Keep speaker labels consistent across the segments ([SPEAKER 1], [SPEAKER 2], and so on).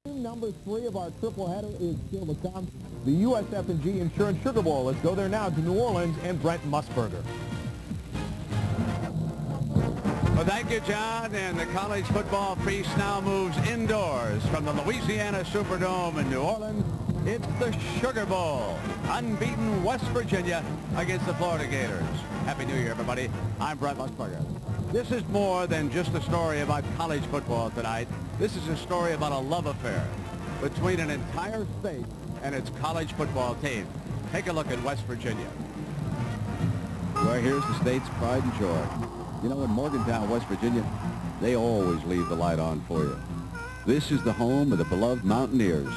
[SPEAKER 1] Number 3 of our triple header is still to come. The USF&G Insurance Sugar Bowl. Let's go there now to New Orleans and Brent Musburger.
[SPEAKER 2] Well, thank you, John. And the college football feast now moves indoors from the Louisiana Superdome in New Orleans. It's the Sugar Bowl. Unbeaten West Virginia against the Florida Gators. Happy New Year, everybody. I'm Brent Musburger. This is more than just a story about college football tonight. This is a story about a love affair between an entire state and its college football team. Take a look at West Virginia.
[SPEAKER 3] Well, here's the state's pride and joy. You know, in Morgantown, West Virginia, they always leave the light on for you. This is the home of the beloved Mountaineers.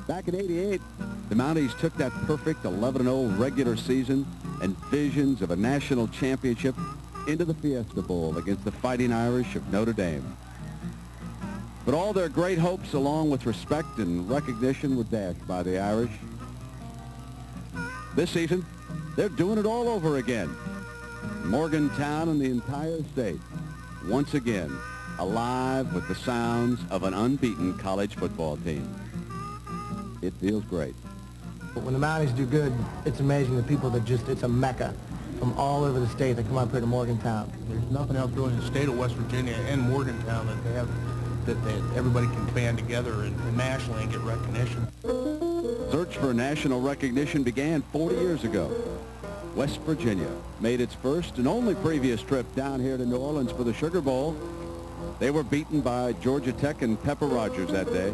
[SPEAKER 3] Back in '88, the Mounties took that perfect 11-0 regular season and visions of a national championship into the Fiesta Bowl against the Fighting Irish of Notre Dame. But all their great hopes, along with respect and recognition, were dashed by the Irish. This season, they're doing it all over again. Morgantown and the entire state, once again, alive with the sounds of an unbeaten college football team. It feels great.
[SPEAKER 1] When the Mounties do good, it's amazing the people that just, it's a mecca from all over the state that come up here to Morgantown.
[SPEAKER 4] There's nothing else really in the state of West Virginia and Morgantown that they have, that everybody can band together and nationally and get recognition.
[SPEAKER 3] Search for national recognition began 40 years ago. West Virginia made its first and only previous trip down here to New Orleans for the Sugar Bowl. They were beaten by Georgia Tech and Pepper Rogers that day.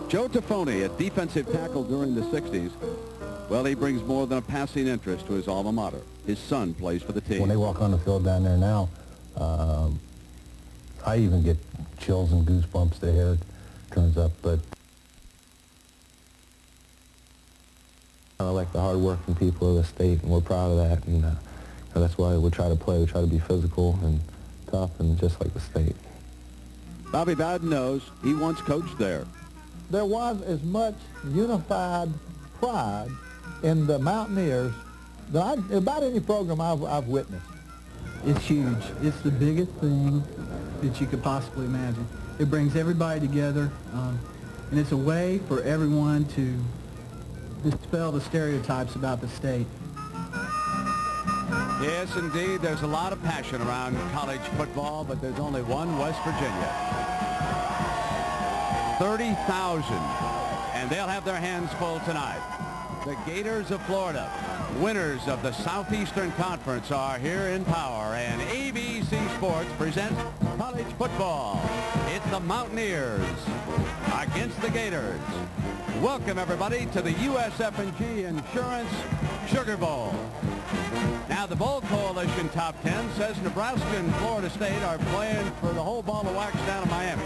[SPEAKER 3] Joe Tafoni, a defensive tackle during the 60s, well, he brings more than a passing interest to his alma mater. His son plays for the team.
[SPEAKER 5] When they walk on the field down there now, I even get chills and goosebumps. The hair turns up, but I like the hard-working people of the state, and we're proud of that, and that's why we try to play. We try to be physical and tough, and just like the state.
[SPEAKER 3] Bobby Bowden knows he once coached there.
[SPEAKER 1] There was as much unified pride in the Mountaineers than about any program I've witnessed.
[SPEAKER 6] It's huge. It's the biggest thing that you could possibly imagine. It brings everybody together, and it's a way for everyone to dispel the stereotypes about the state.
[SPEAKER 2] Yes, indeed, there's a lot of passion around college football, but there's only one West Virginia. 30,000, and they'll have their hands full tonight. The Gators of Florida, winners of the Southeastern Conference, are here in power, and ABC Sports presents college football. It's the Mountaineers against the Gators. Welcome, everybody, to the USF&G Insurance Sugar Bowl. Now, the Bowl Coalition Top 10 says Nebraska and Florida State are playing for the whole ball of wax down in Miami.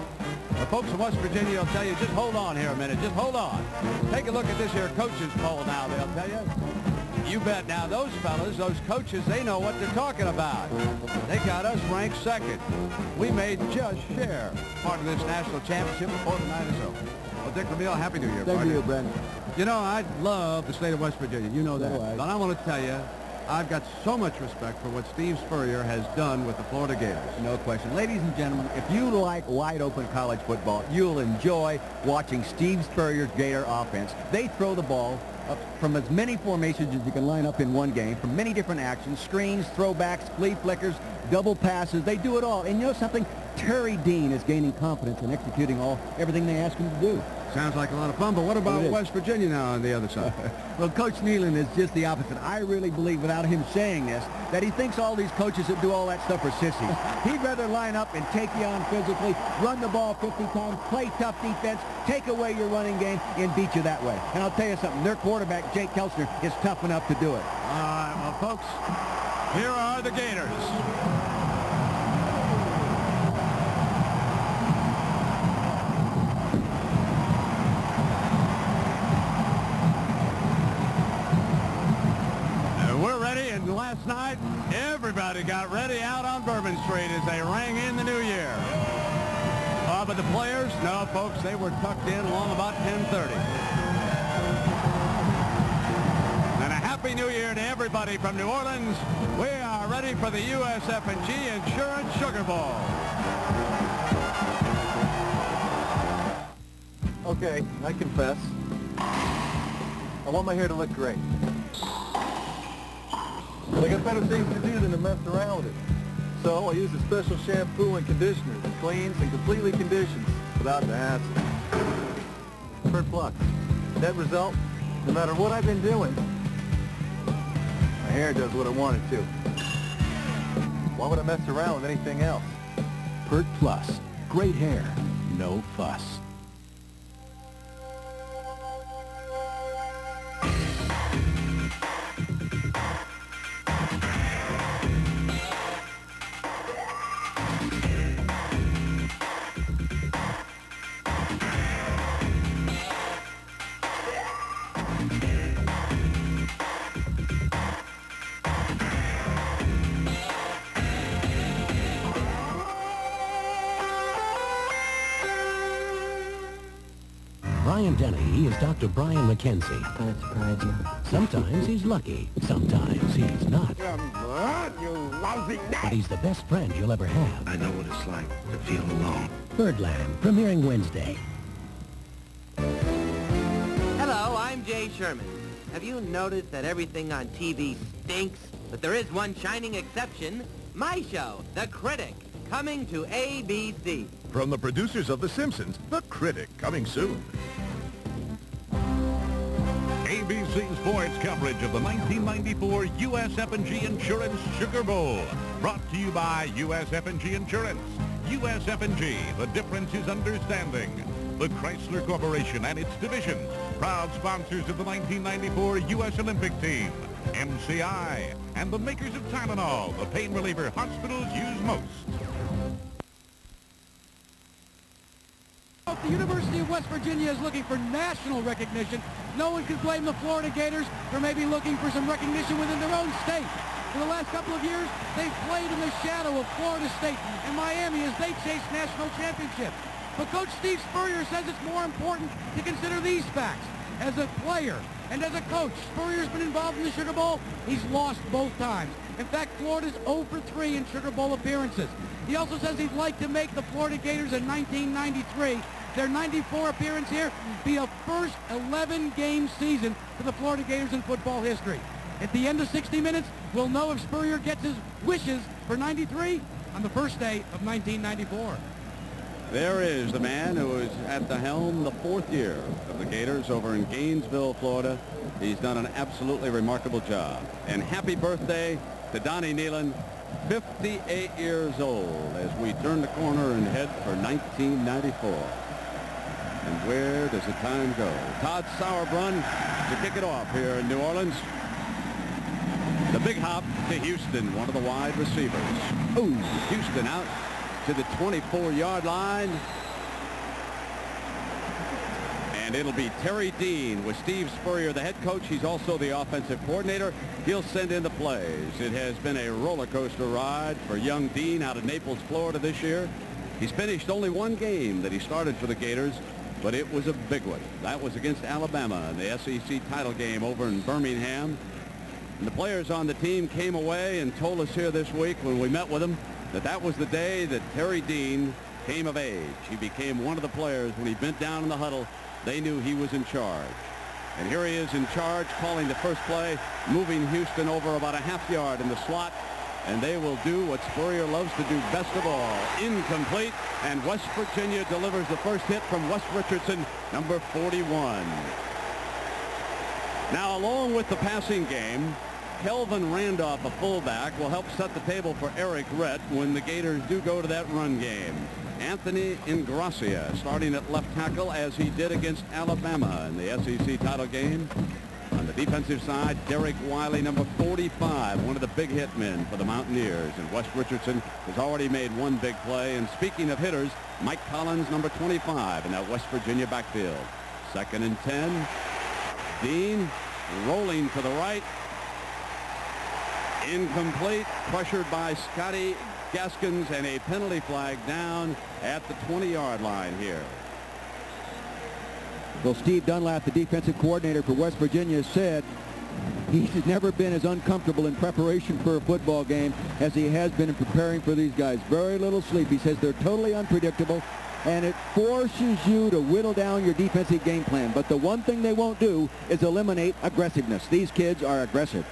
[SPEAKER 2] The folks in West Virginia will tell you, just hold on here a minute, just hold on. Take a look at this here coaches poll now, they'll tell you. You bet. Now, those fellas, those coaches, they know what they're talking about. They got us ranked second. We may just share part of this national championship before the night is over. Well, Dick Ramil, Happy New Year,
[SPEAKER 1] Thank
[SPEAKER 2] partner.
[SPEAKER 1] you, Brent.
[SPEAKER 2] You know, I love the state of West Virginia. You know that.
[SPEAKER 1] So
[SPEAKER 2] But I want to tell you, I've got so much respect for what Steve Spurrier has done with the Florida Gators.
[SPEAKER 7] No question. Ladies and gentlemen, if you like wide-open college football, you'll enjoy watching Steve Spurrier's Gator offense. They throw the ball up from as many formations as you can line up in one game, from many different actions, screens, throwbacks, flea flickers, double passes. They do it all. And you know something? Terry Dean is gaining confidence in executing everything they ask him to do.
[SPEAKER 2] Sounds like a lot of fun, but what about West Virginia now on the other side?
[SPEAKER 7] Well, Coach Nealon is just the opposite. I really believe, without him saying this, that he thinks all these coaches that do all that stuff are sissies. He'd rather line up and take you on physically, run the ball 50 times, play tough defense, take away your running game, and beat you that way. And I'll tell you something, their quarterback, Jake Kelchner, is tough enough to do it.
[SPEAKER 2] All right, well, folks, here are the Gators. Last night, everybody got ready out on Bourbon Street as they rang in the new year. But the players, no, folks, they were tucked in along about 10:30. And a happy new year to everybody from New Orleans. We are ready for the USF&G Insurance Sugar Bowl.
[SPEAKER 5] Okay, I confess. I want my hair to look great. But I got better things to do than to mess around with it. So I use a special shampoo and conditioner that cleans and completely conditions without the hassle. Pert Plus. Net result, no matter what I've been doing, my hair does what I want it to. Why would I mess around with anything else?
[SPEAKER 2] Pert Plus. Great hair. No fuss.
[SPEAKER 8] Brian Denny is Dr. Brian McKenzie.
[SPEAKER 9] That surprise you?
[SPEAKER 8] Sometimes he's lucky, sometimes he's not.
[SPEAKER 9] You lousy
[SPEAKER 8] But he's the best friend you'll ever have.
[SPEAKER 10] I know what it's like to feel alone.
[SPEAKER 8] Birdland, premiering Wednesday.
[SPEAKER 11] Hello, I'm Jay Sherman. Have you noticed that everything on TV stinks? But there is one shining exception. My show, The Critic, coming to ABC.
[SPEAKER 12] From the producers of The Simpsons, The Critic, coming soon. ABC Sports coverage of the 1994 USF&G Insurance Sugar Bowl. Brought to you by USF&G Insurance. USF&G, the difference is understanding. The Chrysler Corporation and its divisions, proud sponsors of the 1994 U.S. Olympic team. MCI, and the makers of Tylenol, the pain reliever hospitals use most.
[SPEAKER 13] The University of West Virginia is looking for national recognition. No one can blame the Florida Gators for maybe looking for some recognition within their own state. For the last couple of years, they've played in the shadow of Florida State and Miami as they chase national championships. But Coach Steve Spurrier says it's more important to consider these facts. As a player and as a coach, Spurrier's been involved in the Sugar Bowl. He's lost both times. In fact, Florida's 0 for 3 in Sugar Bowl appearances. He also says he'd like to make the Florida Gators in 1993, their 94 appearance here, be a first 11-game season for the Florida Gators in football history. At the end of 60 minutes, we'll know if Spurrier gets his wishes for 93 on the first day of 1994.
[SPEAKER 2] There is the man who is at the helm the 4th year of the Gators over in Gainesville, Florida. He's done an absolutely remarkable job. And happy birthday to Donnie Nealon, 58 years old, as we turn the corner and head for 1994. And where does the time go? Todd Sauerbrunn to kick it off here in New Orleans. The big hop to Houston, one of the wide receivers. Ooh, Houston out to the 24-yard line. And it'll be Terry Dean with Steve Spurrier, the head coach. He's also the offensive coordinator. He'll send in the plays. It has been a roller coaster ride for young Dean out of Naples, Florida this year. He's finished only one game that he started for the Gators, but it was a big one. That was against Alabama in the SEC title game over in Birmingham. And the players on the team came away and told us here this week when we met with them that was the day that Terry Dean came of age. He became one of the players. When he bent down in the huddle, they knew he was in charge. And here he is in charge, calling the first play, moving Houston over about a half yard in the slot. And they will do what Spurrier loves to do best of all, incomplete. And West Virginia delivers the first hit from Wes Richardson, number 41. Now, along with the passing game, Kelvin Randolph, a fullback, will help set the table for Eric Rett when the Gators do go to that run game. Anthony Ingracia starting at left tackle as he did against Alabama in the SEC title game. On the defensive side, Derek Wiley, number 45, one of the big hit men for the Mountaineers. And Wes Richardson has already made one big play. And speaking of hitters, Mike Collins, number 25, in that West Virginia backfield. 2nd and 10. Dean rolling to the right. Incomplete, pressured by Scotty Gaskins, and a penalty flag down at the 20-yard line here.
[SPEAKER 7] Well, Steve Dunlap, the defensive coordinator for West Virginia, said he's never been as uncomfortable in preparation for a football game as he has been in preparing for these guys. Very little sleep. He says they're totally unpredictable. and it forces you to whittle down your defensive game plan. But the one thing they won't do is eliminate aggressiveness. These kids are aggressive.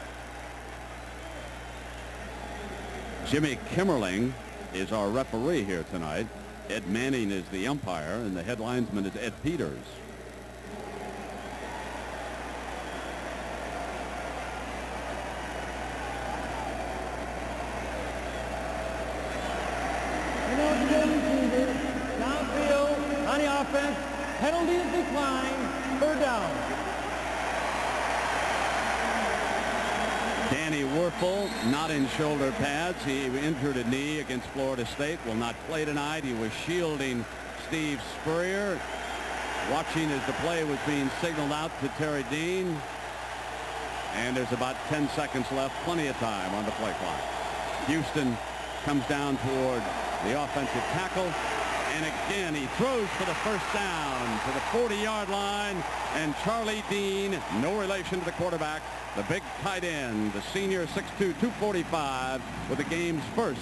[SPEAKER 2] Jimmy Kimmerling is our referee here tonight. Ed Manning is the umpire, and the head linesman is Ed Peters.
[SPEAKER 7] Downfield on the offense. Penalty is declined. Third down.
[SPEAKER 2] Danny Werfel not in shoulder pads. He injured a knee against Florida State. Will not play tonight. He was shielding Steve Spurrier. Watching as the play was being signaled out to Terry Dean. And there's about 10 seconds left. Plenty of time on the play clock. Houston comes down toward the offensive tackle. And again, he throws for the first down to the 40-yard line. And Charlie Dean, no relation to the quarterback, the big tight end, the senior 6'2", 245, with the game's first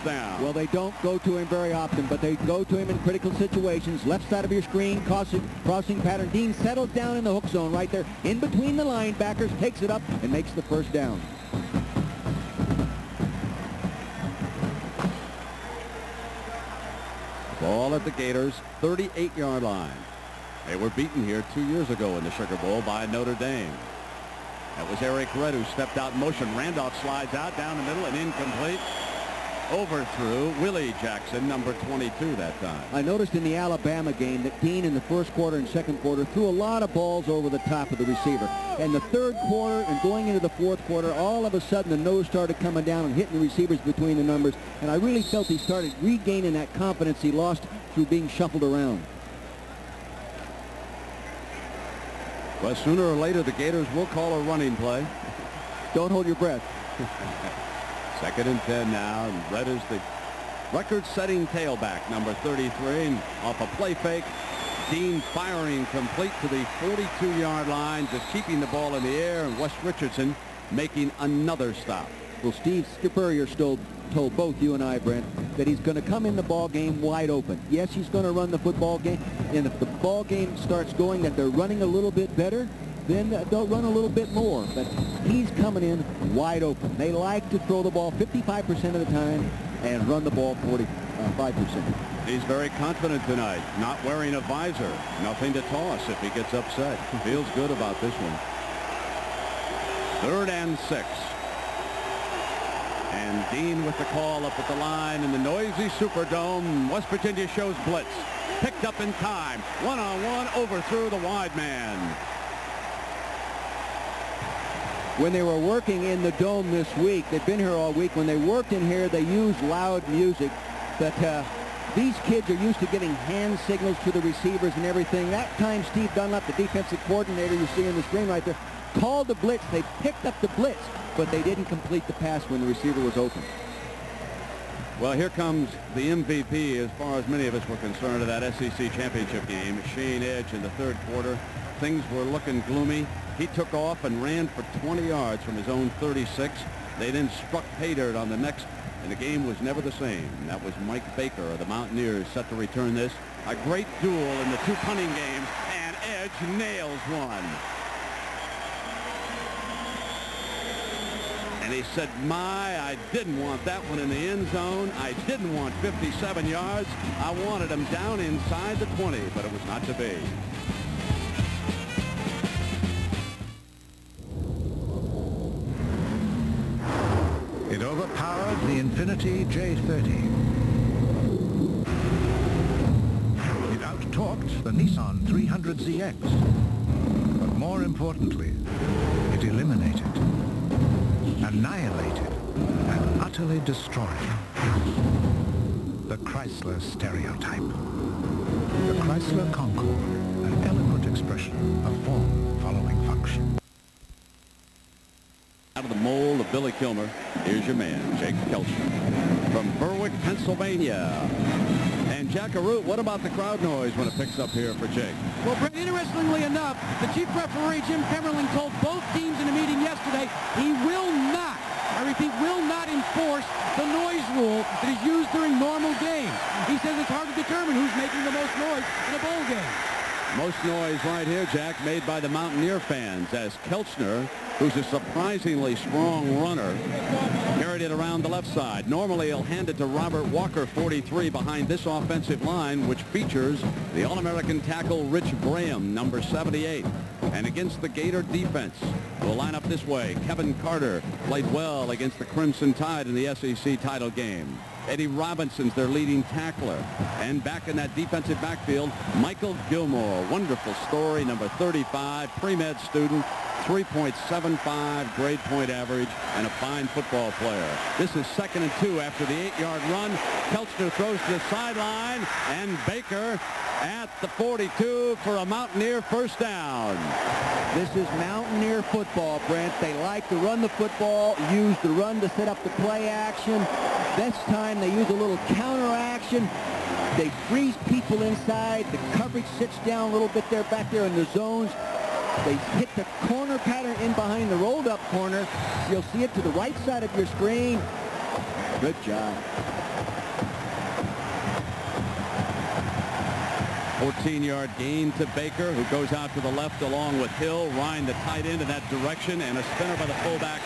[SPEAKER 2] down.
[SPEAKER 7] Well, they don't go to him very often, but they go to him in critical situations. Left side of your screen, crossing pattern. Dean settles down in the hook zone right there in between the linebackers, takes it up, and makes the first down.
[SPEAKER 2] Ball at the Gators' 38-yard line. They were beaten here 2 years ago in the Sugar Bowl by Notre Dame. That was Eric Red who stepped out in motion. Randolph slides out down the middle and incomplete. Overthrew Willie Jackson, number 22 that time.
[SPEAKER 7] I noticed in the Alabama game that Dean in the first quarter and second quarter threw a lot of balls over the top of the receiver. And the third quarter and going into the fourth quarter, all of a sudden the nose started coming down and hitting the receivers between the numbers. And I really felt he started regaining that confidence he lost through being shuffled around.
[SPEAKER 2] Well, sooner or later the Gators will call a running play.
[SPEAKER 7] Don't hold your breath.
[SPEAKER 2] 2nd and 10 now, and Red is the record-setting tailback, number 33, and off a play fake. Dean firing complete to the 42-yard line, just keeping the ball in the air, and Wes Richardson making another stop.
[SPEAKER 7] Well, Steve Spurrier told both you and I, Brent, that he's going to come in the ball game wide open. Yes, he's going to run the football game, and if the ball game starts going that they're running a little bit better, then they'll run a little bit more. But he's coming in wide open. They like to throw the ball 55% of the time and run the ball 45%.
[SPEAKER 2] He's very confident tonight, not wearing a visor. Nothing to toss if he gets upset. Feels good about this one. 3rd and 6. And Dean with the call up at the line in the noisy Superdome. West Virginia shows blitz. Picked up in time. One-on-one, overthrew the wide man.
[SPEAKER 7] When they were working in the dome this week, they've been here all week. When they worked in here, they used loud music. But these kids are used to getting hand signals to the receivers and everything. That time, Steve Dunlap, the defensive coordinator you see on the screen right there, called the blitz. They picked up the blitz, but they didn't complete the pass when the receiver was open.
[SPEAKER 2] Well, here comes the MVP, as far as many of us were concerned, of that SEC championship game. Shane Edge in the 3rd quarter. Things were looking gloomy. He took off and ran for 20 yards from his own 36. They then struck pay dirt on the next, and the game was never the same. That was Mike Baker of the Mountaineers set to return this. A great duel in the 2 punting games, and Edge nails one. And he said, I didn't want that one in the end zone. I didn't want 57 yards. I wanted him down inside the 20, but it was not to be.
[SPEAKER 14] It overpowered the Infiniti J30. It out-torqued the Nissan 300ZX. But more importantly, it eliminated, annihilated, and utterly destroyed the Chrysler stereotype. The Chrysler Concord, an eloquent expression of form following function.
[SPEAKER 2] Out of the mold of Billy Kilmer, here's your man, Jake Kelchner, from Berwick, Pennsylvania. And Jack Arute, what about the crowd noise when it picks up here for Jake?
[SPEAKER 13] Well, Brent, interestingly enough, the chief referee, Jim Kemmerling, told both teams in a meeting yesterday he will not I repeat, will not enforce the noise rule that is used during normal games. He says it's hard to determine who's making the most noise in a bowl game.
[SPEAKER 2] Most noise right here, Jack, made by the Mountaineer fans as Kelchner, who's a surprisingly strong runner, carried it around the left side. Normally, he'll hand it to Robert Walker, 43, behind this offensive line, which features the All-American tackle Rich Graham, number 78. And against the Gator defense, will line up this way. Kevin Carter played well against the Crimson Tide in the SEC title game. Eddie Robinson's their leading tackler. And back in that defensive backfield, Michael Gilmore. Wonderful story, number 35, pre-med student, 3.75 grade point average, and a fine football player. This is 2nd and 2 after the 8-yard run. Kelchner throws to the sideline, and Baker at the 42 for a Mountaineer first down.
[SPEAKER 7] This is Mountaineer football, Brent. They like to run the football, use the run to set up the play action. This time they use a little counter action. They freeze people inside. The coverage sits down a little bit there, back there in the zones. They hit the corner pattern in behind the rolled up corner. You'll see it to the right side of your screen. Good job.
[SPEAKER 2] 14-yard gain to Baker, who goes out to the left along with Hill. Ryan, the tight end, in that direction, and a spinner by the fullback,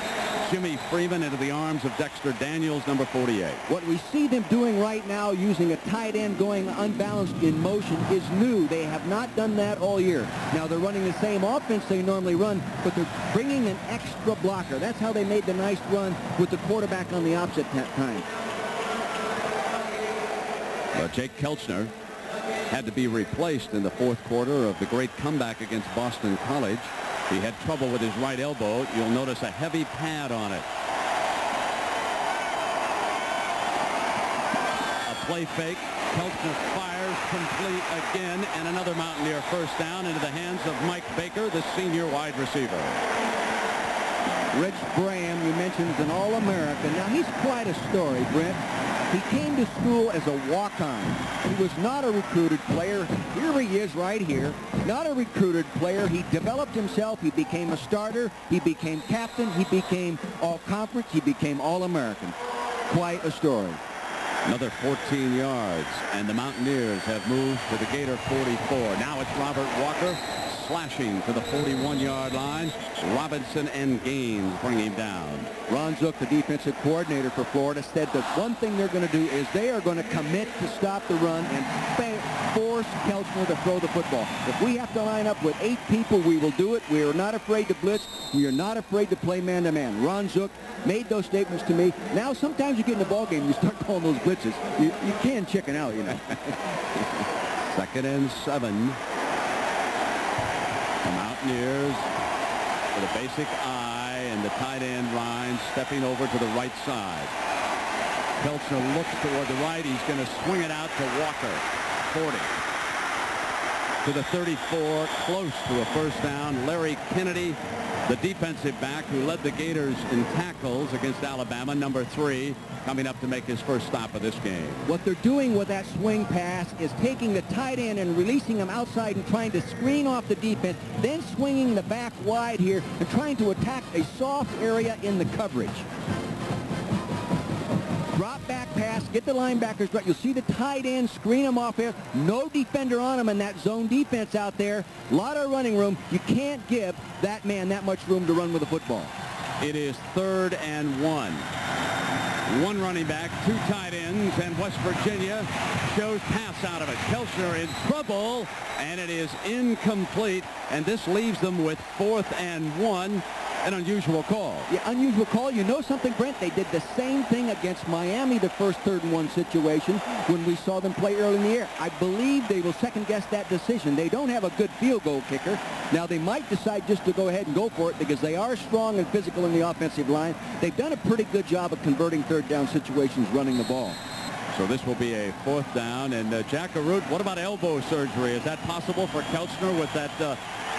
[SPEAKER 2] Jimmy Freeman, into the arms of Dexter Daniels, number 48.
[SPEAKER 7] What we see them doing right now, using a tight end going unbalanced in motion, is new. They have not done that all year. Now they're running the same offense they normally run, but they're bringing an extra blocker. That's how they made the nice run with the quarterback on the opposite time.
[SPEAKER 2] Jake Kelchner had to be replaced in the 4th quarter of the great comeback against Boston College. He had trouble with his right elbow. You'll notice a heavy pad on it. A play fake. Kelchner fires complete again, and another Mountaineer first down into the hands of Mike Baker, the senior wide receiver.
[SPEAKER 7] Rich Graham, you mentioned, is an All-American. Now, he's quite a story, Brent. He came to school as a walk-on. He was not a recruited player. Here he is right here. Not a recruited player. He developed himself. He became a starter. He became captain. He became all-conference. He became All-American. Quite a story.
[SPEAKER 2] Another 14 yards, and the Mountaineers have moved to the Gator 44. Now it's Robert Walker slashing to the 41-yard line. Robinson and Gaines bring him down.
[SPEAKER 7] Ron Zook, the defensive coordinator for Florida, said that one thing they're going to do is they are going to commit to stop the run and force Kelchner to throw the football. If we have to line up with 8 people, we will do it. We are not afraid to blitz. We are not afraid to play man-to-man. Ron Zook made those statements to me. Now, sometimes you get in the ball game, you start calling those blitzes. You can chicken out, you know.
[SPEAKER 2] 2nd and 7. The Mountaineers with a basic eye, and the tight end Ryan stepping over to the right side. Kelchner looks toward the right. He's going to swing it out to Walker. 40. To the 34, close to a first down. Larry Kennedy, the defensive back who led the Gators in tackles against Alabama, number 3, coming up to make his first stop of this game.
[SPEAKER 7] What they're doing with that swing pass is taking the tight end and releasing him outside and trying to screen off the defense, then swinging the back wide here and trying to attack a soft area in the coverage. Drop back pass, get the linebackers right. You'll see the tight end screen him off here. No defender on him in that zone defense out there. A lot of running room. You can't give that man that much room to run with the football.
[SPEAKER 2] It is 3rd and 1. 1 running back, 2 tight ends, and West Virginia shows pass out of it. Kelchner in trouble, and it is incomplete, and this leaves them with 4th and 1. An unusual call.
[SPEAKER 7] Yeah, unusual call. You know something, Brent? They did the same thing against Miami, the first 3rd and 1 situation, when we saw them play early in the year. I believe they will second-guess that decision. They don't have a good field goal kicker. Now, they might decide just to go ahead and go for it because they are strong and physical in the offensive line. They've done a pretty good job of converting 3rd down situations running the ball.
[SPEAKER 2] So this will be a 4th down. And Jack Arute, what about elbow surgery? Is that possible for Kelchner with that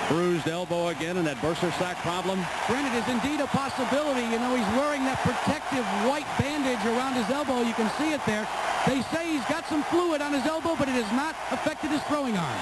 [SPEAKER 2] bruised elbow again and that bursa sac problem?
[SPEAKER 13] Brent, it is indeed a possibility. You know, he's wearing that protective white bandage around his elbow. You can see it there. They say he's got some fluid on his elbow, but it has not affected his throwing arm.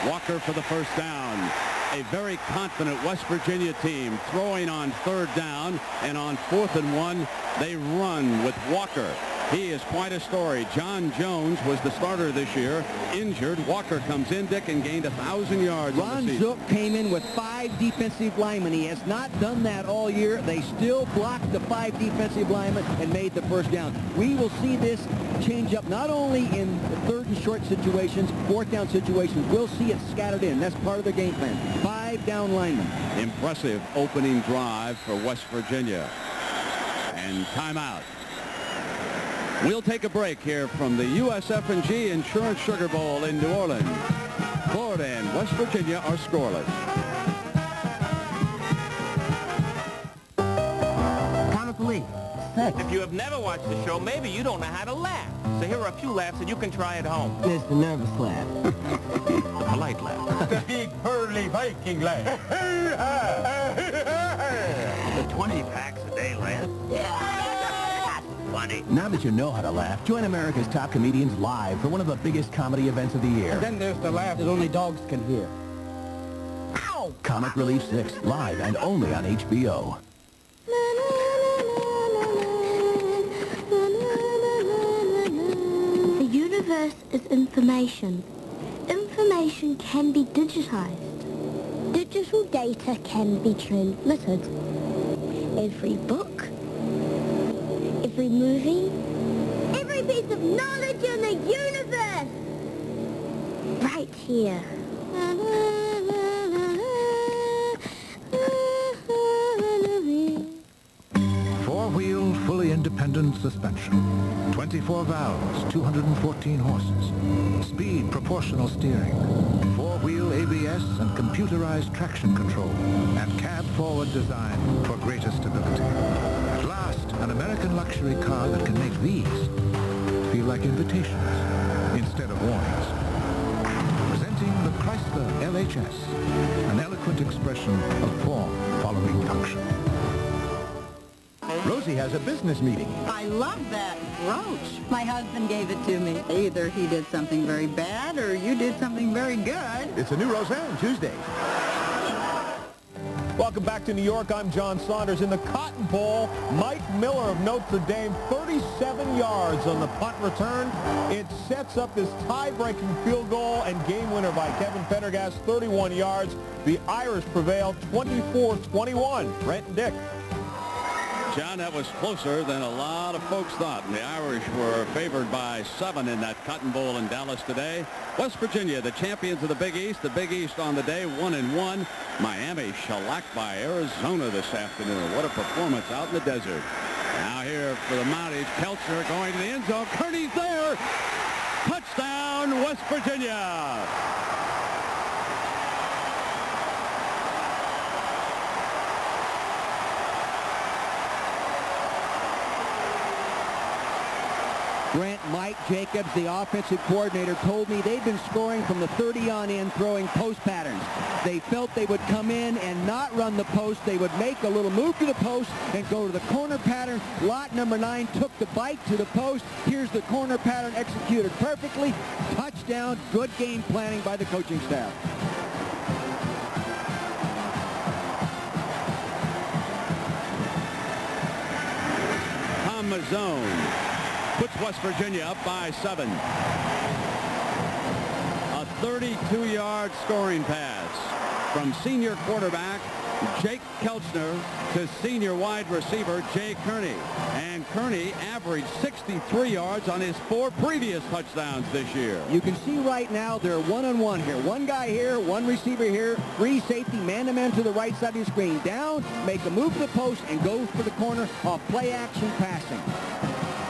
[SPEAKER 2] Walker for the first down. A very confident West Virginia team throwing on 3rd down, and on 4th and 1, they run with Walker. He is quite a story. John Jones was the starter this year, injured. Walker comes in, Dick, and gained 1,000 yards.
[SPEAKER 7] Ron Zook came in with 5 defensive linemen. He has not done that all year. They still blocked the 5 defensive linemen and made the first down. We will see this change up not only in 3rd and short situations, 4th down situations. We'll see it scattered in. That's part of their game plan. 5 down linemen.
[SPEAKER 2] Impressive opening drive for West Virginia. And timeout. We'll take a break here from the USF&G Insurance Sugar Bowl in New Orleans. Florida and West Virginia are scoreless.
[SPEAKER 11] Comic Relief.
[SPEAKER 15] If you have never watched the show, maybe you don't know how to laugh. So here are a few laughs that you can try at home.
[SPEAKER 11] There's the nervous laugh.
[SPEAKER 15] The polite laugh.
[SPEAKER 9] The big burly Viking laugh.
[SPEAKER 15] The 20 packs a day laugh. Funny.
[SPEAKER 8] Now that you know how to laugh, join America's top comedians live for one of the biggest comedy events of the year.
[SPEAKER 9] And then there's the laugh that only dogs can hear.
[SPEAKER 8] Ow! Comic Relief 6, live and only on HBO.
[SPEAKER 16] The universe is information. Information can be digitized. Digital data can be transmitted. Every book, every movie, every piece of knowledge in the universe, right here.
[SPEAKER 14] Four-wheel, fully independent suspension. 24 valves, 214 horses. Speed proportional steering. Four-wheel ABS and computerized traction control. And cab-forward design for greater stability. At last, an American luxury car that can make these feel like invitations instead of warnings. Presenting the Chrysler LHS, an eloquent expression of form following function.
[SPEAKER 7] Rosie has a business meeting.
[SPEAKER 17] I love that brooch. My husband gave it to me. Either he did something very bad or you did something very good.
[SPEAKER 7] It's a new Roseanne Tuesday.
[SPEAKER 18] Welcome back to New York. I'm John Saunders. In the Cotton Bowl, Mike Miller of Notre Dame, 37 yards on the punt return. It sets up this tie-breaking field goal and game winner by Kevin Pendergast, 31 yards. The Irish prevail 24-21. Brent and Dick.
[SPEAKER 2] John, that was closer than a lot of folks thought. The Irish were favored by 7 in that Cotton Bowl in Dallas today. West Virginia, the champions of the Big East. The Big East on the day, 1-1. Miami shellacked by Arizona this afternoon. What a performance out in the desert. Now here for the Mounties, Keltner going to the end zone. Kearney's there. Touchdown, West Virginia.
[SPEAKER 7] Grant, Mike Jacobs, the offensive coordinator, told me they'd been scoring from the 30 on in, throwing post patterns. They felt they would come in and not run the post. They would make a little move to the post and go to the corner pattern. Lot number 9 took the bite to the post. Here's the corner pattern executed perfectly. Touchdown. Good game planning by the coaching staff.
[SPEAKER 2] Tom Mazzone puts West Virginia up by 7. A 32-yard scoring pass from senior quarterback Jake Keltner to senior wide receiver Jay Kearney. And Kearney averaged 63 yards on his 4 previous touchdowns this year.
[SPEAKER 7] You can see right now they're one-on-one here. One guy here, one receiver here, 3 safety, man-to-man to the right side of your screen. Down, make a move to the post, and go for the corner off play-action passing.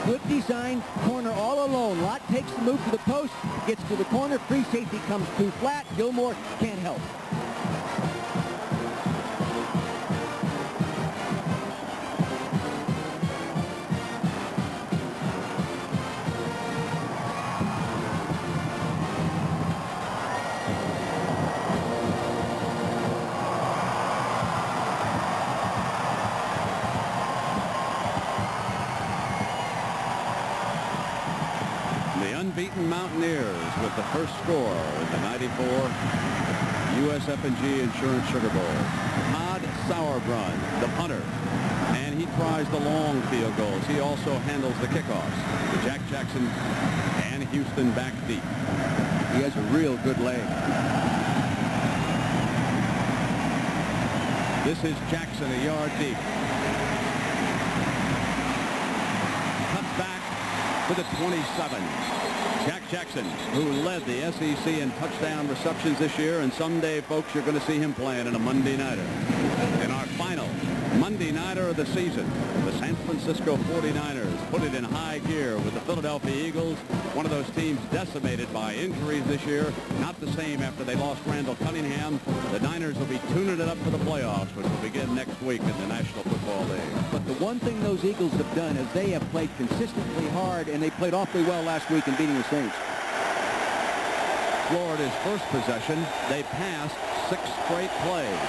[SPEAKER 7] Good design, corner all alone. Lott takes the move to the post, gets to the corner, free safety comes too flat. Gilmore can't help.
[SPEAKER 2] Unbeaten Mountaineers with the first score in the 94
[SPEAKER 3] USF&G Insurance Sugar Bowl. Todd Sauerbrunn, the punter, and he tries the long field goals. He also handles the kickoffs. Jack Jackson and Houston back deep.
[SPEAKER 7] He has a real good leg.
[SPEAKER 3] This is Jackson a yard deep. Cut back to the 27. Jack Jackson, who led the SEC in touchdown receptions this year, and someday, folks, you're going to see him playing in a Monday nighter. In our final Monday nighter of the season, the San Francisco 49ers put it in high gear with the Philadelphia Eagles, one of those teams decimated by injuries this year. Not the same after they lost Randall Cunningham. The Niners will be tuning it up for the playoffs, which will begin next week in the National Football League.
[SPEAKER 7] But the one thing those Eagles have done is they have played consistently hard, and they played awfully well last week in beating the Saints.
[SPEAKER 3] Florida's first possession, they passed 6 straight plays.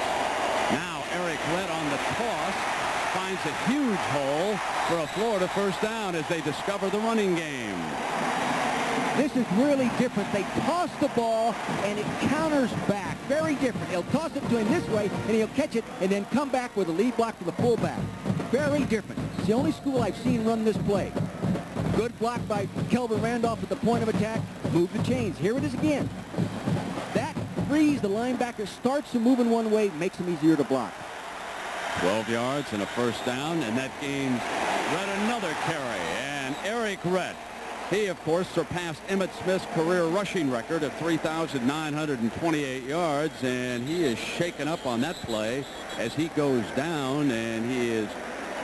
[SPEAKER 3] Now Eric Rett on the toss finds a huge hole for a Florida first down as they discover the running game.
[SPEAKER 7] This is really different. They toss the ball, and it counters back. Very different. He'll toss it to him this way, and he'll catch it, and then come back with a lead block for the fullback. Very different. It's the only school I've seen run this play. Good block by Kelvin Randolph at the point of attack. Move the chains. Here it is again. That frees the linebacker, starts to move in one way, makes him easier to block.
[SPEAKER 3] 12 yards and a first down, and that gains Rett another carry. And Eric Rett, he, of course, surpassed Emmitt Smith's career rushing record of 3,928 yards, and he is shaken up on that play as he goes down, and he is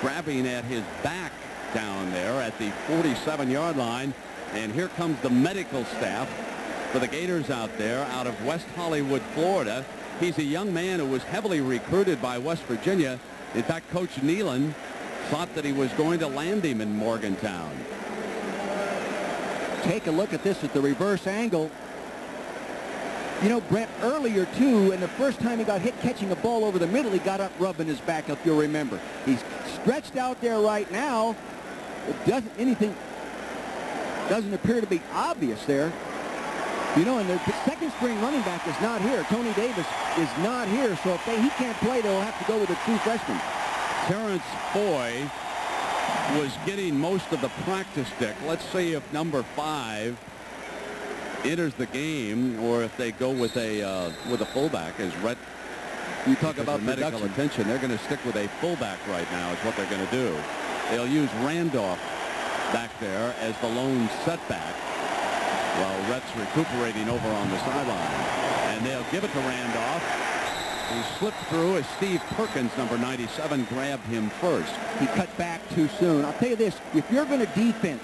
[SPEAKER 3] grabbing at his back down there at the 47-yard line. And here comes the medical staff for the Gators out there out of West Hollywood, Florida. He's a young man who was heavily recruited by West Virginia. In fact, Coach Nealon thought that he was going to land him in Morgantown.
[SPEAKER 7] Take a look at this at the reverse angle. You know, Brent, earlier, too, and the first time he got hit catching a ball over the middle, he got up rubbing his back, if you'll remember. He's stretched out there right now. It doesn't appear to be obvious there. You know, and the second string running back is not here. Tony Davis is not here, so if he can't play, they'll have to go with a true freshman.
[SPEAKER 3] Terrence Foy was getting most of the practice stick. Let's see if number 5 enters the game, or if they go with a fullback. As Rett, you talk about medical attention, they're going to stick with a fullback right now is what they're going to do. They'll use Randolph back there as the lone setback while Rett's recuperating over on the sideline. And they'll give it to Randolph. He slipped through as Steve Perkins, number 97, grabbed him first.
[SPEAKER 7] He cut back too soon. I'll tell you this, if you're going to defense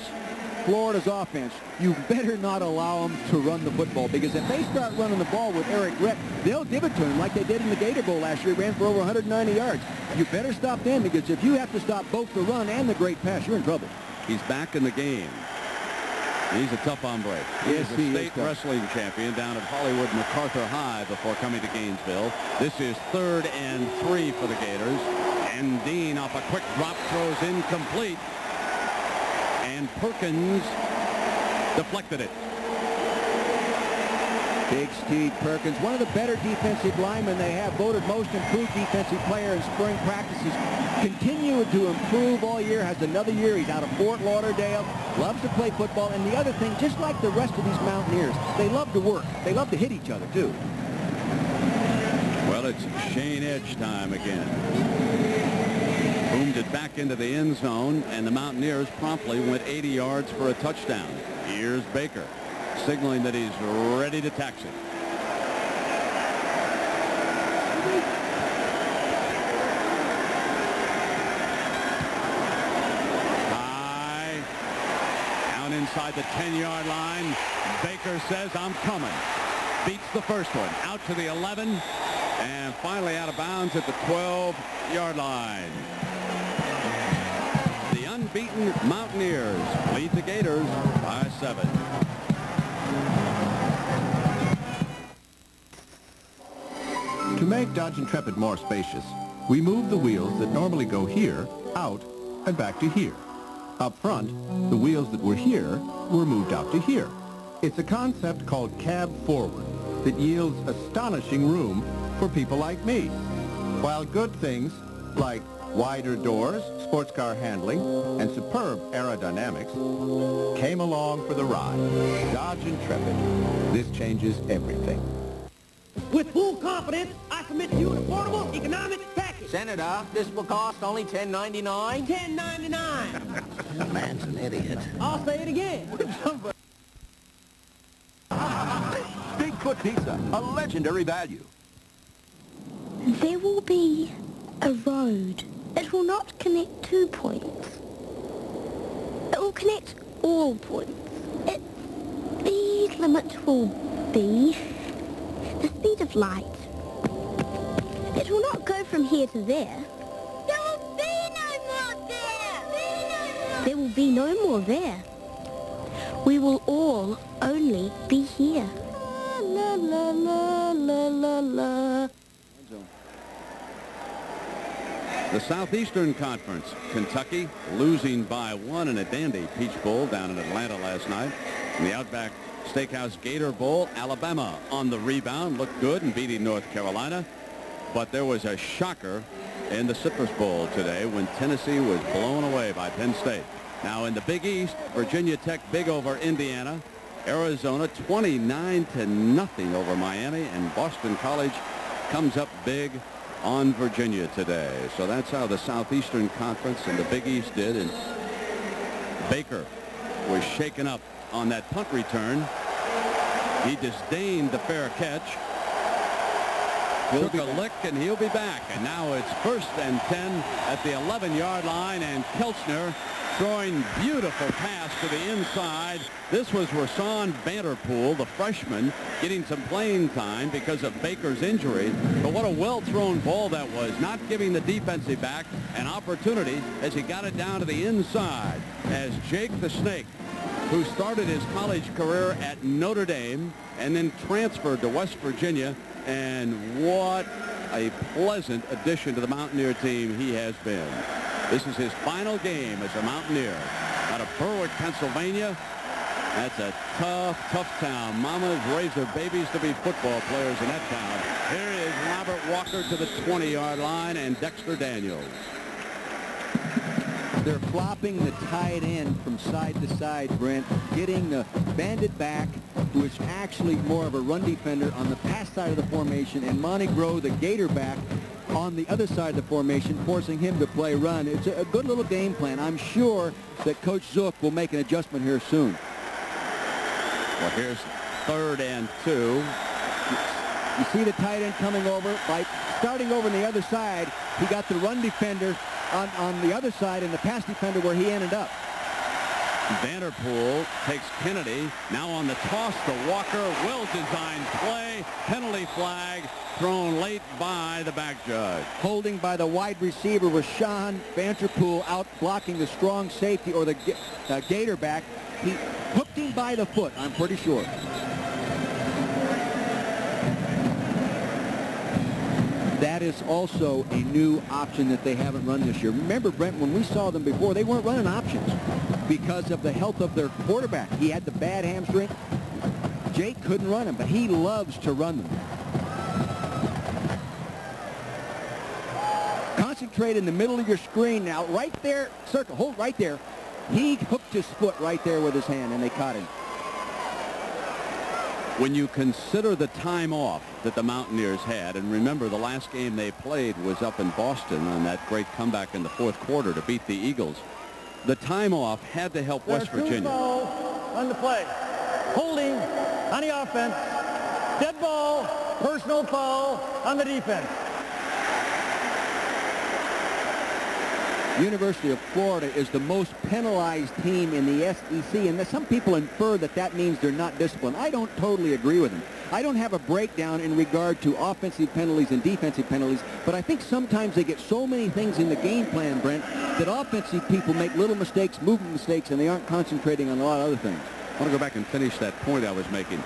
[SPEAKER 7] Florida's offense, you better not allow them to run the football, because if they start running the ball with Eric Rett, they'll give it to him like they did in the Gator Bowl last year. He ran for over 190 yards. You better stop them, because if you have to stop both the run and the great pass, you're in trouble.
[SPEAKER 3] He's back in the game. He's a tough hombre. He's a state wrestling champion down at Hollywood MacArthur High before coming to Gainesville. This is 3rd and 3 for the Gators. And Dean off a quick drop throws incomplete. And Perkins deflected it.
[SPEAKER 7] Big Steve Perkins, one of the better defensive linemen they have, voted most improved defensive player in spring practices. Continued to improve all year, has another year. He's out of Fort Lauderdale, loves to play football. And the other thing, just like the rest of these Mountaineers, they love to work. They love to hit each other, too.
[SPEAKER 3] Well, it's Shane Edge time again. Boomed it back into the end zone, and the Mountaineers promptly went 80 yards for a touchdown. Here's Baker, signaling that he's ready to tax it. High, down inside the 10-yard line. Baker says, I'm coming. Beats the first one, out to the 11, and finally out of bounds at the 12-yard line. The unbeaten Mountaineers lead the Gators by 7.
[SPEAKER 19] To make Dodge Intrepid more spacious, we moved the wheels that normally go here, out, and back to here. Up front, the wheels that were here were moved out to here. It's a concept called cab forward. that yields astonishing room for people like me, while good things like wider doors, sports car handling, and superb aerodynamics came along for the ride. Dodge Intrepid. This changes everything.
[SPEAKER 15] With full confidence, I submit to you an affordable economic package. Senator, this will cost only $10.99. $10.99.
[SPEAKER 10] The man's an idiot.
[SPEAKER 15] I'll say it again.
[SPEAKER 7] Bigfoot Pizza, a legendary value.
[SPEAKER 16] There will be a road. It will not connect 2 points. It will connect all points. Its speed limit will be the speed of light. It will not go from here to there. There will be no more there. There will be no more there. We will all only be here. La la la la la la.
[SPEAKER 2] The Southeastern Conference, Kentucky losing by 1 in a dandy Peach Bowl down in Atlanta last night. In the Outback Steakhouse Gator Bowl, Alabama on the rebound, looked good in beating North Carolina. But there was a shocker in the Citrus Bowl today when Tennessee was blown away by Penn State. Now in the Big East, Virginia Tech big over Indiana. Arizona 29-0 over Miami, and Boston College comes up big on Virginia today. So that's how the Southeastern Conference and the Big East did. And Baker was shaken up on that punt return. He disdained the fair catch. Took a lick, and he'll be back. And now it's 1st and 10 at the 11-yard line, and Kelchner throwing beautiful pass to the inside. This was Rasan Vanderpool, the freshman, getting some playing time because of Baker's injury. But what a well-thrown ball that was, not giving the defensive back an opportunity as he got it down to the inside. As Jake the Snake, who started his college career at Notre Dame and then transferred to West Virginia, and what a pleasant addition to the Mountaineer team he has been. This is his final game as a Mountaineer out of Berwick, Pennsylvania. That's a tough town. Mamas raise their babies to be football players in that town. Here is Robert Walker to the 20-yard line, and Dexter Daniels.
[SPEAKER 7] They're flopping the tight end from side to side, Brent, getting the bandit back, who is actually more of a run defender on the pass side of the formation, and Monty Groh, the Gator back, on the other side of the formation, forcing him to play run. It's a good little game plan. I'm sure that Coach Zook will make an adjustment here soon.
[SPEAKER 2] Well, here's 3rd and 2.
[SPEAKER 7] You see the tight end coming over. By starting over on the other side, he got the run defender on the other side and the pass defender where he ended up.
[SPEAKER 2] Vanderpool takes Kennedy. Now on the toss to Walker. Well-designed play. Penalty flag thrown late by the back judge.
[SPEAKER 7] Holding by the wide receiver was Sean Vanderpool out blocking the strong safety or the Gator back. He hooked him by the foot, I'm pretty sure. That is also a new option that they haven't run this year. Remember, Brent, when we saw them before, they weren't running options because of the health of their quarterback. He had the bad hamstring. Jake couldn't run them, but he loves to run them. Concentrate in the middle of your screen now. Right there, circle, hold right there. He hooked his foot right there with his hand, and they caught him.
[SPEAKER 2] When you consider the time off that the Mountaineers had, and remember the last game they played was up in Boston on that great comeback in the 4th quarter to beat the Eagles, the time off had to help West Virginia.
[SPEAKER 1] On the play. Holding on the offense. Dead ball. Personal foul on the defense.
[SPEAKER 7] University of Florida is the most penalized team in the SEC, and some people infer that that means they're not disciplined. I don't totally agree with them. I don't have a breakdown in regard to offensive penalties and defensive penalties, but I think sometimes they get so many things in the game plan, Brent, that offensive people make little mistakes, movement mistakes, and they aren't concentrating on a lot of other things.
[SPEAKER 2] I want to go back and finish that point I was making.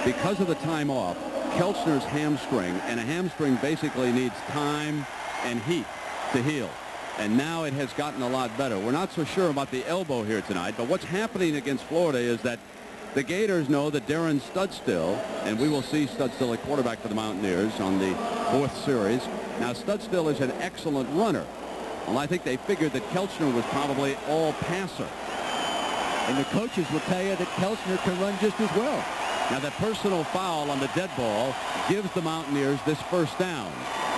[SPEAKER 2] Because of the time off, Kelchner's hamstring, and a hamstring basically needs time and heat to heal. And now it has gotten a lot better. We're not so sure about the elbow here tonight, but what's happening against Florida is that
[SPEAKER 3] The Gators know that Darren Studstill, and we will see Studstill at quarterback for the Mountaineers on the 4th series. Now, Studstill is an excellent runner. Well, I think they figured that Kelchner was probably all passer.
[SPEAKER 7] And the coaches will tell you that Kelchner can run just as well.
[SPEAKER 3] Now, that personal foul on the dead ball gives the Mountaineers this first down.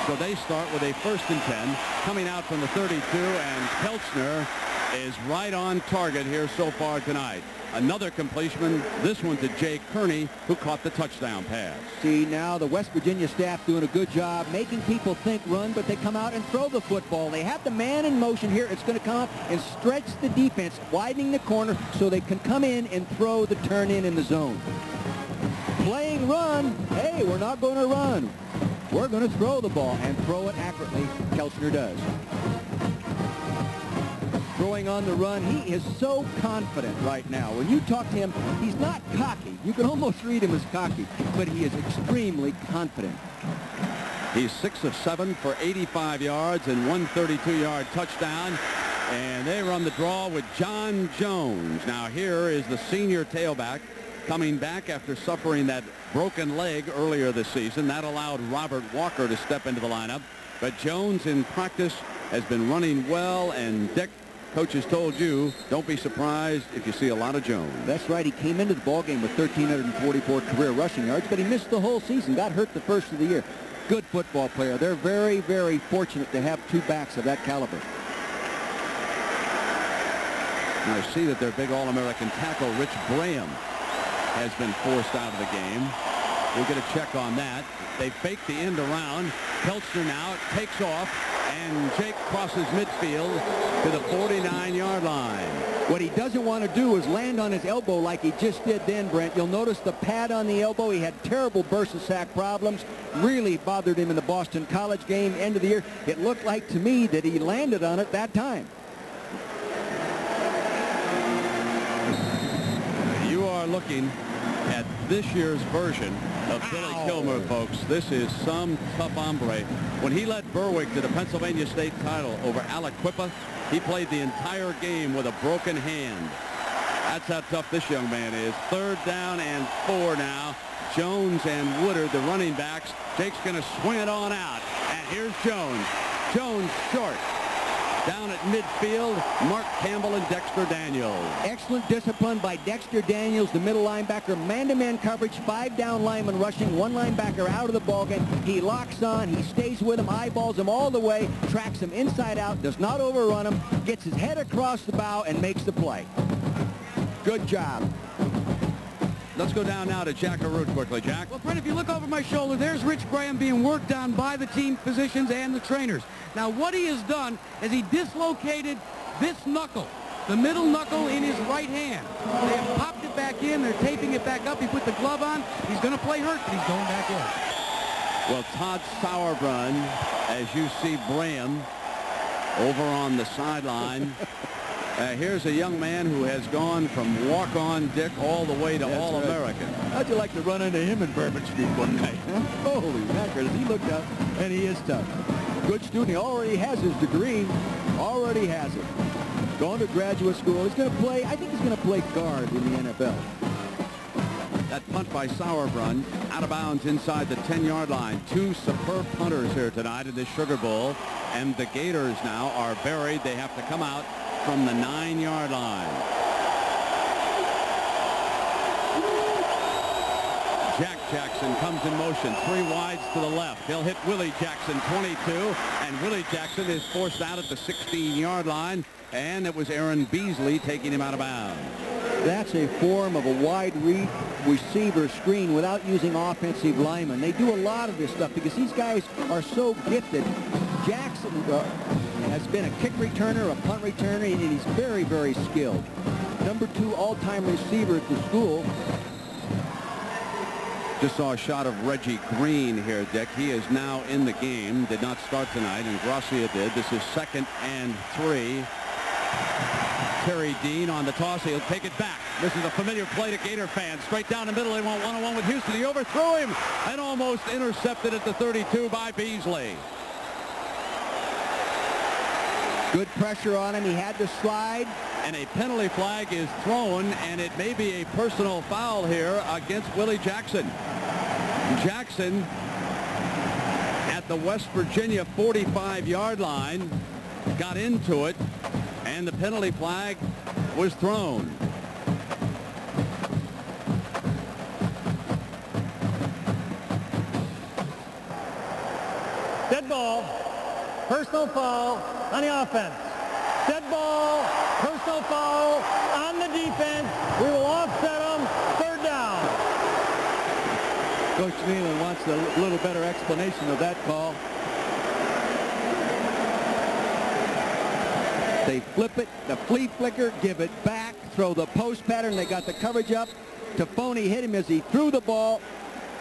[SPEAKER 3] So they start with a 1st and 10 coming out from the 32, and Kelchner is right on target here so far tonight. Another completion, this one to Jay Kearney, who caught the touchdown pass.
[SPEAKER 7] See, now the West Virginia staff doing a good job making people think run, but they come out and throw the football. They have the man in motion here. It's going to come out and stretch the defense, widening the corner so they can come in and throw the turn in the zone. Playing run, hey, we're not going to run. We're going to throw the ball and throw it accurately. Kelchner does. Throwing on the run, he is so confident right now. When you talk to him, he's not cocky. You can almost read him as cocky, but he is extremely confident.
[SPEAKER 3] He's 6 of 7 for 85 yards and 132-yard touchdown. And they run the draw with John Jones. Now here is the senior tailback coming back after suffering that broken leg earlier this season. That allowed Robert Walker to step into the lineup. But Jones in practice has been running well, and Dick, coaches told you, don't be surprised if you see a lot of Jones.
[SPEAKER 7] That's right. He came into the ballgame with 1,344 career rushing yards, but he missed the whole season, got hurt the first of the year. Good football player. They're very, very fortunate to have 2 backs of that caliber.
[SPEAKER 3] Now I see that their big All-American tackle, Rich Graham, has been forced out of the game. We'll get a check on that. They fake the end around. Kelchner now takes off, and Jake crosses midfield to the 49-yard line.
[SPEAKER 7] What he doesn't want to do is land on his elbow like he just did then, Brent. You'll notice the pad on the elbow. He had terrible burst of sack problems. Really bothered him in the Boston College game, end of the year. It looked like to me that he landed on it that time.
[SPEAKER 3] You are looking at this year's version of Billy Kilmer, folks. This is some tough hombre. When he led Berwick to the Pennsylvania State title over Aliquippa, he played the entire game with a broken hand. That's how tough this young man is. 3rd down and 4 now. Jones and Woodard, the running backs. Jake's going to swing it on out. And here's Jones. Jones short. Down at midfield, Mark Campbell and Dexter Daniels.
[SPEAKER 7] Excellent discipline by Dexter Daniels, the middle linebacker. Man-to-man coverage, 5 down linemen rushing, 1 linebacker out of the ballgame. He locks on, he stays with him, eyeballs him all the way, tracks him inside out, does not overrun him, gets his head across the bow, and makes the play. Good job.
[SPEAKER 3] Let's go down now to Jack Arute quickly. Jack?
[SPEAKER 13] Well, Brent, if you look over my shoulder, there's Rich Graham being worked on by the team physicians and the trainers. Now, what he has done is he dislocated this knuckle, the middle knuckle in his right hand. They have popped it back in. They're taping it back up. He put the glove on. He's going to play hurt, but he's going back in.
[SPEAKER 3] Well, Todd Sauerbrunn, as you see Graham over on the sideline. Here's a young man who has gone from walk-on Dick all the way to All-American.
[SPEAKER 7] Right. How'd you like to run into him in Bourbon Street one night? Huh? Holy mackerel, he looked up, and he is tough. Good student. He already has his degree. Already has it. Going to graduate school. He's going to play, I think he's going to play guard in the NFL.
[SPEAKER 3] That punt by Sauerbrunn out of bounds inside the 10-yard line. 2 superb punters here tonight in this Sugar Bowl. And the Gators now are buried. They have to come out from the 9-yard line. Jack Jackson comes in motion, 3 wides to the left. He'll hit Willie Jackson, 22, and Willie Jackson is forced out at the 16-yard line, and it was Aaron Beasley taking him out of bounds.
[SPEAKER 7] That's a form of a wide receiver screen without using offensive linemen. They do a lot of this stuff because these guys are so gifted. Jackson has been a kick returner, a punt returner, and he's very, very skilled. Number 2 all-time receiver at the school.
[SPEAKER 3] Just saw a shot of Reggie Green here, Dick. He is now in the game. Did not start tonight, and Gracia did. This is 2nd and 3. Terry Dean on the toss. He'll take it back. This is a familiar play to Gator fans. Straight down the middle. They want one-on-one with Houston. He overthrew him and almost intercepted at the 32 by Beasley.
[SPEAKER 7] Good pressure on him. He had to slide.
[SPEAKER 2] and a penalty flag is thrown, and it may be a personal foul here against Willie Jackson. Jackson at the West Virginia 45-yard line got into it, and the penalty flag was thrown.
[SPEAKER 20] Dead ball, personal foul on the offense. Dead ball, personal foul on the defense. We will offset them. Third down.
[SPEAKER 7] Coach Nealon wants a little better explanation of that call. They flip it, the flea flicker, give it back, throw the post pattern. They got the coverage up. Tafoni hit him as he threw the ball.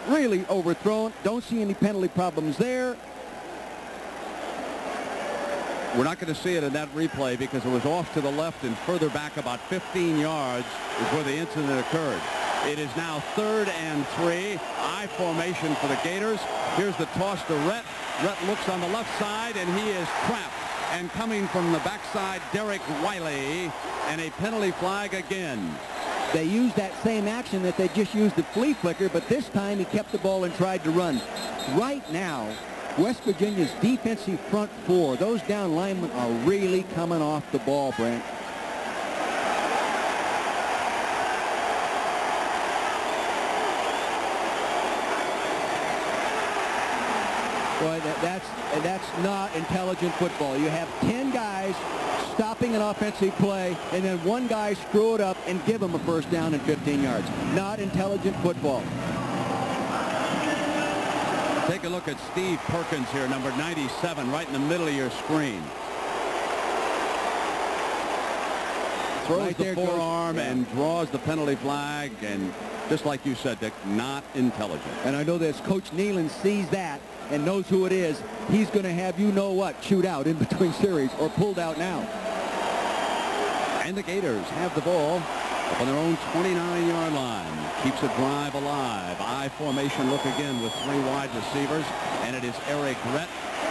[SPEAKER 7] Really overthrown. Don't see any penalty problems there.
[SPEAKER 2] We're not going to see it in that replay because it was off to the left and further back about 15 yards is where the incident occurred. It is now 3rd and 3. I formation for the Gators. Here's the toss to Rhett. Rhett looks on the left side, and he is trapped. And coming from the backside, Derek Wiley, and a penalty flag again.
[SPEAKER 7] They used that same action that they just used the flea flicker, but this time he kept the ball and tried to run. Right now, West Virginia's defensive front four, those down linemen are really coming off the ball, Brent. Boy, that's not intelligent football. You have 10 guys stopping an offensive play, and then one guy screw it up and give him a first down and 15 yards. Not intelligent football.
[SPEAKER 2] Take a look at Steve Perkins here, number 97, right in the middle of your screen. Throws
[SPEAKER 7] Right
[SPEAKER 2] the
[SPEAKER 7] there,
[SPEAKER 2] forearm
[SPEAKER 7] Coach.
[SPEAKER 2] and draws the penalty flag, and just like you said, Dick, not intelligent.
[SPEAKER 7] And I know this Coach Nealon sees that and knows who it is. He's going to have shoot out in between series or pulled out now.
[SPEAKER 2] And the Gators have the ball up on their own 29-yard line. Keeps the drive alive. I formation look again with 3 wide receivers, and it is Eric Rhett.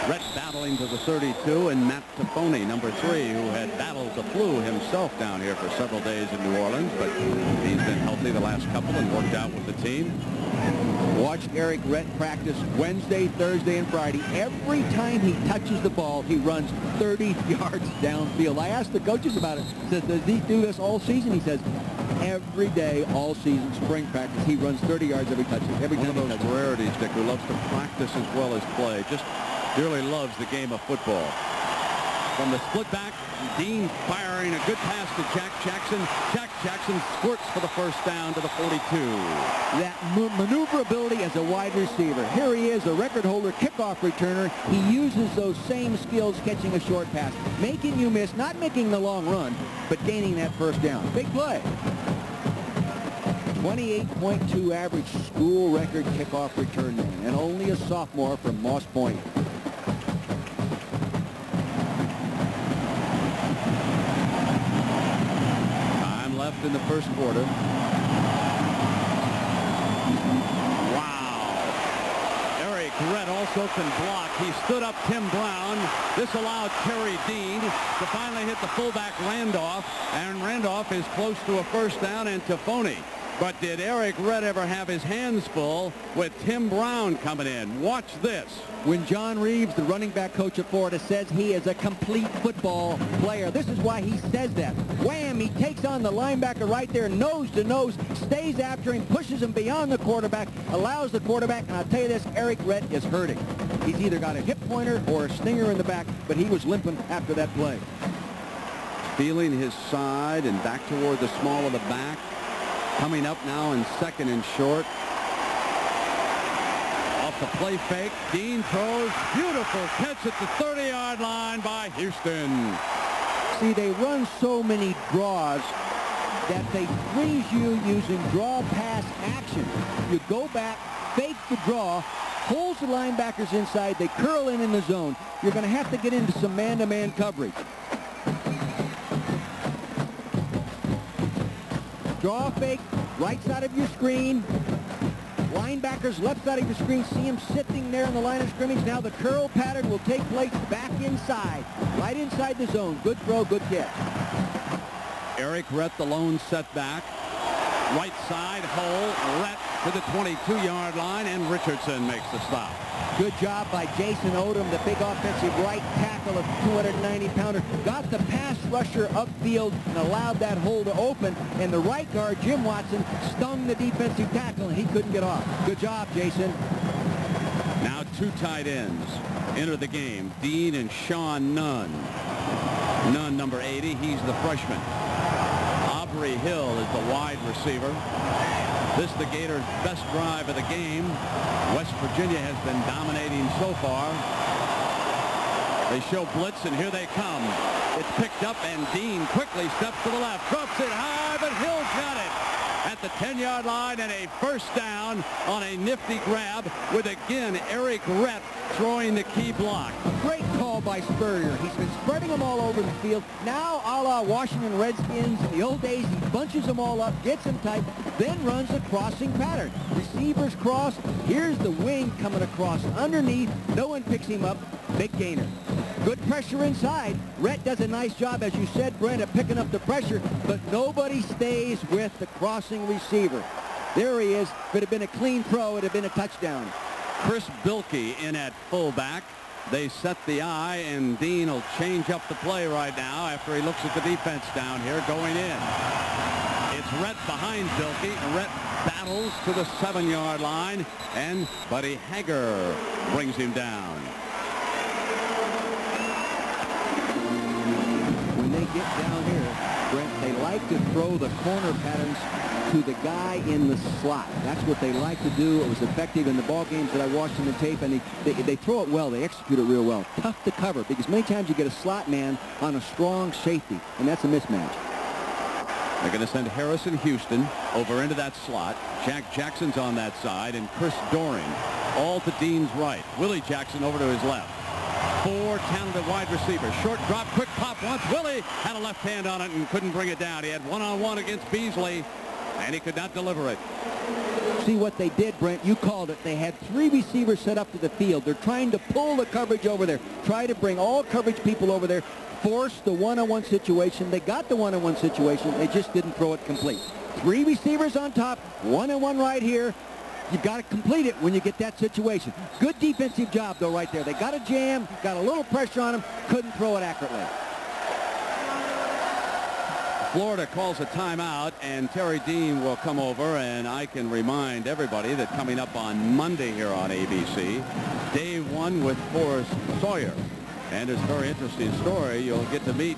[SPEAKER 2] Rhett battling to the 32, and Matt Tafoni, number 3, who had battled the flu himself down here for several days in New Orleans, but he's been healthy the last couple and worked out with the team.
[SPEAKER 7] Watched Eric Rhett practice Wednesday, Thursday, and Friday. Every time he touches the ball, he runs 30 yards downfield. I asked the coaches about it. I said, does he do this all season? He says, every day, all season, spring practice, he runs 30 yards every touch. Every time
[SPEAKER 2] One of those rarities, Dick, who loves to practice as well as play. Just dearly loves the game of football. From the split back, Dean firing a good pass to Jack Jackson. Jack Jackson squirts for the first down to the 42.
[SPEAKER 7] That maneuverability as a wide receiver. Here he is, a record holder, kickoff returner. He uses those same skills catching a short pass, making you miss, not making the long run, but gaining that first down. Big play. 28.2 average school record kickoff return man, and only a sophomore from Moss Point.
[SPEAKER 2] Left in the first quarter. Wow. Eric Rhett also can block. He stood up Tim Brown. This allowed Terry Dean to finally hit the fullback Randolph, and Randolph is close to a first down, and Tafoni. But did Eric Rhett ever have his hands full with Tim Brown coming in? Watch this.
[SPEAKER 7] When John Reeves, the running back coach of Florida, says he is a complete football player, this is why he says that. Wham! He takes on the linebacker right there, nose to nose, stays after him, pushes him beyond the quarterback, allows the quarterback, and I'll tell you this, Eric Rhett is hurting. He's either got a hip pointer or a stinger in the back, but he was limping after that play.
[SPEAKER 2] Feeling his side and back toward the small of the back. Coming up now in 2nd and short. Off the play fake, Dean throws. Beautiful catch at the 30-yard line by Houston.
[SPEAKER 7] See, they run so many draws that they freeze you using draw pass action. You go back, fake the draw, pulls the linebackers inside, they curl in the zone. You're going to have to get into some man-to-man coverage. Draw fake, right side of your screen. Linebackers left side of your screen. See him sitting there in the line of scrimmage. Now the curl pattern will take place back inside. Right inside the zone. Good throw, good catch.
[SPEAKER 2] Eric Rhett, the lone setback. Right side hole, Rhett to the 22-yard line, and Richardson makes the stop.
[SPEAKER 7] Good job by Jason Odom, the big offensive right tackle of 290-pounder. Got the pass rusher upfield and allowed that hole to open. And the right guard, Jim Watson, stung the defensive tackle, and he couldn't get off. Good job, Jason.
[SPEAKER 2] Now two tight ends enter the game, Dean and Sean Nunn. Nunn, number 80, he's the freshman. Aubrey Hill is the wide receiver. This is the Gators' best drive of the game. West Virginia has been dominating so far. They show blitz, and here they come. It's picked up, and Dean quickly steps to the left, drops it high, but Hill's got it at the 10-yard line, and a first down on a nifty grab with, again, Eric Rhett throwing the key block.
[SPEAKER 7] A great call by Spurrier. He's been spreading them all over the field. Now, a la Washington Redskins in the old days, he bunches them all up, gets them tight, then runs a crossing pattern. Receivers cross. Here's the wing coming across underneath. No one picks him up. Big gainer. Good pressure inside. Rhett does a nice job, as you said, Brent, of picking up the pressure, but nobody stays with the crossing receiver. There he is. If it had been a clean throw, it would have been a touchdown.
[SPEAKER 2] Chris Bilkey in at fullback. They set the eye, and Dean will change up the play right now after he looks at the defense down here going in. It's Rhett behind Bilkey. Rhett battles to the 7-yard line, and Buddy Hager brings him down.
[SPEAKER 7] When they get down here, Brent, they like to throw the corner patterns to the guy in the slot. That's what they like to do. It was effective in the ball games that I watched in the tape, and they throw it well. They execute it real well. Tough to cover, because many times you get a slot man on a strong safety, and that's a mismatch.
[SPEAKER 2] They're going to send Harrison Houston over into that slot. Jack Jackson's on that side, and Chris Doring all to Dean's right. Willie Jackson over to his left. 4 talented wide receivers. Short drop, quick pop once. Willie had a left hand on it and couldn't bring it down. He had one-on-one against Beasley, and he could not deliver it.
[SPEAKER 7] See what they did, Brent. You called it. They had 3 receivers set up to the field. They're trying to pull the coverage over there. Try to bring all coverage people over there. Force the one-on-one situation. They got the one-on-one situation. They just didn't throw it complete. 3 receivers on top. One-on-one right here. You've got to complete it when you get that situation. Good defensive job, though, right there. They got a jam, got a little pressure on them, couldn't throw it accurately.
[SPEAKER 2] Florida calls a timeout, and Terry Dean will come over, and I can remind everybody that coming up on Monday here on ABC, day 1 with Forrest Sawyer. And it's a very interesting story. You'll get to meet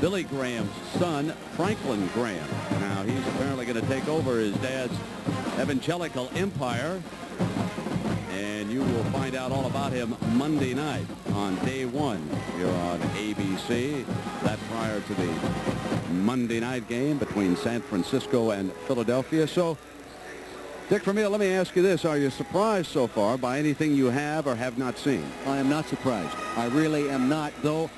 [SPEAKER 2] Billy Graham's son, Franklin Graham. Now, he's apparently going to take over his dad's evangelical empire, and you will find out all about him Monday night on day 1 here on ABC. That prior to the Monday night game between San Francisco and Philadelphia. So, Dick Vermeil, let me ask you this. Are you surprised so far by anything you have or have not seen?
[SPEAKER 7] I am not surprised. I really am not, though,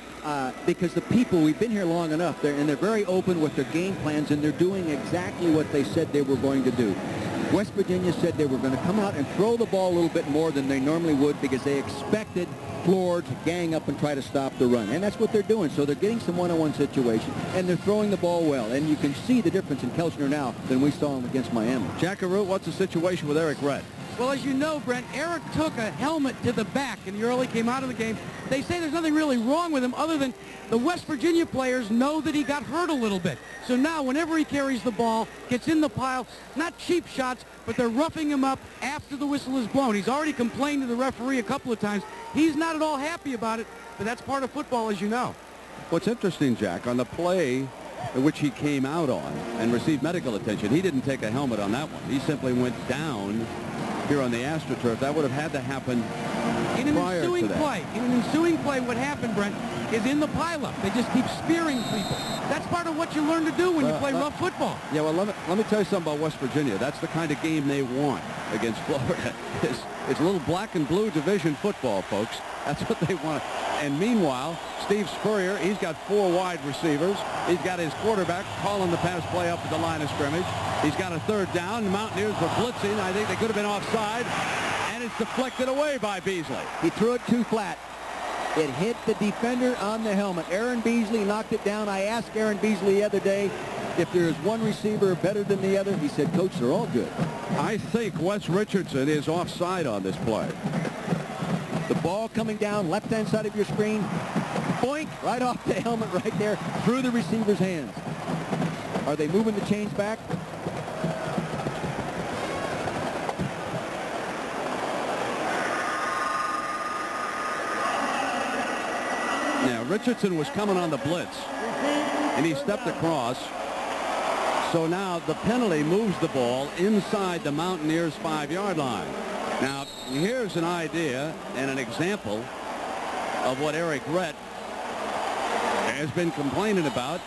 [SPEAKER 7] because the people, we've been here long enough, they're very open with their game plans, and they're doing exactly what they said they were going to do. West Virginia said they were going to come out and throw the ball a little bit more than they normally would, because they expected Florida to gang up and try to stop the run. And that's what they're doing. So they're getting some one-on-one situation, and they're throwing the ball well. And you can see the difference in Kelchner now than we saw him against Miami.
[SPEAKER 2] Jackaroo, what's the situation with Eric Rhett?
[SPEAKER 13] Well, as you know, Brent, Eric took a helmet to the back in the early game out of the game. They say there's nothing really wrong with him other than the West Virginia players know that he got hurt a little bit. So now whenever he carries the ball, gets in the pile, not cheap shots, but they're roughing him up after the whistle is blown. He's already complained to the referee a couple of times. He's not at all happy about it, but that's part of football, as you know.
[SPEAKER 2] What's interesting, Jack, on the play which he came out on and received medical attention, he didn't take a helmet on that one. He simply went down here on the AstroTurf. That would have had to happen
[SPEAKER 13] in an
[SPEAKER 2] prior
[SPEAKER 13] ensuing
[SPEAKER 2] to that.
[SPEAKER 13] play. In an ensuing play, what happened, Brent, is in the pileup. They just keep spearing people. That's part of what you learn to do when you play rough football.
[SPEAKER 2] Yeah, well, let me tell you something about West Virginia. That's the kind of game they want against Florida. It's a little black and blue division football, folks. That's what they want. And meanwhile, Steve Spurrier, he's got 4 wide receivers. He's got his quarterback calling the pass play up at the line of scrimmage. He's got a 3rd down. The Mountaineers were blitzing. I think they could have been offside. And it's deflected away by Beasley.
[SPEAKER 7] He threw it too flat. It hit the defender on the helmet. Aaron Beasley knocked it down. I asked Aaron Beasley the other day, if there's one receiver better than the other, he said, Coach, they're all good.
[SPEAKER 3] I think Wes Richardson is offside on this play.
[SPEAKER 7] The ball coming down left-hand side of your screen, boink, right off the helmet right there, through the receiver's hands. Are they moving the chains back?
[SPEAKER 3] Now, Richardson was coming on the blitz, and he stepped across. So now the penalty moves the ball inside the Mountaineers' 5-yard line. Now, here's an idea and an example of what Eric Rett has been complaining about.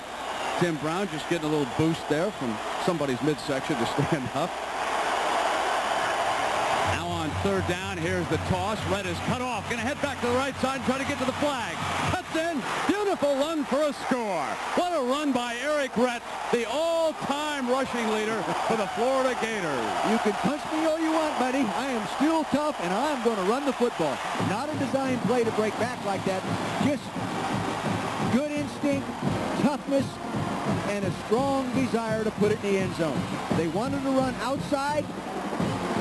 [SPEAKER 3] Tim Brown just getting a little boost there from somebody's midsection to stand up. Now on third down, here's the toss. Rett is cut off. Going to head back to the right side and try to get to the flag. Cuts in. Beautiful run for a score. What a run by Eric Rett, the all-time rushing leader for the Florida Gators.
[SPEAKER 7] You can punch me all you want, buddy. I am still tough, and I'm going to run the football. Not a design play to break back like that. Just good instinct, toughness, and a strong desire to put it in the end zone. They wanted to run outside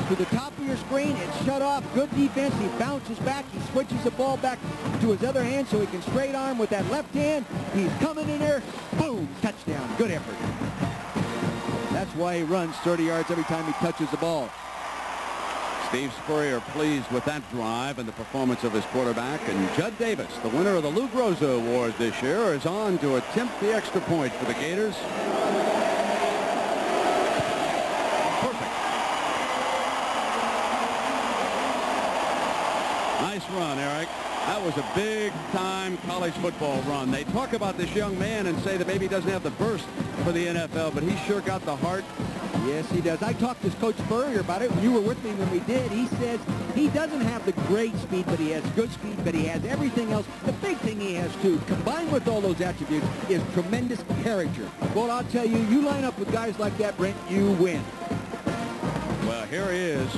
[SPEAKER 7] to the top of your screen. It's shut off. Good defense. He bounces back. He switches the ball back to his other hand so he can straight arm with that left hand. He's coming in there. Boom. Touchdown. Good effort. That's why he runs 30 yards every time he touches the ball.
[SPEAKER 3] Steve Spurrier pleased with that drive and the performance of his quarterback. And Judd Davis, the winner of the Lou Groza Award this year, is on to attempt the extra point for the Gators. Perfect. Nice run, Eric. That was a big-time college football run. They talk about this young man and say that maybe he doesn't have the burst for the NFL, but he sure got the heart.
[SPEAKER 7] Yes, he does. I talked to Coach Spurrier about it when you were with me when we did. He says he doesn't have the great speed, but he has good speed, but he has everything else. The big thing he has, too, combined with all those attributes, is tremendous character. Well, I'll tell you, you line up with guys like that, Brent, you win.
[SPEAKER 3] Well, here he is.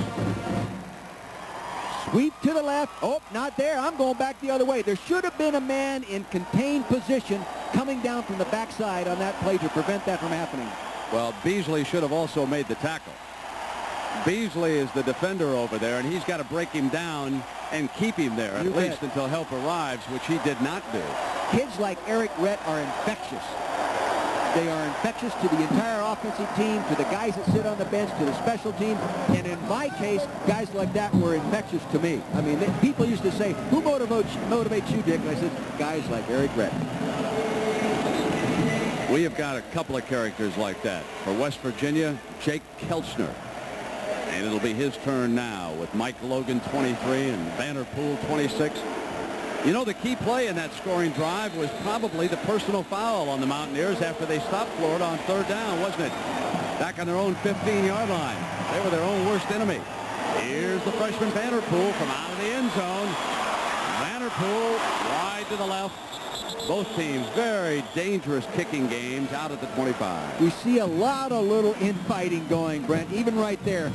[SPEAKER 7] Sweep to the left. Oh, not there. I'm going back the other way. There should have been a man in contained position coming down from the backside on that play to prevent that from happening.
[SPEAKER 3] Well, Beasley should have also made the tackle. Beasley is the defender over there, and he's got to break him down and keep him there, at least until help arrives, which he did not do.
[SPEAKER 7] Kids like Eric Rett are infectious. They are infectious to the entire offensive team, to the guys that sit on the bench, to the special team. And in my case, guys like that were infectious to me. I mean, people used to say, who motivates you, Dick? And I said, guys like Eric Rett.
[SPEAKER 3] We have got a couple of characters like that. For West Virginia, Jake Kelchner. And it'll be his turn now with Mike Logan, 23, and Vanderpool, 26. You know, the key play in that scoring drive was probably the personal foul on the Mountaineers after they stopped Florida on third down, wasn't it? Back on their own 15-yard line. They were their own worst enemy. Here's the freshman Vanderpool from out of the end zone. Vanderpool wide to the left. Both teams very dangerous kicking games out at the 25.
[SPEAKER 7] We see a lot of little infighting going, Brent, even right there.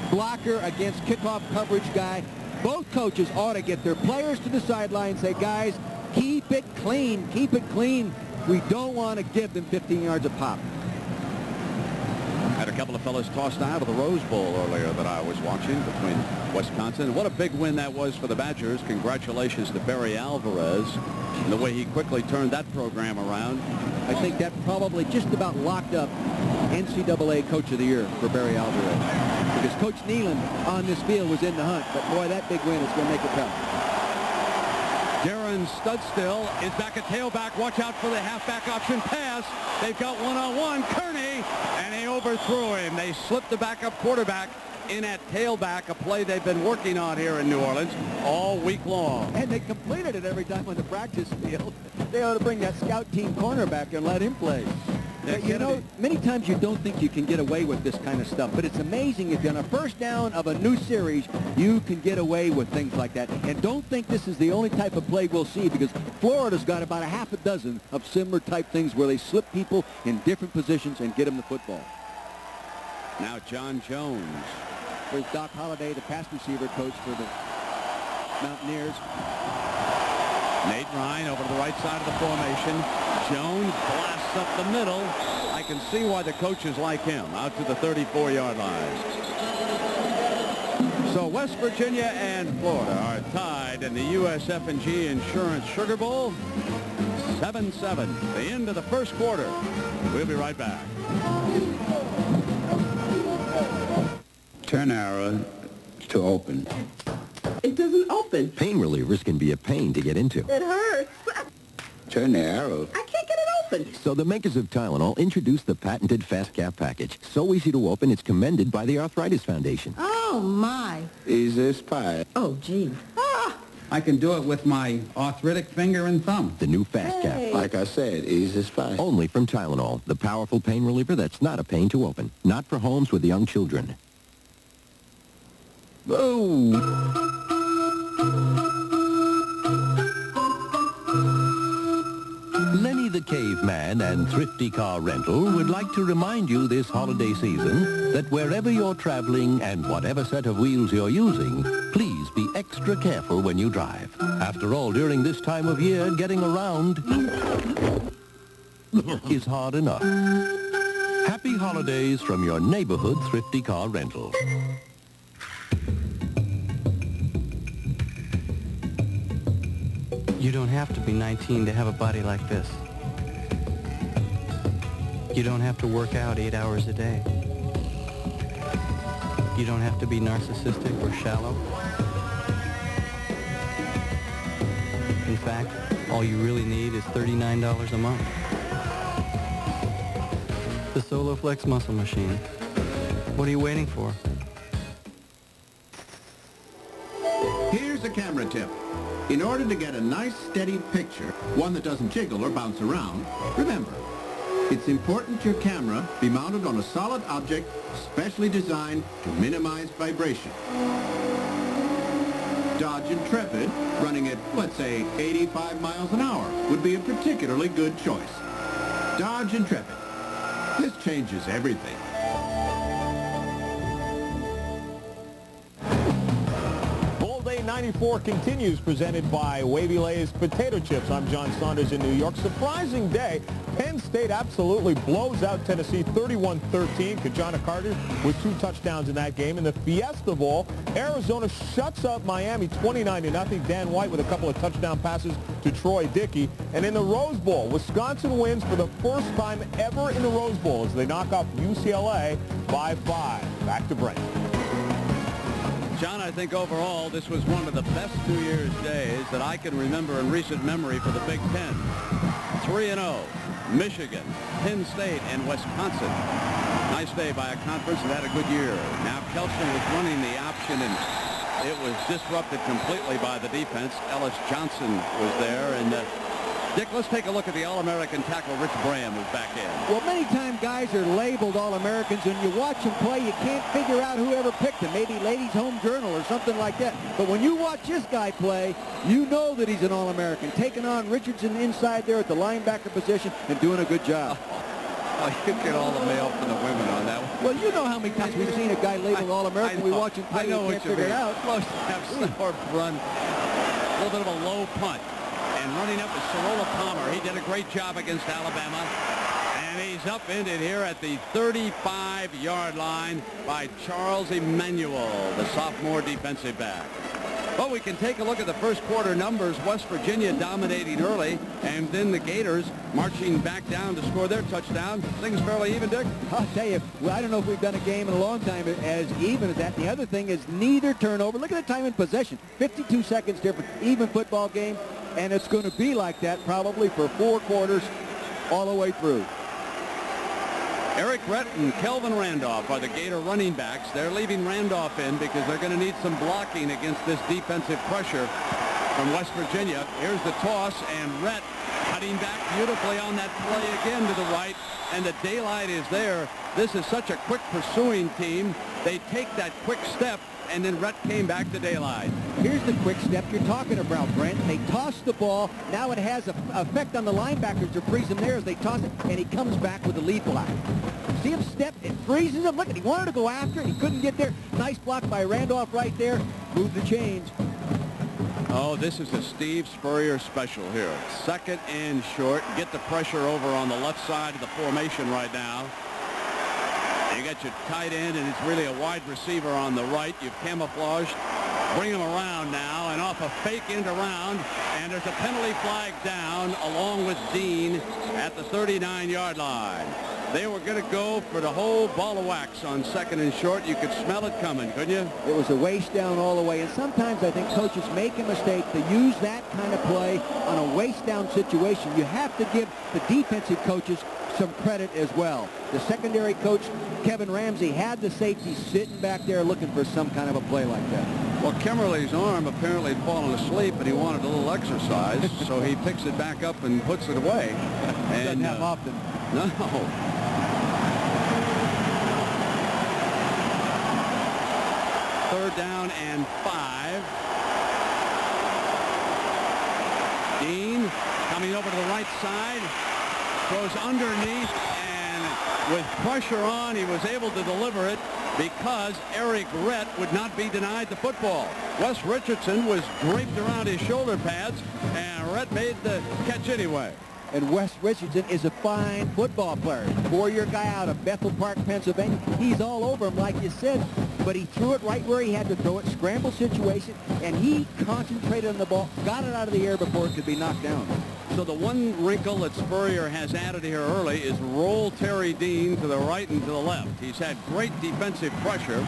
[SPEAKER 7] Blocker against kickoff coverage guy. Both coaches ought to get their players to the sideline and say, guys, keep it clean, keep it clean. We don't want to give them 15 yards a pop.
[SPEAKER 3] Had a couple of fellas tossed out of the Rose Bowl earlier that I was watching between Wisconsin. What a big win that was for the Badgers. Congratulations to Barry Alvarez and the way he quickly turned that program around.
[SPEAKER 7] I think that probably just about locked up NCAA Coach of the Year for Barry Alvarez. Because Coach Nealon on this field was in the hunt. But, boy, that big win is going to make it tough.
[SPEAKER 3] Darren Studstill is back at tailback. Watch out for the halfback option pass. They've got one-on-one. Kearney, and they overthrew him. They slipped the backup quarterback in at tailback, a play they've been working on here in New Orleans all week long.
[SPEAKER 7] And they completed it every time on the practice field. They ought to bring that scout team cornerback and let him play. But, you know, many times you don't think you can get away with this kind of stuff, but it's amazing if on a first down of a new series, you can get away with things like that. And don't think this is the only type of play we'll see, because Florida's got about a half a dozen of similar type things where they slip people in different positions and get them the football.
[SPEAKER 3] Now John Jones.
[SPEAKER 7] There's Doc Holliday, the pass receiver coach for the Mountaineers.
[SPEAKER 3] Nate Ryan over to the right side of the formation.
[SPEAKER 2] Jones blasts up the middle. I can see why the coaches like him, out to the 34-yard line. So West Virginia and Florida are tied in the USF&G Insurance Sugar Bowl. 7-7, the end of the first quarter. We'll be right back.
[SPEAKER 10] Turn arrow to open.
[SPEAKER 17] It doesn't open.
[SPEAKER 8] Pain relievers can be a pain to get into.
[SPEAKER 17] It hurts.
[SPEAKER 10] Turn the arrow.
[SPEAKER 17] I can't get it open.
[SPEAKER 8] So the makers of Tylenol introduced the patented Fast Cap package. So easy to open, it's commended by the Arthritis Foundation.
[SPEAKER 17] Oh, my.
[SPEAKER 10] Easy as pie.
[SPEAKER 17] Oh, gee. Ah.
[SPEAKER 9] I can do it with my arthritic finger and thumb.
[SPEAKER 8] The new Fast Cap.
[SPEAKER 10] Like I said, easy as pie.
[SPEAKER 8] Only from Tylenol, the powerful pain reliever that's not a pain to open. Not for homes with young children.
[SPEAKER 10] Oh.
[SPEAKER 8] Lenny the Caveman and Thrifty Car Rental would like to remind you this holiday season that wherever you're traveling and whatever set of wheels you're using, please be extra careful when you drive. After all, during this time of year, getting around is hard enough. Happy holidays from your neighborhood Thrifty Car Rental.
[SPEAKER 6] You don't have to be 19 to have a body like this. You don't have to work out 8 hours a day. You don't have to be narcissistic or shallow. In fact, all you really need is $39 a month. The SoloFlex Muscle Machine. What are you waiting for?
[SPEAKER 19] Here's a camera tip. In order to get a nice steady picture, one that doesn't jiggle or bounce around, remember, it's important your camera be mounted on a solid object specially designed to minimize vibration. Dodge Intrepid, running at, let's say, 85 miles an hour, would be a particularly good choice. Dodge Intrepid. This changes everything.
[SPEAKER 18] Day 94 continues, presented by Wavy Lay's Potato Chips. I'm John Saunders in New York. Surprising day. Penn State absolutely blows out Tennessee 31-13. Kajana Carter with 2 touchdowns in that game. In the Fiesta Bowl, Arizona shuts up Miami 29-0. Dan White with a couple of touchdown passes to Troy Dickey. And in the Rose Bowl, Wisconsin wins for the first time ever in the Rose Bowl as they knock off UCLA by 5. Back to Brent.
[SPEAKER 2] John, I think overall this was one of the best New Year's days that I can remember in recent memory for the Big Ten. 3-0, Michigan, Penn State, and Wisconsin. Nice day by a conference that had a good year. Now Kelson was running the option, and it was disrupted completely by the defense. Ellis Johnson was there, and Dick, let's take a look at the All-American tackle Rich Braham, who's back in.
[SPEAKER 21] Well, many times guys are labeled All-Americans, and you watch them play, you can't figure out whoever picked them. Maybe Ladies' Home Journal or something like that. But when you watch this guy play, you know that he's an All-American, taking on Richardson inside there at the linebacker position and doing a good job.
[SPEAKER 2] Oh, you get all the mail from the women on that one.
[SPEAKER 21] Well, you know how many times we've seen a guy labeled All-American. We watch him play,
[SPEAKER 2] I know
[SPEAKER 21] we
[SPEAKER 2] what
[SPEAKER 21] can't
[SPEAKER 2] you
[SPEAKER 21] figure
[SPEAKER 2] mean.
[SPEAKER 21] it out.
[SPEAKER 2] Close to have sour run. A little bit of a low punt. And running up is Sorolla Palmer. He did a great job against Alabama. And he's upended here at the 35-yard line by Charles Emmanuel, the sophomore defensive back. But we can take a look at the first quarter numbers. West Virginia dominating early, and then the Gators marching back down to score their touchdown. Things fairly even, Dick?
[SPEAKER 21] I'll tell you, well, I don't know if we've done a game in a long time as even as that. The other thing is neither turnover. Look at the time in possession. 52 seconds difference. Even football game. And it's going to be like that probably for 4 quarters all the way through.
[SPEAKER 2] Eric Brett and Kelvin Randolph are the Gator running backs. They're leaving Randolph in because they're going to need some blocking against this defensive pressure from West Virginia. Here's the toss, and Rhett cutting back beautifully on that play again to the right, and the daylight is there. This is such a quick pursuing team. They take that quick step, and then Rhett came back to daylight.
[SPEAKER 21] Here's the quick step you're talking about, Brent. They toss the ball. Now it has an effect on the linebackers to freeze him there as they toss it, and he comes back with the lead block. See him step, it freezes him. Look, he wanted to go after it. He couldn't get there. Nice block by Randolph right there. Move the chains.
[SPEAKER 2] Oh, this is a Steve Spurrier special here. 2nd and short. Get the pressure over on the left side of the formation right now. You got your tight end, and it's really a wide receiver on the right. You've camouflaged. Bring him around now, and off a fake end around, and there's a penalty flag down along with Dean at the 39-yard line. They were going to go for the whole ball of wax on 2nd and short. You could smell it coming, couldn't you?
[SPEAKER 21] It was a waist down all the way, and sometimes I think coaches make a mistake to use that kind of play on a waist down situation. You have to give the defensive coaches some credit as well. The secondary coach, Kevin Ramsey, had the safety sitting back there looking for some kind of a play like that.
[SPEAKER 2] Well, Kimberly's arm apparently had fallen asleep, and he wanted a little exercise, so he picks it back up and puts it away. And
[SPEAKER 21] doesn't happen often.
[SPEAKER 2] No. Third down and 5. Dean coming over to the right side. Throws underneath, and with pressure on, he was able to deliver it because Eric Rhett would not be denied the football. Wes Richardson was draped around his shoulder pads, and Rhett made the catch anyway.
[SPEAKER 21] And Wes Richardson is a fine football player. 4-year guy out of Bethel Park, Pennsylvania. He's all over him, like you said, but he threw it right where he had to throw it, scramble situation, and he concentrated on the ball, got it out of the air before it could be knocked down.
[SPEAKER 2] So the one wrinkle that Spurrier has added here early is roll Terry Dean to the right and to the left. He's had great defensive pressure.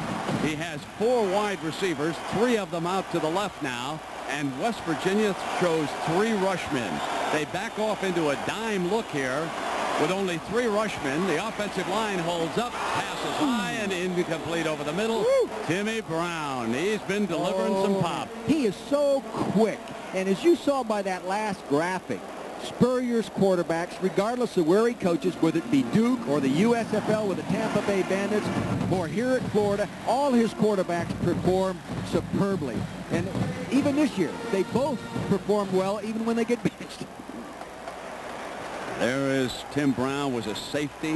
[SPEAKER 2] He has 4 wide receivers, 3 of them out to the left now, and West Virginia chose 3 rushmen. They back off into a dime look here with only 3 rushmen. The offensive line holds up, passes high and incomplete over the middle. Woo! Timmy Brown, he's been delivering some pop.
[SPEAKER 21] He is so quick, and as you saw by that last graphic, Spurrier's quarterbacks, regardless of where he coaches, whether it be Duke or the USFL with the Tampa Bay Bandits or here at Florida, all his quarterbacks perform superbly. And even this year, they both perform well even when they get benched.
[SPEAKER 2] There is Tim Brown, was a safety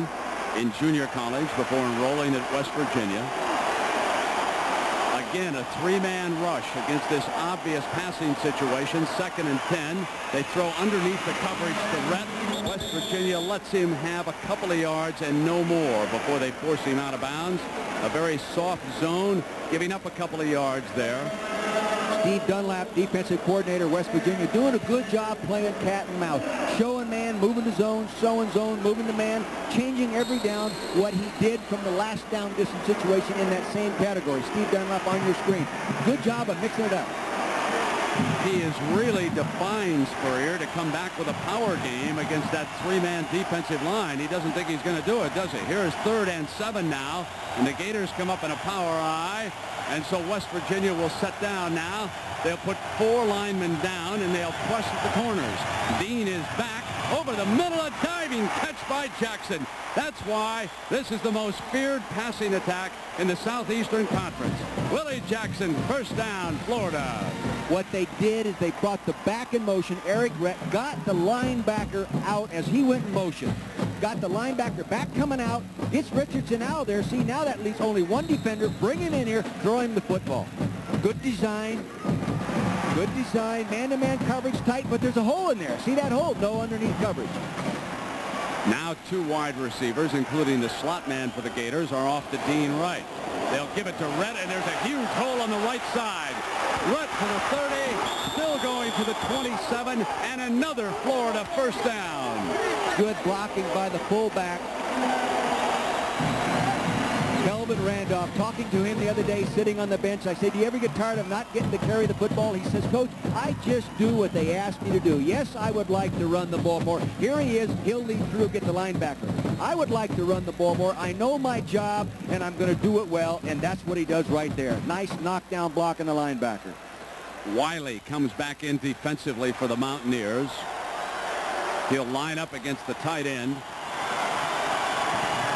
[SPEAKER 2] in junior college before enrolling at West Virginia. Again, a 3-man rush against this obvious passing situation. 2nd and 10. They throw underneath the coverage to Rhett. West Virginia lets him have a couple of yards and no more before they force him out of bounds. A very soft zone, giving up a couple of yards there.
[SPEAKER 21] Steve Dunlap, defensive coordinator, West Virginia, doing a good job playing cat and mouse. Showing man, moving the zone, showing zone, moving the man, changing every down what he did from the last down distance situation in that same category. Steve Dunlap on your screen. Good job of mixing it up.
[SPEAKER 2] He is really defying Spurrier to come back with a power game against that 3-man defensive line. He doesn't think he's going to do it, does he? Here's 3rd and 7 now, and the Gators come up in a power eye. And so West Virginia will set down now. They'll put 4 linemen down, and they'll crush at the corners. Dean is back over the middle, a diving catch by Jackson. That's why this is the most feared passing attack in the Southeastern Conference. Willie Jackson, first down, Florida.
[SPEAKER 21] What they did is they brought the back in motion. Eric Rhett got the linebacker out as he went in motion. Got the linebacker back coming out. Gets Richardson out there. See, now that leaves only 1 defender. Bring him in here. Throw him the football. Good design. Good design. Man-to-man coverage tight, but there's a hole in there. See that hole? No underneath coverage.
[SPEAKER 2] Now 2 wide receivers, including the slot man for the Gators, are off to Dean Wright. They'll give it to Rhett, and there's a huge hole on the right side. Rhett to the 30, still going to the 27, and another Florida first down.
[SPEAKER 21] Good blocking by the fullback. Kelvin Randolph, talking to him the other day, sitting on the bench. I said, do you ever get tired of not getting to carry the football? He says, Coach, I just do what they ask me to do. Yes, I would like to run the ball more. Here he is. He'll lead through, get the linebacker. I would like to run the ball more. I know my job, and I'm going to do it well, and that's what he does right there. Nice knockdown block in the linebacker.
[SPEAKER 2] Wiley comes back in defensively for the Mountaineers. He'll line up against the tight end.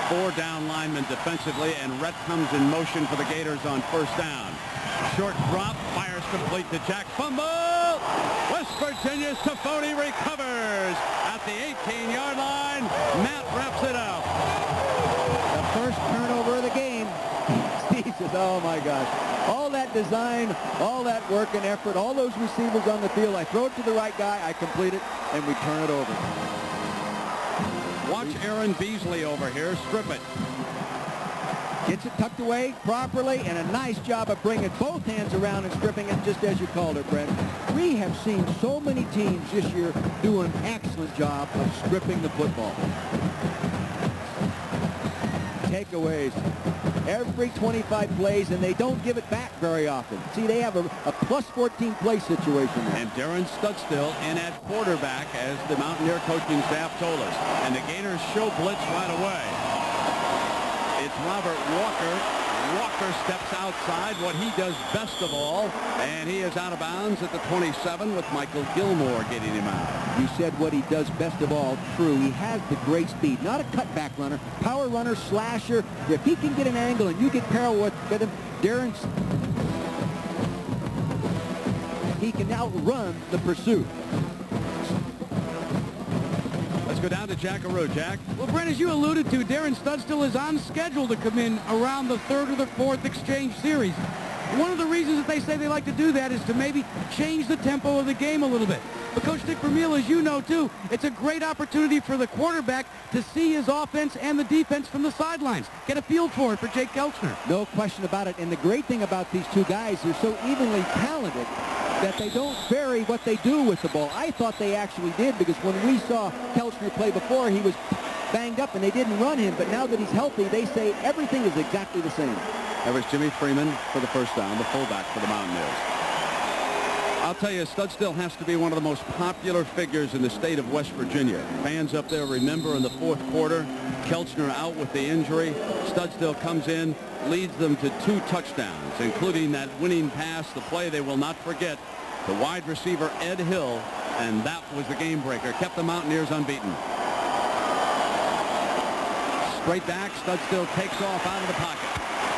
[SPEAKER 2] 4 down linemen defensively, and Rhett comes in motion for the Gators on first down. Short drop, fires complete to Jack. Fumble! West Virginia's Tafoni recovers at the 18-yard line. Matt wraps it up.
[SPEAKER 21] The first turnover of the game. Steve practice. Oh, my gosh. All that design, all that work and effort, all those receivers on the field. I throw it to the right guy, I complete it, and we turn it over.
[SPEAKER 2] Watch Aaron Beasley over here strip it.
[SPEAKER 21] Gets it tucked away properly, and a nice job of bringing both hands around and stripping it just as you called it, Brent. We have seen so many teams this year do an excellent job of stripping the football. Takeaways. Every 25 plays, and they don't give it back very often. See, they have a plus 14 play situation there.
[SPEAKER 2] And Darren Studstill in at quarterback, as the Mountaineer coaching staff told us. And the Gators show blitz right away. It's Robert Walker. Walker steps outside, what he does best of all, and he is out of bounds at the 27 with Michael Gilmore getting him out.
[SPEAKER 21] You said what he does best of all. True, he has the great speed. Not a cutback runner, power runner, slasher. If he can get an angle and you get parallel with him, Darren's, he can outrun the pursuit.
[SPEAKER 2] Let's go down to Jackaroo. Jack?
[SPEAKER 13] Well, Brent, as you alluded to, Darren Studstill is on schedule to come in around the 3rd or the 4th exchange series. One of the reasons that they say they like to do that is to maybe change the tempo of the game a little bit. But Coach Dick Vermeil, as you know, too, it's a great opportunity for the quarterback to see his offense and the defense from the sidelines. Get a feel for it for Jake Kelchner.
[SPEAKER 21] No question about it. And the great thing about these two guys, they're so evenly talented that they don't vary what they do with the ball. I thought they actually did, because when we saw Kelchner play before, he was banged up and they didn't run him. But now that he's healthy, they say everything is exactly the same.
[SPEAKER 2] That was Jimmy Freeman for the first down, the fullback for the Mountaineers. I'll tell you, Studstill has to be one of the most popular figures in the state of West Virginia. Fans up there remember in the 4th quarter, Kelchner out with the injury. Studstill comes in, leads them to 2 touchdowns, including that winning pass, the play they will not forget, to wide receiver Ed Hill, and that was the game breaker. Kept the Mountaineers unbeaten. Straight back, Studstill takes off out of the pocket.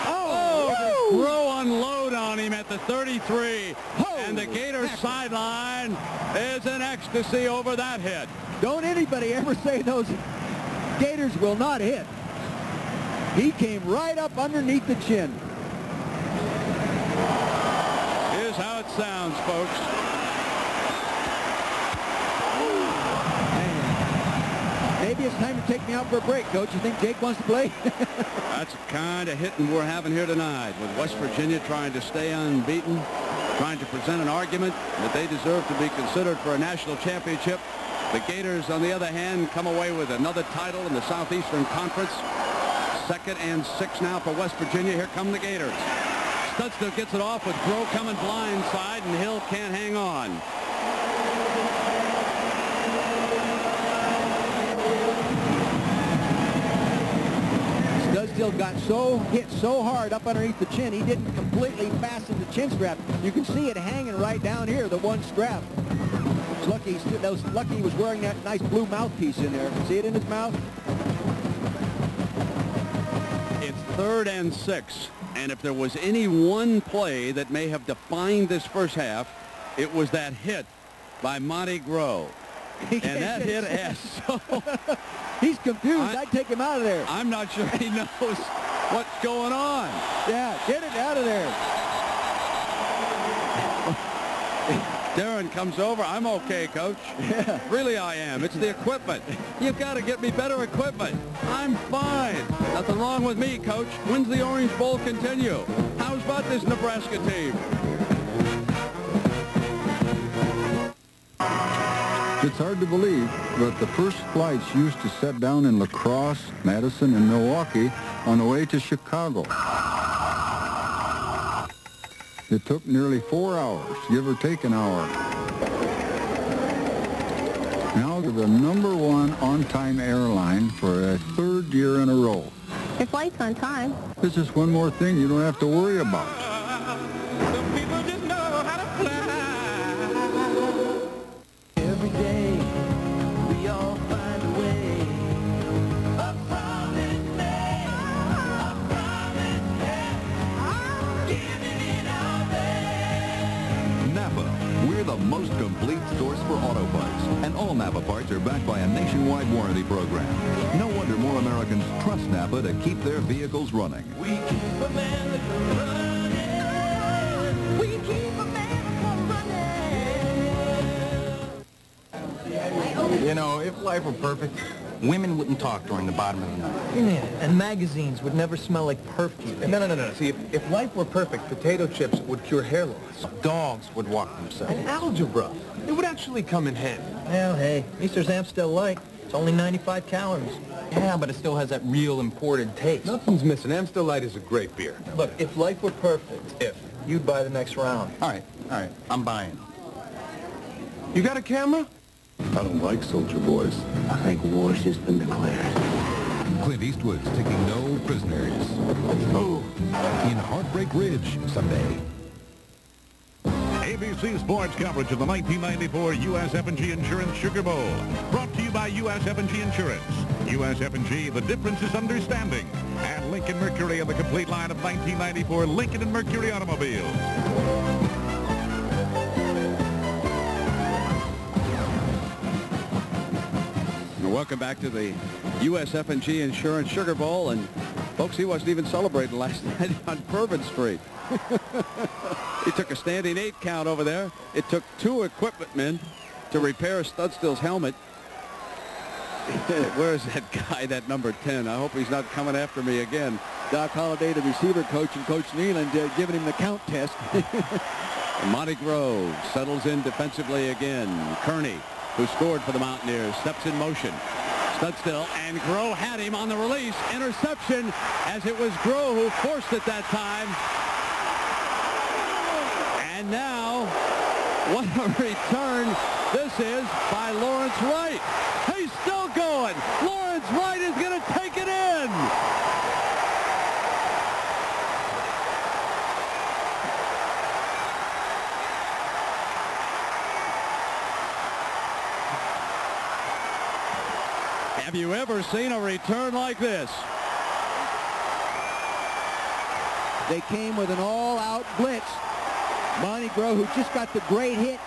[SPEAKER 2] Oh, throw unload on him at the 33. And the Gators sideline is in ecstasy over that hit.
[SPEAKER 21] Don't anybody ever say those Gators will not hit. He came right up underneath the chin.
[SPEAKER 2] Here's how it sounds, folks.
[SPEAKER 21] Maybe it's time to take me out for a break, Coach. You think Jake wants to play?
[SPEAKER 2] That's the kind of hitting we're having here tonight, with West Virginia trying to stay unbeaten, trying to present an argument that they deserve to be considered for a national championship. The Gators, on the other hand, come away with another title in the Southeastern Conference. 2nd and 6 now for West Virginia. Here come the Gators. Studstill gets it off with Groh coming blindside, and Hill can't hang on.
[SPEAKER 21] Studstill got hit so hard up underneath the chin, he didn't completely fasten the chin strap. You can see it hanging right down here, the one strap. Lucky he was wearing that nice blue mouthpiece in there. See it in his mouth?
[SPEAKER 2] It's 3rd and 6, and if there was any one play that may have defined this first half, it was that hit by Monty Groh. And that hit has so...
[SPEAKER 21] He's confused. I'd take him out of there.
[SPEAKER 2] I'm not sure he knows what's going on.
[SPEAKER 21] Yeah, get it out of there.
[SPEAKER 2] Darren comes over. I'm okay, Coach.
[SPEAKER 21] Yeah.
[SPEAKER 2] Really, I am. It's the equipment. You've got to get me better equipment. I'm fine. Nothing wrong with me, Coach. When's the Orange Bowl continue? How's about this Nebraska team?
[SPEAKER 4] It's hard to believe, but the first flights used to set down in La Crosse, Madison, and Milwaukee on the way to Chicago. It took nearly 4 hours, give or take an hour. Now they're the #1 on-time airline for a 3rd year in a row.
[SPEAKER 16] Your flight's on time.
[SPEAKER 4] It's just one more thing you don't have to worry about.
[SPEAKER 15] Every day, we all find a way. A promised land, a promised land. I'm giving it all day.
[SPEAKER 12] Napa, we're the most complete
[SPEAKER 5] complete source for auto parts. And all Napa parts are backed by a nationwide warranty program. No wonder more Americans trust Napa to keep their vehicles running.
[SPEAKER 15] We keep America running. We keep America running.
[SPEAKER 22] You know, if life were perfect, women wouldn't talk during the bottom of the night.
[SPEAKER 23] Yeah, and magazines would never smell like perfume.
[SPEAKER 22] No. See, if life were perfect, potato chips would cure hair loss. Dogs would walk themselves. And algebra, it would actually come in handy.
[SPEAKER 23] Well, hey, Easter's Amstel Light. It's only 95 calories.
[SPEAKER 22] Yeah, but it still has that real imported taste. Nothing's missing. Amstel Light is a great beer.
[SPEAKER 23] Look, if life were perfect, you'd buy the next round.
[SPEAKER 22] All right, I'm buying. You got a camera?
[SPEAKER 10] I don't like soldier boys. I think war's just been declared.
[SPEAKER 5] Clint Eastwood's taking no prisoners.
[SPEAKER 12] Oh.
[SPEAKER 5] In Heartbreak Ridge Sunday.
[SPEAKER 12] ABC Sports coverage of the 1994 USF&G Insurance Sugar Bowl. Brought to you by USF&G Insurance. USF&G, the difference is understanding. And Lincoln Mercury and the complete line of 1994 Lincoln and Mercury automobiles.
[SPEAKER 3] Welcome back to the USF&G Insurance Sugar Bowl. And folks, he wasn't even celebrating last night on Bourbon Street. He took a standing 8 count over there. It took 2 equipment men to repair Studstill's helmet. Where's that guy, that number 10? I hope he's not coming after me again.
[SPEAKER 21] Doc Holliday, the receiver coach, and Coach Nealand giving him the count test.
[SPEAKER 3] Monty Grove settles in defensively again. Kearney, who scored for the Mountaineers, steps in motion. Studstill, and Groh had him on the release. Interception, as it was Groh who forced it that time. And now, what a return this is by Lawrence Wright. He's still going. Lawrence Wright is going to take it in. Have you ever seen a return like this?
[SPEAKER 21] They came with an all-out blitz. Monty Groh, who just got the great hit,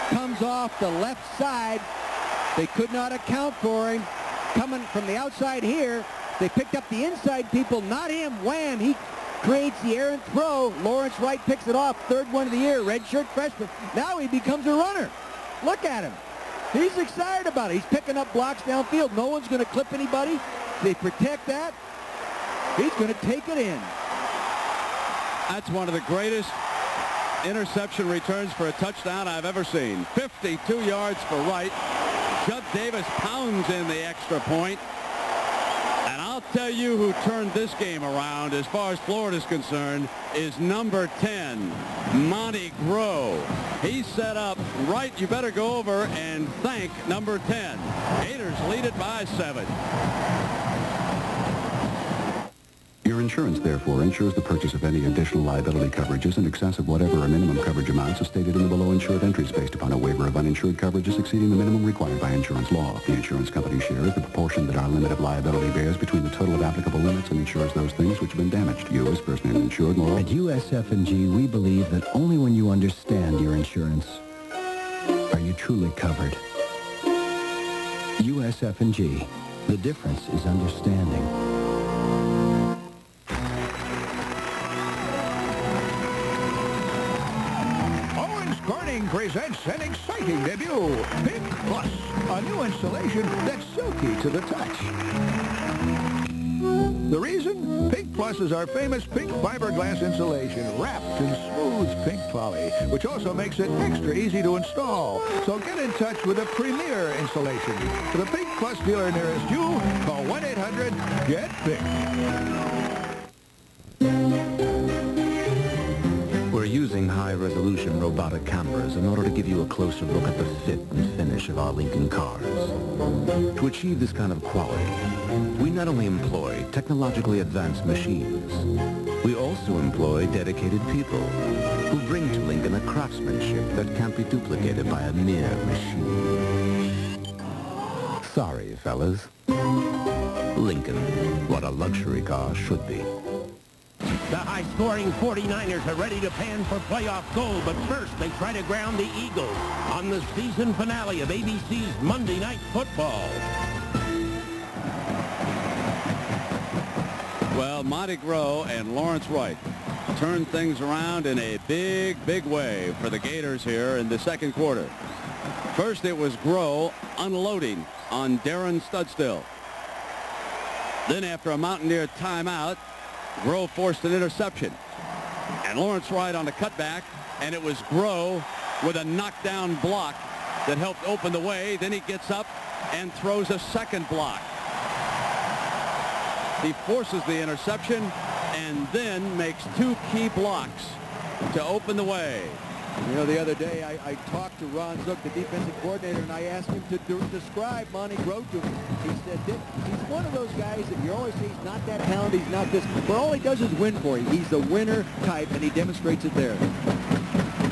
[SPEAKER 21] comes off the left side. They could not account for him. Coming from the outside here, they picked up the inside people, not him. Wham! He creates the errant throw. Lawrence Wright picks it off. Third one of the year, redshirt freshman. Now he becomes a runner. Look at him. He's excited about it. He's picking up blocks downfield. No one's going to clip anybody. They protect that. He's going to take it in.
[SPEAKER 3] That's one of the greatest interception returns for a touchdown I've ever seen. 52 yards for Wright. Judd Davis pounds in the extra point. And I'll tell you who turned this game around as far as Florida's concerned is number 10, Monty Groh. He set up Wright. You better go over and thank number 10. Gators lead it by 7.
[SPEAKER 24] Your insurance, therefore, insures the purchase of any additional liability coverages in excess of whatever a minimum coverage amounts as stated in the below insured entries based upon a waiver of uninsured coverages exceeding the minimum required by insurance law. The insurance company share is the proportion that our limit of liability bears between the total of applicable limits and insures those things which have been damaged. You, as first name insured, moreover.
[SPEAKER 25] At USF&G, we believe that only when you understand your insurance are you truly covered. USF&G. The difference is understanding.
[SPEAKER 26] Presents an exciting debut, Pink Plus, a new insulation that's silky to the touch. The reason? Pink Plus is our famous pink fiberglass insulation wrapped in smooth pink poly, which also makes it extra easy to install. So get in touch with a premier insulation. For the Pink Plus dealer nearest you, call 1-800-GET-PINK.
[SPEAKER 27] We're using high-resolution robotic cameras in order to give you a closer look at the fit and finish of our Lincoln cars. To achieve this kind of quality, we not only employ technologically advanced machines, we also employ dedicated people who bring to Lincoln a craftsmanship that can't be duplicated by a mere machine. Sorry, fellas. Lincoln, what a luxury car should be.
[SPEAKER 8] The high-scoring 49ers are ready to pan for playoff gold, but first they try to ground the Eagles on the season finale of ABC's Monday Night Football.
[SPEAKER 2] Well, Monty Groh and Lawrence Wright turned things around in a big, big way for the Gators here in the second quarter. First, it was Groh unloading on Darren Studstill. Then, after a Mountaineer timeout, Groh forced an interception. And Lawrence Wright on the cutback, and it was Groh with a knockdown block that helped open the way. Then he gets up and throws a second block. He forces the interception and then makes two key blocks to open the way.
[SPEAKER 21] You know, the other day I talked to Ron Zook, the defensive coordinator, and I asked him to describe Monty Groh to me. He said, Dick, he's one of those guys that you always say he's not that talented, he's not this, but all he does is win for you. He's the winner type, and he demonstrates it there.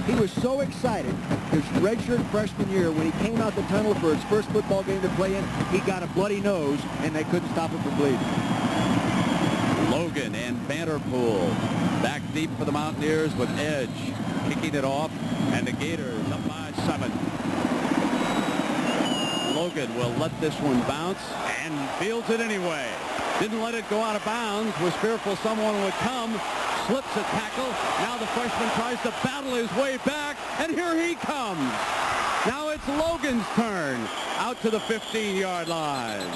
[SPEAKER 21] He was so excited his redshirt freshman year when he came out the tunnel for his first football game to play in, he got a bloody nose, and they couldn't stop him from bleeding.
[SPEAKER 2] Logan and Vanderpool back deep for the Mountaineers with Edge kicking it off, and the Gators up by 7. Logan will let this one bounce and fields it anyway. Didn't let it go out of bounds, was fearful someone would come, slips a tackle. Now the freshman tries to battle his way back, and here he comes. Now it's Logan's turn out to the 15-yard line.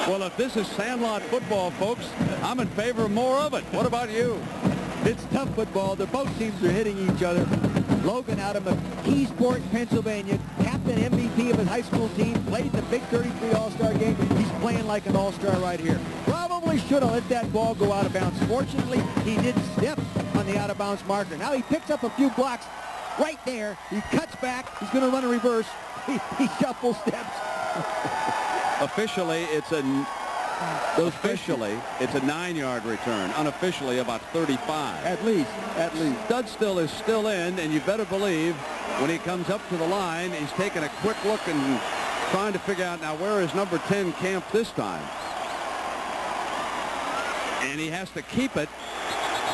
[SPEAKER 2] Well, if this is sandlot football, folks, I'm in favor of more of it. What about you?
[SPEAKER 21] It's tough football. Both teams are hitting each other. Logan out of Keysport, Pennsylvania, captain MVP of his high school team, played in the Big 33 All-Star game. He's playing like an all-star right here. Probably should have let that ball go out of bounds. Fortunately, he didn't step on the out-of-bounds marker. Now he picks up a few blocks right there. He cuts back. He's going to run a reverse. He shuffle steps.
[SPEAKER 2] Officially, it's a 9-yard return. Unofficially, about 35.
[SPEAKER 21] At least.
[SPEAKER 2] Studstill is still in, and you better believe when he comes up to the line, he's taking a quick look and trying to figure out now where is number 10 camped this time. And he has to keep it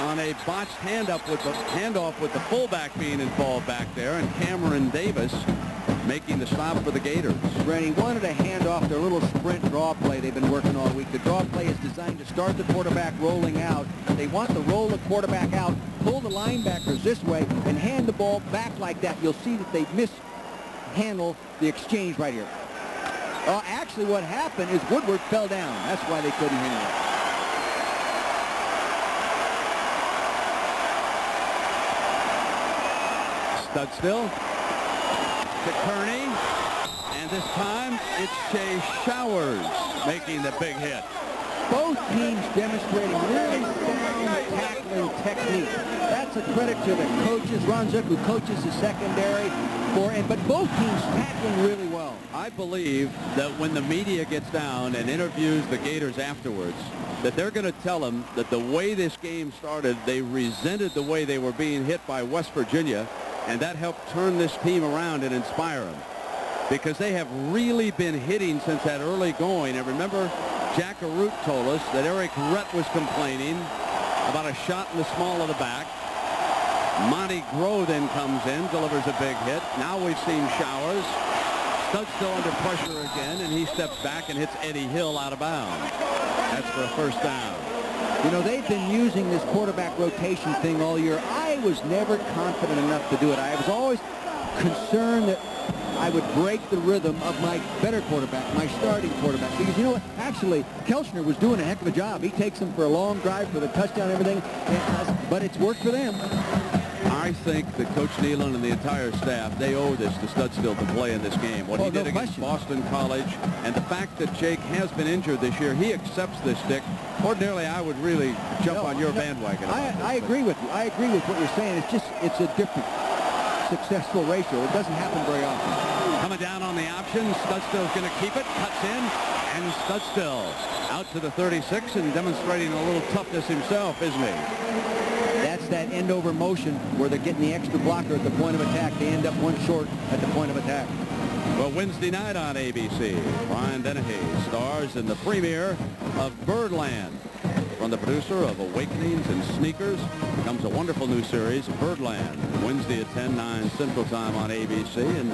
[SPEAKER 2] on a botched handoff with the fullback being involved back there, and Cameron Davis making the stop for the Gators.
[SPEAKER 21] Randy wanted a handoff, their little sprint draw play they've been working all week. The draw play is designed to start the quarterback rolling out. They want to roll the quarterback out, pull the linebackers this way, and hand the ball back like that. You'll see that they mishandle the exchange right here. Actually, what happened is Woodward fell down. That's why they couldn't handle it.
[SPEAKER 2] Studstill to Kearney, and this time it's Shea Showers making the big hit.
[SPEAKER 21] Both teams demonstrating really sound tackling technique. That's a credit to the coaches. Ron Zook, who coaches the secondary, but both teams tackling really well.
[SPEAKER 2] I believe that when the media gets down and interviews the Gators afterwards, that they're going to tell them that the way this game started, they resented the way they were being hit by West Virginia, and that helped turn this team around and inspire them, because they have really been hitting since that early going. And remember, Jack Arute told us that Eric Rhett was complaining about a shot in the small of the back. Monty Groh then comes in, delivers a big hit. Now we've seen Showers. Studstill under pressure again, and he steps back and hits Eddie Hill out of bounds. That's for a first down.
[SPEAKER 21] You know, they've been using this quarterback rotation thing all year. I was never confident enough to do it. I was always concerned that I would break the rhythm of my better quarterback, my starting quarterback. Because, you know what, actually, Kelchner was doing a heck of a job. He takes them for a long drive for the touchdown and everything, but it's worked for them.
[SPEAKER 2] I think that Coach Nealon and the entire staff, they owe this to Studstill to play in this game. What he did against Boston College, and the fact that Jake has been injured this year, he accepts this stick. Ordinarily, I would really jump on your bandwagon.
[SPEAKER 21] I agree with you. I agree with what you're saying. It's a different successful ratio. It doesn't happen very often.
[SPEAKER 2] Coming down on the option, Studstill's going to keep it, cuts in, and Studstill out to the 36 and demonstrating a little toughness himself, isn't he?
[SPEAKER 21] That's that end over motion where they're getting the extra blocker at the point of attack. They end up one short at the point of attack.
[SPEAKER 2] Well, Wednesday night on ABC, Brian Dennehy stars in the premiere of Birdland. From the producer of Awakenings and Sneakers comes a wonderful new series, Birdland, Wednesday at 10/9 Central Time on ABC. And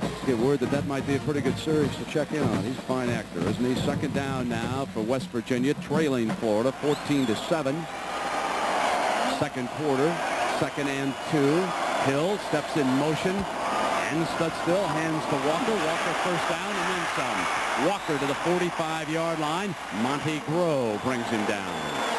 [SPEAKER 2] let's get word that might be a pretty good series to check in on. He's a fine actor, isn't he? Second down now for West Virginia, trailing Florida 14-7. Second quarter, 2nd and 2. Hill steps in motion and stood still, hands to Walker. Walker first down and then some. Walker to the 45-yard line. Monty Groh brings him down.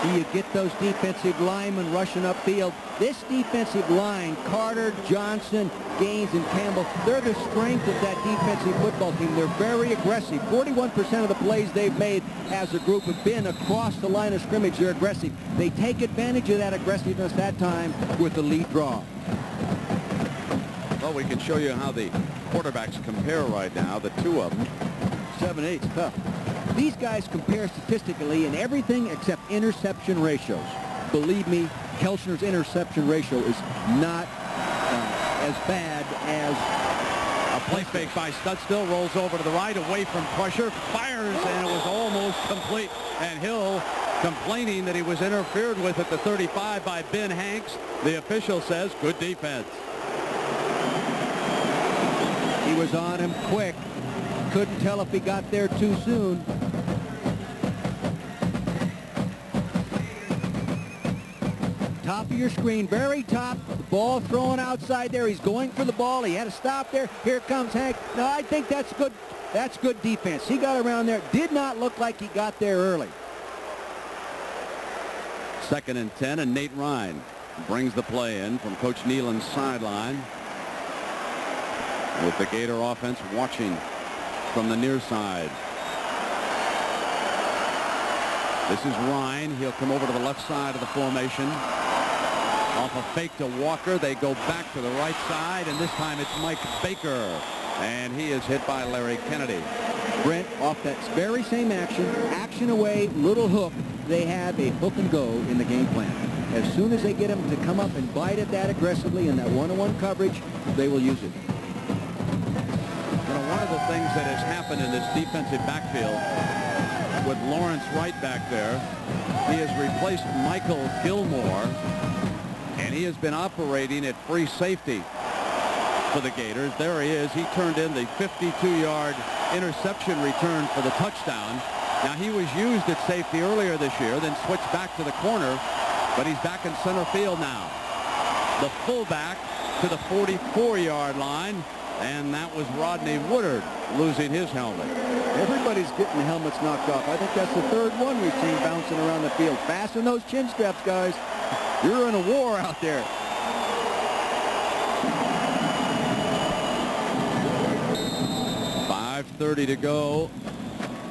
[SPEAKER 21] See, you get those defensive linemen rushing upfield. This defensive line, Carter, Johnson, Gaines, and Campbell, they're the strength of that defensive football team. They're very aggressive. 41% of the plays they've made as a group have been across the line of scrimmage. They're aggressive. They take advantage of that aggressiveness that time with the lead draw.
[SPEAKER 2] Well, we can show you how the quarterbacks compare right now, the two of them.
[SPEAKER 21] 7-8's tough. These guys compare statistically in everything except interception ratios. Believe me, Kelchner's interception ratio is not as bad as
[SPEAKER 2] a play fake by Studstill, rolls over to the right, away from pressure, fires, and it was almost complete. And Hill complaining that he was interfered with at the 35 by Ben Hanks. The official says, good defense.
[SPEAKER 21] He was on him quick. Couldn't tell if he got there too soon. Top of your screen, very top. The ball thrown outside there. He's going for the ball. He had to stop there. Here comes Hank. No, I think that's good. That's good defense. He got around there. Did not look like he got there early.
[SPEAKER 2] 2nd and 10, and Nate Ryan brings the play in from Coach Nealon's sideline. With the Gator offense watching from the near side. This is Ryan. He'll come over to the left side of the formation. Off a fake to Walker. They go back to the right side, and this time it's Mike Baker. And he is hit by Larry Kennedy.
[SPEAKER 21] Brent, off that very same action away, little hook, they have a hook and go in the game plan. As soon as they get him to come up and bite at that aggressively in that one-on-one coverage, they will use it.
[SPEAKER 2] One of the things that has happened in this defensive backfield with Lawrence right back there, he has replaced Michael Gilmore, and he has been operating at free safety for the Gators. There he is. He turned in the 52-yard interception return for the touchdown. Now, he was used at safety earlier this year, then switched back to the corner, but he's back in center field now. The fullback to the 44-yard line. And that was Rodney Woodard losing his helmet.
[SPEAKER 21] Everybody's getting the helmets knocked off. I think that's the third one we've seen bouncing around the field. Fasten those chin straps, guys. You're in a war out there.
[SPEAKER 2] .5:30 to go.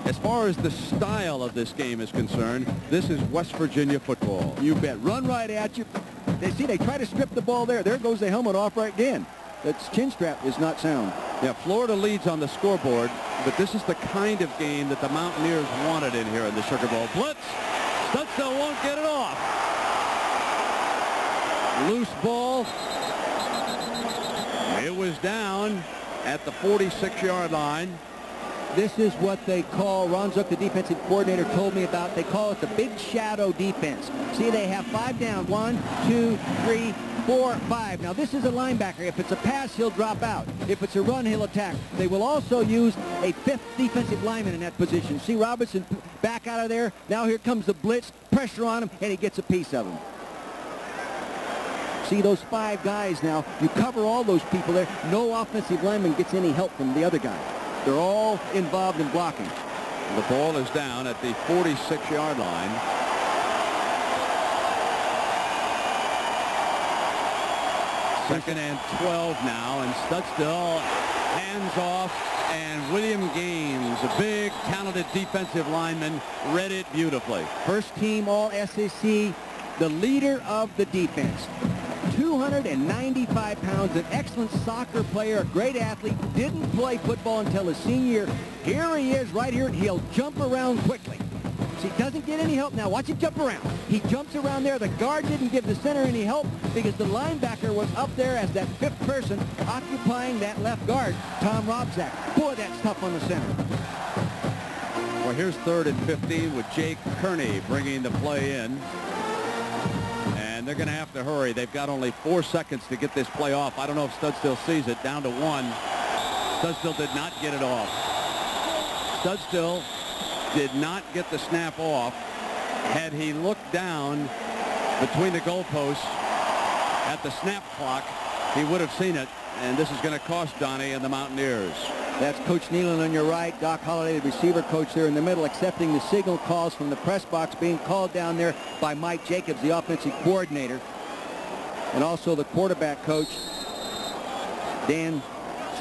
[SPEAKER 2] As far as the style of this game is concerned, this is West Virginia football.
[SPEAKER 21] You bet. Run right at you. They try to strip the ball there. There goes the helmet off right again. That chin strap is not sound.
[SPEAKER 2] Yeah, Florida leads on the scoreboard, but this is the kind of game that the Mountaineers wanted in here in the Sugar Bowl. Blitz. Studstill won't get it off. Loose ball. It was down at the 46-yard line.
[SPEAKER 21] This is what they call, Ron Zook, the defensive coordinator, told me about. They call it the big shadow defense. See, they have 5 down. 1, 2, 3, 4, 5. Now, this is a linebacker. If it's a pass, he'll drop out. If it's a run, he'll attack. They will also use a 5th defensive lineman in that position. See Robinson back out of there. Now here comes the blitz. Pressure on him, and he gets a piece of him. See those 5 guys now. You cover all those people there. No offensive lineman gets any help from the other guy. They're all involved in blocking.
[SPEAKER 2] The ball is down at the 46-yard line. Second and 12 now, and Studstill hands off, and William Gaines, a big, talented defensive lineman, read it beautifully.
[SPEAKER 21] First team All-SEC, the leader of the defense. 295 pounds, an excellent soccer player, a great athlete, didn't play football until his senior year. Here he is right here, and he'll jump around quickly. See, doesn't get any help now. Watch him jump around. He jumps around there. The guard didn't give the center any help because the linebacker was up there as that 5th person occupying that left guard, Tom Robzak. Boy, that's tough on the center.
[SPEAKER 2] Well, here's 3rd and 15 with Jake Kearney bringing the play in. And they're going to have to hurry. They've got only 4 seconds to get this play off. I don't know if Studstill sees it. Down to 1. Studstill did not get it off. Studstill did not get the snap off. Had he looked down between the goalposts at the snap clock, he would have seen it. And this is going to cost Donnie and the Mountaineers.
[SPEAKER 21] That's Coach Nealon on your right. Doc Holliday, the receiver coach there in the middle, accepting the signal calls from the press box being called down there by Mike Jacobs, the offensive coordinator. And also the quarterback coach, Dan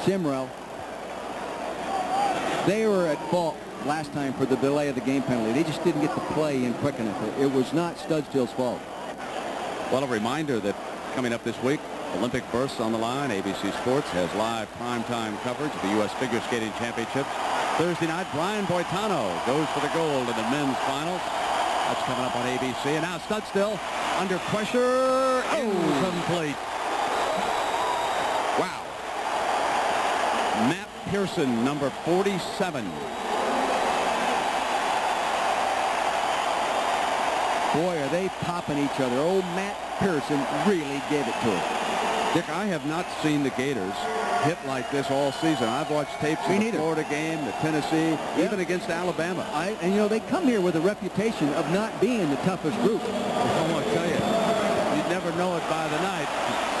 [SPEAKER 21] Simrell. They were at fault last time for the delay of the game penalty. They just didn't get the play in quick enough. It was not Studstill's fault.
[SPEAKER 2] Well, a reminder that coming up this week, Olympic berths on the line. ABC Sports has live primetime coverage of the U.S. Figure Skating Championships. Thursday night, Brian Boitano goes for the gold in the men's finals. That's coming up on ABC. And now Studstill under pressure. Incomplete. Wow. Matt Pearson, number 47.
[SPEAKER 21] Boy, are they popping each other. Old Matt Pearson really gave it to him.
[SPEAKER 2] Dick, I have not seen the Gators hit like this all season. I've watched tapes of the Florida game, the Tennessee, even against Alabama.
[SPEAKER 21] And, you know, they come here with a reputation of not being the toughest group.
[SPEAKER 2] I want to tell you, you'd never know it by the night.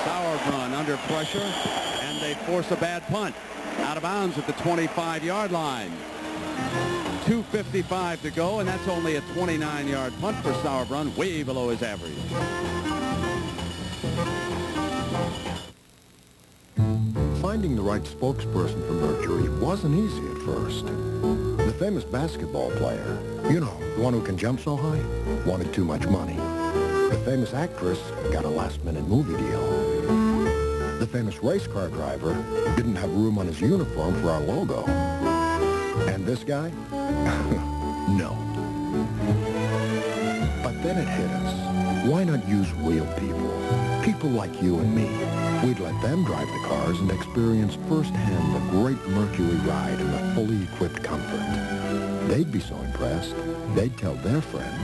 [SPEAKER 2] Sauerbrunn under pressure, and they force a bad punt. Out of bounds at the 25-yard line. 2:55 to go, and that's only a 29-yard punt for Sauerbrunn, way below his average.
[SPEAKER 1] Finding the right spokesperson for Mercury wasn't easy at first. The famous basketball player, you know, the one who can jump so high, wanted too much money. The famous actress got a last-minute movie deal. The famous race car driver didn't have room on his uniform for our logo. And this guy? No. But then it hit us. Why not use real people? People like you and me. We'd let them drive the cars and experience firsthand the great Mercury ride in the fully equipped comfort. They'd be so impressed, they'd tell their friends,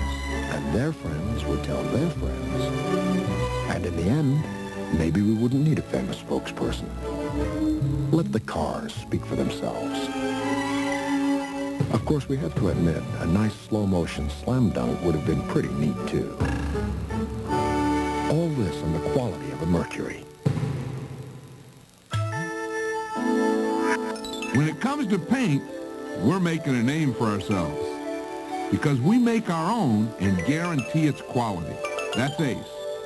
[SPEAKER 1] and their friends would tell their friends. And in the end, maybe we wouldn't need a famous spokesperson. Let the cars speak for themselves. Of course, we have to admit, a nice slow-motion slam dunk would have been pretty neat, too. All this and the quality of a Mercury.
[SPEAKER 7] When it comes to paint, we're making a name for ourselves because we make our own and guarantee its quality. That's Ace,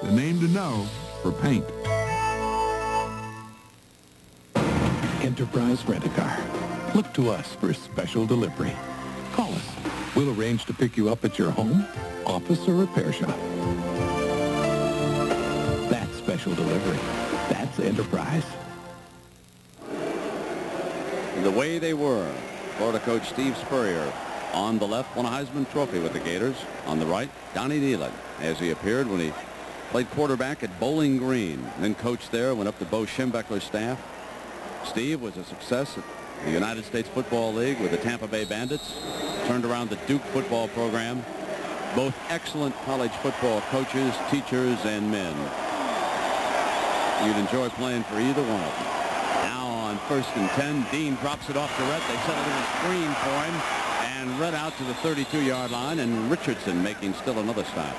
[SPEAKER 7] the name to know for paint.
[SPEAKER 25] Enterprise Rent-A-Car. Look to us for special delivery. Call us. We'll arrange to pick you up at your home, office, or repair shop. That's special delivery. That's Enterprise.
[SPEAKER 2] The way they were. Florida coach Steve Spurrier on the left won a Heisman Trophy with the Gators. On the right, Donnie Nealon, as he appeared when he played quarterback at Bowling Green. Then coached there, went up to Bo Schembechler's staff. Steve was a success at the United States Football League with the Tampa Bay Bandits. Turned around the Duke football program. Both excellent college football coaches, teachers, and men. You'd enjoy playing for either one of them. Now on 1st and 10, Dean drops it off to Rhett. They set it in a screen for him. And Rhett out to the 32-yard line. And Richardson making still another stop.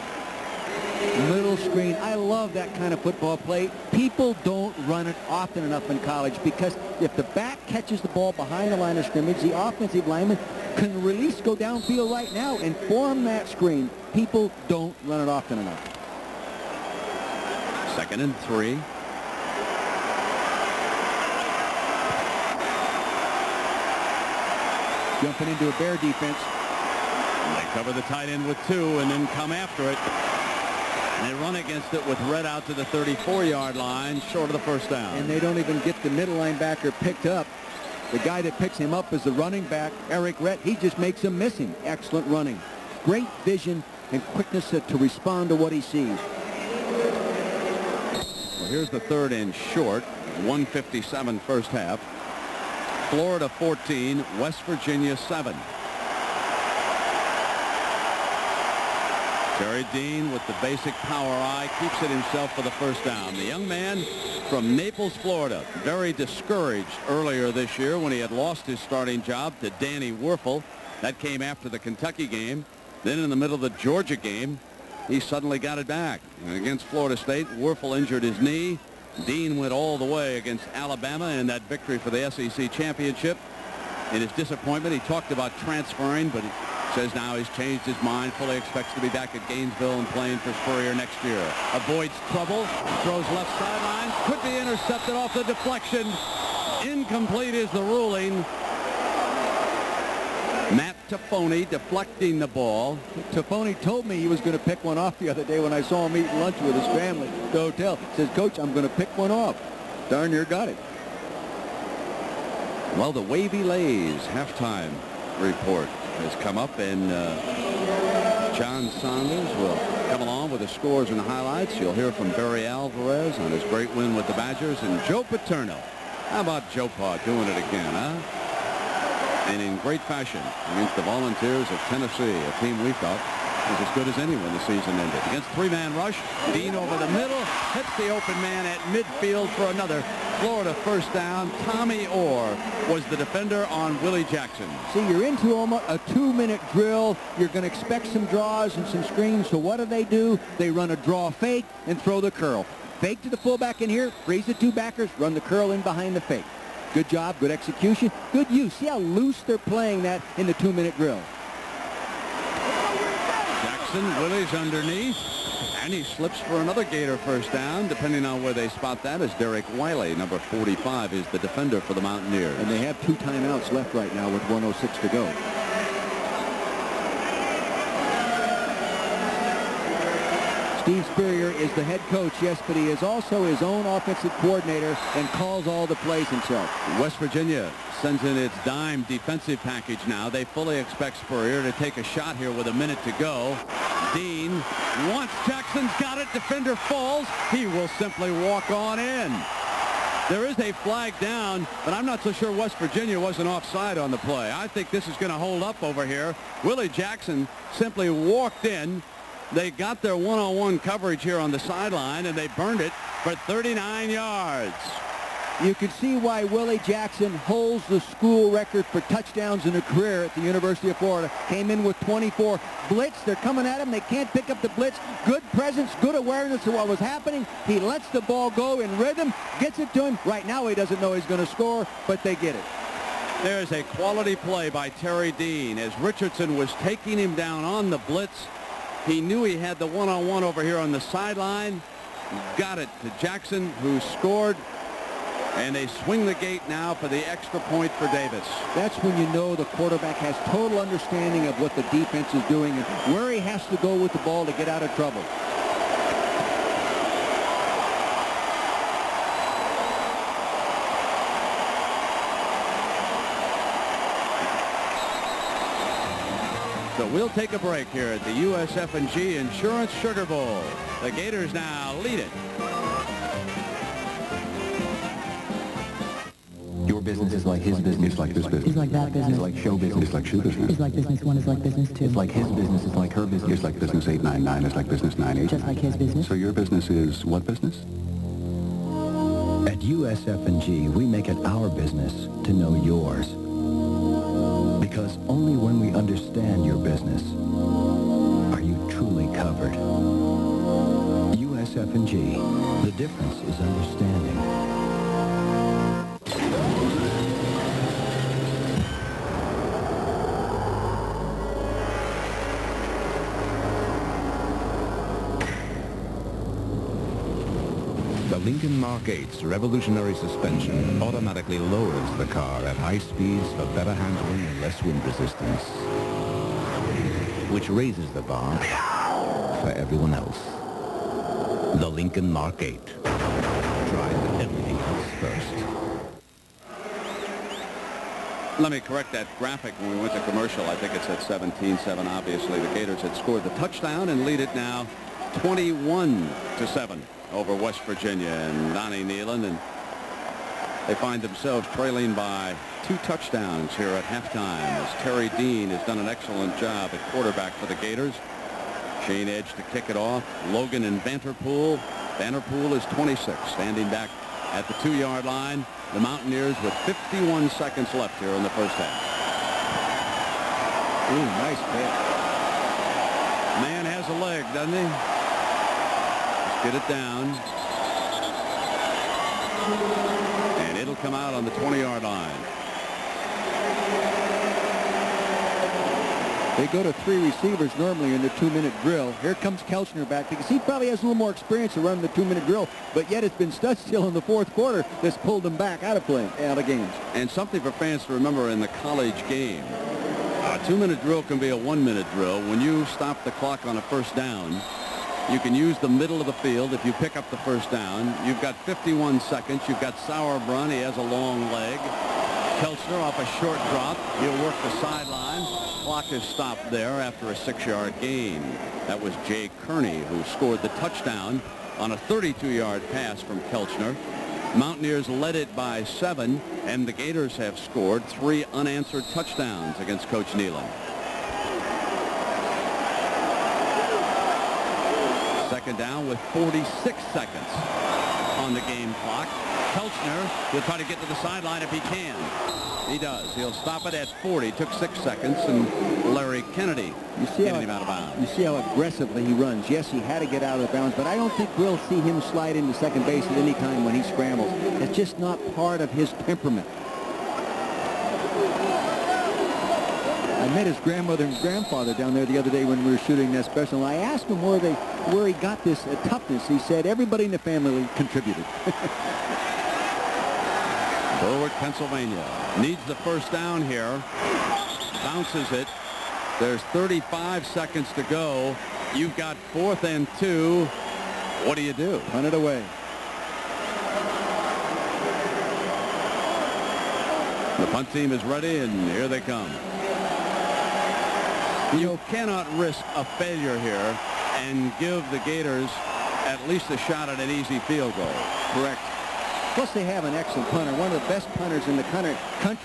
[SPEAKER 21] Little screen. I love that kind of football play. People don't run it often enough in college because if the back catches the ball behind the line of scrimmage, the offensive lineman can release, go downfield right now and form that screen. People don't run it often enough.
[SPEAKER 2] 2nd and 3.
[SPEAKER 21] Jumping into a Bear defense.
[SPEAKER 2] And they cover the tight end with 2 and then come after it. And they run against it with Rhett out to the 34-yard line, short of the first down.
[SPEAKER 21] And they don't even get the middle linebacker picked up. The guy that picks him up is the running back, Eric Rhett. He just makes him miss him. Excellent running. Great vision and quickness to respond to what he sees.
[SPEAKER 2] Well, here's the 3rd and short. 1:57 first half. Florida 14, West Virginia 7. Terry Dean with the basic power eye keeps it himself for the first down. The young man from Naples, Florida, very discouraged earlier this year when he had lost his starting job to Danny Werfel. That came after the Kentucky game. Then in the middle of the Georgia game, he suddenly got it back. And against Florida State, Werfel injured his knee. Dean went all the way against Alabama in that victory for the SEC championship. In his disappointment, he talked about transferring, but he says now he's changed his mind, fully expects to be back at Gainesville and playing for Spurrier next year. Avoids trouble, throws left sideline, could be intercepted off the deflection. Incomplete is the ruling. Matt Toffoni deflecting the ball.
[SPEAKER 21] Toffoni told me he was going to pick one off the other day when I saw him eating lunch with his family at the hotel. He says, Coach, I'm going to pick one off. Darn near got it.
[SPEAKER 2] Well, the Wavy Lays halftime report has come up, and John Saunders will come along with the scores and the highlights. You'll hear from Barry Alvarez on his great win with the Badgers, and Joe Paterno. How about Joe Pa doing it again, huh? And in great fashion against the Volunteers of Tennessee, a team we felt was as good as any when the season ended. Against three-man rush, Dean over the middle, hits the open man at midfield for another Florida first down. Tommy Orr was the defender on Willie Jackson.
[SPEAKER 21] See, you're into almost a 2-minute drill. You're going to expect some draws and some screens. So what do? They run a draw fake and throw the curl. Fake to the fullback in here, freeze the two backers, run the curl in behind the fake. Good job, good execution, good use. See how loose they're playing that in the 2-minute drill.
[SPEAKER 2] Willie's underneath, and he slips for another Gator first down, depending on where they spot that, as Derek Wiley, number 45, is the defender for the Mountaineers.
[SPEAKER 21] And they have 2 timeouts left right now with 1:06 to go. Steve Spurrier is the head coach, yes, but he is also his own offensive coordinator and calls all the plays himself.
[SPEAKER 2] West Virginia sends in its dime defensive package now. They fully expect Spurrier to take a shot here with a minute to go. Dean wants Jackson's got it. Defender falls. He will simply walk on in. There is a flag down, but I'm not so sure West Virginia wasn't offside on the play. I think this is going to hold up over here. Willie Jackson simply walked in. They got their one-on-one coverage here on the sideline, and they burned it for 39 yards.
[SPEAKER 21] You can see why Willie Jackson holds the school record for touchdowns in a career at the University of Florida. Came in with 24. Blitz, they're coming at him. They can't pick up the blitz. Good presence, good awareness of what was happening. He lets the ball go in rhythm, gets it to him. Right now he doesn't know he's going to score, but they get it.
[SPEAKER 2] There's a quality play by Terry Dean as Richardson was taking him down on the blitz. He knew he had the one-on-one over here on the sideline. Got it to Jackson, who scored. And they swing the gate now for the extra point for Davis.
[SPEAKER 21] That's when you know the quarterback has total understanding of what the defense is doing and where he has to go with the ball to get out of trouble.
[SPEAKER 2] So we'll take a break here at the USF&G Insurance Sugar Bowl. The Gators now lead it.
[SPEAKER 24] Your business is like his business. It's like this business.
[SPEAKER 6] It's like that business.
[SPEAKER 24] It's like show business. It's like shoe business.
[SPEAKER 6] It's like business 1 is like business 2.
[SPEAKER 24] It's like his business. It's like her business. It's like business 899. It's like business 989.
[SPEAKER 6] Just like his business.
[SPEAKER 24] So your business is what business?
[SPEAKER 9] At USF&G, we make it our business to know yours. Because only when we understand your business are you truly covered. USF&G, the difference is understanding.
[SPEAKER 27] The Lincoln Mark 8's revolutionary suspension automatically lowers the car at high speeds for better handling and less wind resistance, which raises the bar for everyone else. The Lincoln Mark 8. Drive everything else first.
[SPEAKER 2] Let me correct that graphic when we went to commercial. I think it's at 17-7. Obviously, the Gators had scored the touchdown and lead it now 21-7. Over West Virginia and Donnie Nealon, and they find themselves trailing by 2 touchdowns here at halftime as Terry Dean has done an excellent job at quarterback for the Gators. Shane Edge to kick it off. Logan and Vanterpool. Vanterpool is 26, standing back at the 2-yard line. The Mountaineers with 51 seconds left here in the first half.
[SPEAKER 21] Ooh, nice pitch.
[SPEAKER 2] Man has a leg, doesn't he? Let's get it down. And it'll come out on the 20-yard line.
[SPEAKER 21] They go to 3 receivers normally in the 2-minute drill. Here comes Kelchner back because he probably has a little more experience of running the 2-minute drill, but yet it's been Studstill in the fourth quarter that's pulled them back out of games.
[SPEAKER 2] And something for fans to remember in the college game. A 2-minute drill can be a 1-minute drill. When you stop the clock on a first down, you can use the middle of the field. If you pick up the first down, you've got 51 seconds. You've got Sauerbrunn. He has a long leg. Kelchner off a short drop. He'll work the sideline. Clock is stopped there after a 6-yard gain. That was Jay Kearney who scored the touchdown on a 32-yard pass from Kelchner. Mountaineers led it by 7, and the Gators have scored 3 unanswered touchdowns against Coach Nealon. Second down with 46 seconds on the game clock. Kelchner will try to get to the sideline if he can. He does. He'll stop it at 40. Took 6 seconds, and Larry Kennedy getting him out of bounds.
[SPEAKER 21] You see how aggressively he runs. Yes, he had to get out of bounds, but I don't think we'll see him slide into second base at any time when he scrambles. It's just not part of his temperament. I met his grandmother and grandfather down there the other day when we were shooting that special, and I asked him where he got this toughness. He said everybody in the family contributed.
[SPEAKER 2] Berwick, Pennsylvania needs the first down here. Bounces it. There's 35 seconds to go. You've got 4th and 2. What do you do?
[SPEAKER 21] Punt it away.
[SPEAKER 2] The punt team is ready, and here they come. You cannot risk a failure here and give the Gators at least a shot at an easy field goal.
[SPEAKER 21] Correct. Plus, they have an excellent punter, one of the best punters in the country.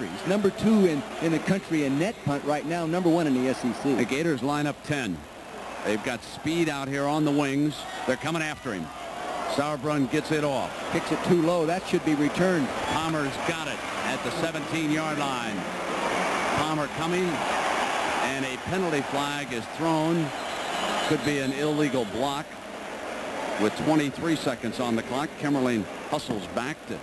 [SPEAKER 21] He's number 2 in the country in net punt right now, number 1 in the SEC.
[SPEAKER 2] The Gators line up 10. They've got speed out here on the wings. They're coming after him. Sauerbrunn gets it off.
[SPEAKER 21] Kicks it too low. That should be returned.
[SPEAKER 2] Palmer's got it at the 17-yard line. Palmer coming, and a penalty flag is thrown. Could be an illegal block. With 23 seconds on the clock, Kemmerling hustles back to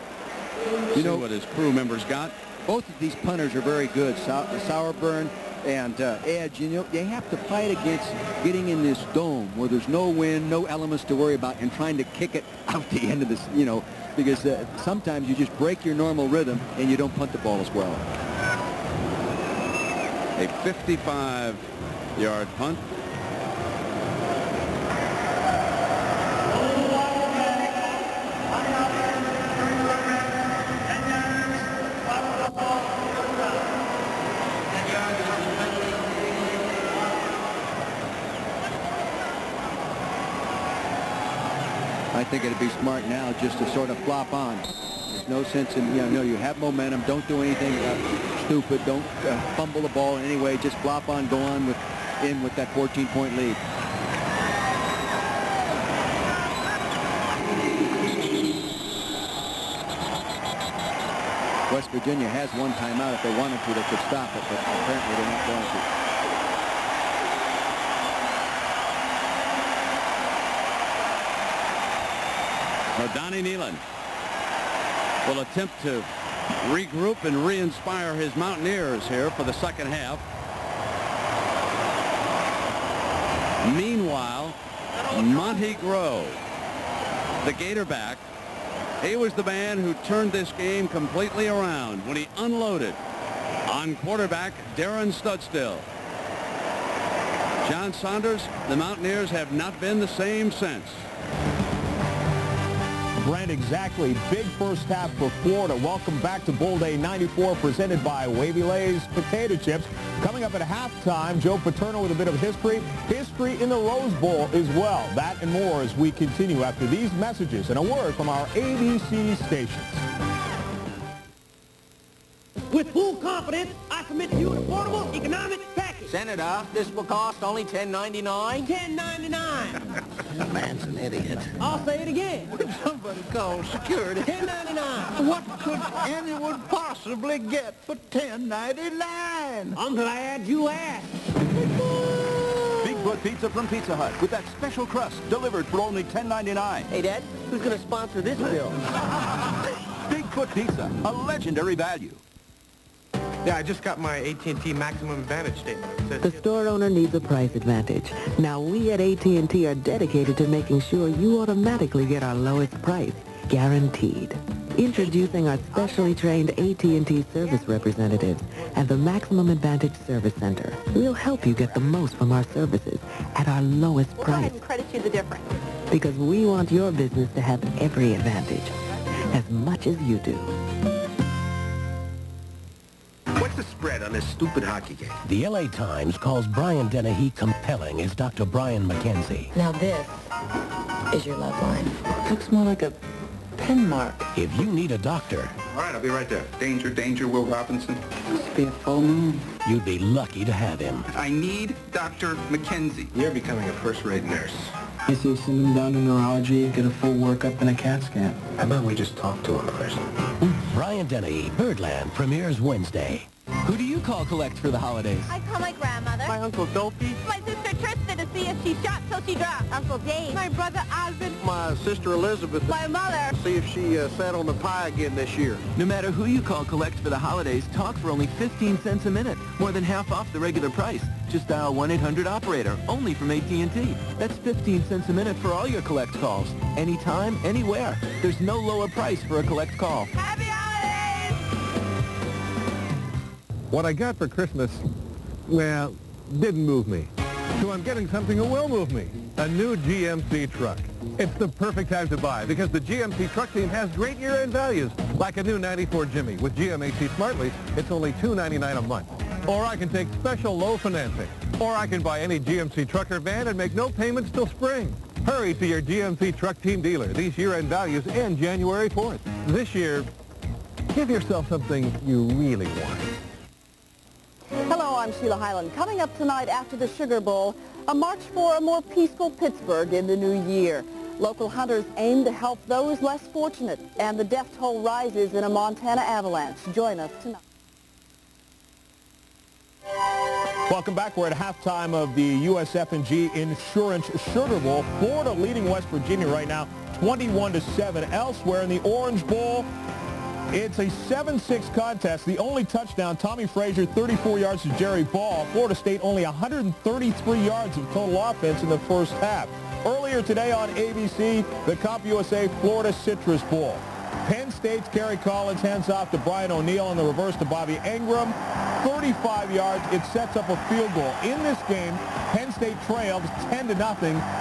[SPEAKER 2] see what his crew members got.
[SPEAKER 21] Both of these punters are very good. Sauerbrunn and Edge. You know, they have to fight against getting in this dome where there's no wind, no elements to worry about, and trying to kick it out the end of this, because sometimes you just break your normal rhythm and you don't punt the ball as well.
[SPEAKER 2] A 55-yard punt.
[SPEAKER 21] I think it'd be smart now just to sort of flop on. There's no sense in, you have momentum. Don't do anything stupid. Don't fumble the ball in any way. Just flop on, go on with that 14-point lead. West Virginia has one timeout. If they wanted to, they could stop it, but apparently they're not going to.
[SPEAKER 2] So Donnie Nealon will attempt to regroup and re-inspire his Mountaineers here for the second half. Meanwhile, Monty Grove, the Gatorback, he was the man who turned this game completely around when he unloaded on quarterback Darren Studstill. John Saunders, the Mountaineers have not been the same since.
[SPEAKER 11] Brent, exactly. Big first half for Florida. Welcome back to Bull Day 94, presented by Wavy Lay's Potato Chips. Coming up at halftime, Joe Paterno with a bit of history in the Rose Bowl as well. That and more as we continue after these messages and a word from our ABC stations.
[SPEAKER 15] With full confidence, I submit to you an affordable economic package. Senator, this will cost only $10.99. $10.99.
[SPEAKER 9] This man's an idiot.
[SPEAKER 15] I'll say it again.
[SPEAKER 9] Somebody call security.
[SPEAKER 15] $10.99.
[SPEAKER 9] What could anyone possibly get for $10.99?
[SPEAKER 15] I'm glad you asked.
[SPEAKER 3] Bigfoot Pizza from Pizza Hut with that special crust delivered for only $10.99.
[SPEAKER 15] Hey, Dad, who's going to sponsor this bill?
[SPEAKER 3] Bigfoot Pizza, a legendary value.
[SPEAKER 22] Yeah, I just got my AT&T Maximum Advantage statement.
[SPEAKER 13] The store owner needs a price advantage. Now, we at AT&T are dedicated to making sure you automatically get our lowest price, guaranteed. Introducing our specially trained AT&T service representatives and the Maximum Advantage Service Center. We'll help you get the most from our services at our lowest price.
[SPEAKER 14] We'll go ahead and credit you the difference.
[SPEAKER 13] Because we want your business to have every advantage, as much as you do.
[SPEAKER 9] What's the spread on this stupid hockey game?
[SPEAKER 8] The LA Times calls Brian Dennehy compelling as Dr. Brian McKenzie.
[SPEAKER 14] Now this is your love line.
[SPEAKER 23] Looks more like a pen mark.
[SPEAKER 8] If you need a doctor,
[SPEAKER 24] All right, I'll be right there. Danger, danger, Will Robinson.
[SPEAKER 23] Must be a full moon.
[SPEAKER 8] you'd be lucky to have him.
[SPEAKER 24] I need Dr. McKenzie.
[SPEAKER 9] You're becoming a first-rate nurse.
[SPEAKER 23] I say send him down to neurology, get a full workup and a CAT scan.
[SPEAKER 9] How about we just talk to him first?
[SPEAKER 8] Brian Dennehy, Birdland, premieres Wednesday.
[SPEAKER 16] Who do you call collect for the holidays?
[SPEAKER 14] I call my grandmother.
[SPEAKER 22] My Uncle Dopey.
[SPEAKER 14] My sister Trista to see if she shot till she dropped. Uncle Dave. My brother Osmond.
[SPEAKER 9] My sister Elizabeth.
[SPEAKER 14] My mother.
[SPEAKER 9] See if she sat on the pie again this year.
[SPEAKER 16] No matter who you call collect for the holidays, talk for only 15 cents a minute. More than half off the regular price. Just dial 1-800-OPERATOR, only from AT&T. That's 15 cents a minute for all your collect calls. Anytime, anywhere. There's no lower price for a collect call.
[SPEAKER 14] Happy holidays!
[SPEAKER 17] What I got for Christmas, well, didn't move me. So I'm getting something that will move me, a new GMC truck. It's the perfect time to buy because the GMC truck team has great year-end values, like a new 94 Jimmy. With GMAC Smart Lease, it's only $299 a month. Or I can take special low financing. Or I can buy any GMC truck or van and make no payments till spring. Hurry to your GMC truck team dealer. These year-end values end January 4th. This year, give yourself something you really want.
[SPEAKER 18] Hello, I'm Sheila Hyland. Coming up tonight after the Sugar Bowl, a march for a more peaceful Pittsburgh in the new year. Local hunters aim to help those less fortunate, and the death toll rises in a Montana avalanche. Join us tonight.
[SPEAKER 11] Welcome back. We're at halftime of the USF&G Insurance Sugar Bowl. Florida leading West Virginia right now 21-7. Elsewhere in the Orange Bowl, it's a 7-6 contest. The only touchdown, Tommy Frazier, 34 yards to Jerry Ball. Florida State only 133 yards of total offense in the first half. Earlier today on ABC, the CompUSA Florida Citrus Bowl. Penn State's Kerry Collins hands off to Brian O'Neill in the reverse to Bobby Ingram. 35 yards. It sets up a field goal. In this game, Penn State trailed 10-0,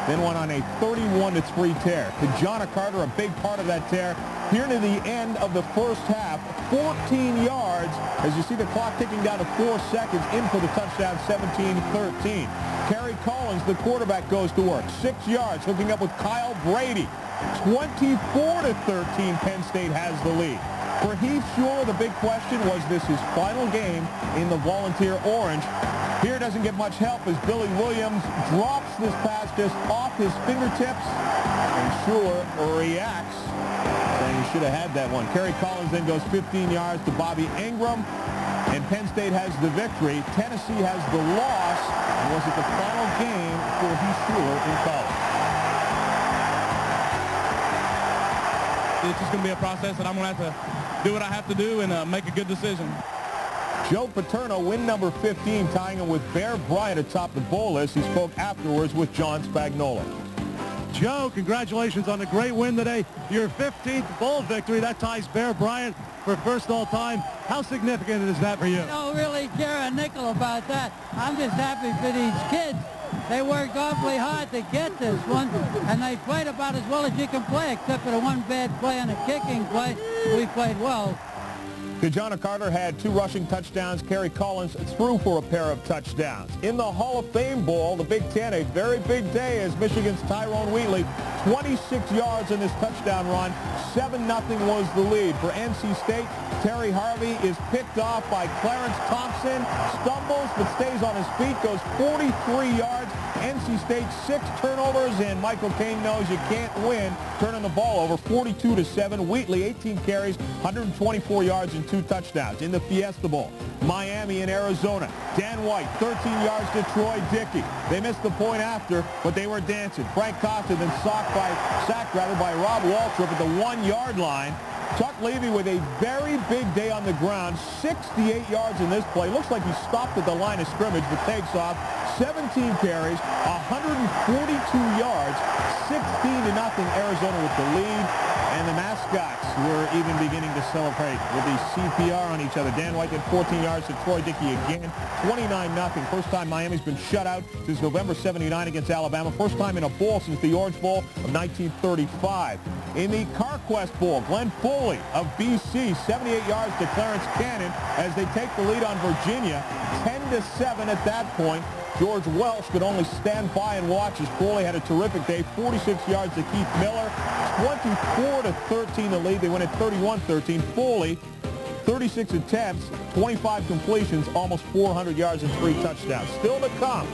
[SPEAKER 11] then went on a 31-3 tear. Tajana Carter, a big part of that tear. Here to the end of the first half, 14 yards. As you see the clock ticking down to 4 seconds in for the touchdown, 17-13. Kerry Collins, the quarterback, goes to work. 6 yards, hooking up with Kyle Brady. 24-13, Penn State has the lead. For Heath Schuler, the big question was this his final game in the Volunteer Orange. Here doesn't get much help as Billy Williams drops this pass just off his fingertips, and Schuler reacts, saying he should have had that one. Kerry Collins then goes 15 yards to Bobby Ingram, and Penn State has the victory. Tennessee has the loss, and was it the final game for Heath Schuler in college?
[SPEAKER 19] It's just going to be a process that I'm going to have to do what I have to do and make a good decision.
[SPEAKER 11] Joe Paterno, win number 15, tying him with Bear Bryant atop the bowl list. He spoke afterwards with John Spagnola.
[SPEAKER 20] Joe, congratulations on the great win today. Your 15th bowl victory. That ties Bear Bryant for first all time. How significant is that for you?
[SPEAKER 28] I don't really care a nickel about that. I'm just happy for these kids. They worked awfully hard to get this one, and they played about as well as you can play, except for the one bad play on the kicking play. We played well.
[SPEAKER 11] Tajana Carter had 2 rushing touchdowns. Kerry Collins threw for a pair of touchdowns. In the Hall of Fame Bowl, the Big Ten, a very big day as Michigan's Tyrone Wheatley 26 yards in this touchdown run. 7-0 was the lead. For NC State, Terry Harvey is picked off by Clarence Thompson, stumbles but stays on his feet, goes 43 yards. NC State 6 turnovers, and Michael Caine knows you can't win turning the ball over. 42-7. Wheatley, 18 carries, 124 yards and 2 touchdowns. In the Fiesta Bowl, Miami and Arizona. Dan White, 13 yards to Troy Dickey. They missed the point after, but they were dancing. Frank Costa then sacked by Rob Waltrip at the 1-yard line. Chuck Levy with a very big day on the ground. 68 yards in this play. Looks like he stopped at the line of scrimmage, but takes off. 17 carries, 142 yards, 16-0 Arizona with the lead. And the mascots were even beginning to celebrate with the CPR on each other. Dan White had 14 yards to Troy Dickey again. 29-0. First time Miami's been shut out since November 79 against Alabama. First time in a bowl since the Orange Bowl of 1935. In the CarQuest Bowl, Glenn Foley of BC, 78 yards to Clarence Cannon as they take the lead on Virginia. 10-7 at that point. George Welsh could only stand by and watch as Foley had a terrific day. 46 yards to Keith Miller. 24-13 the lead. They win at 31-13. Foley, 36 attempts, 25 completions, almost 400 yards and 3 touchdowns. Still to come,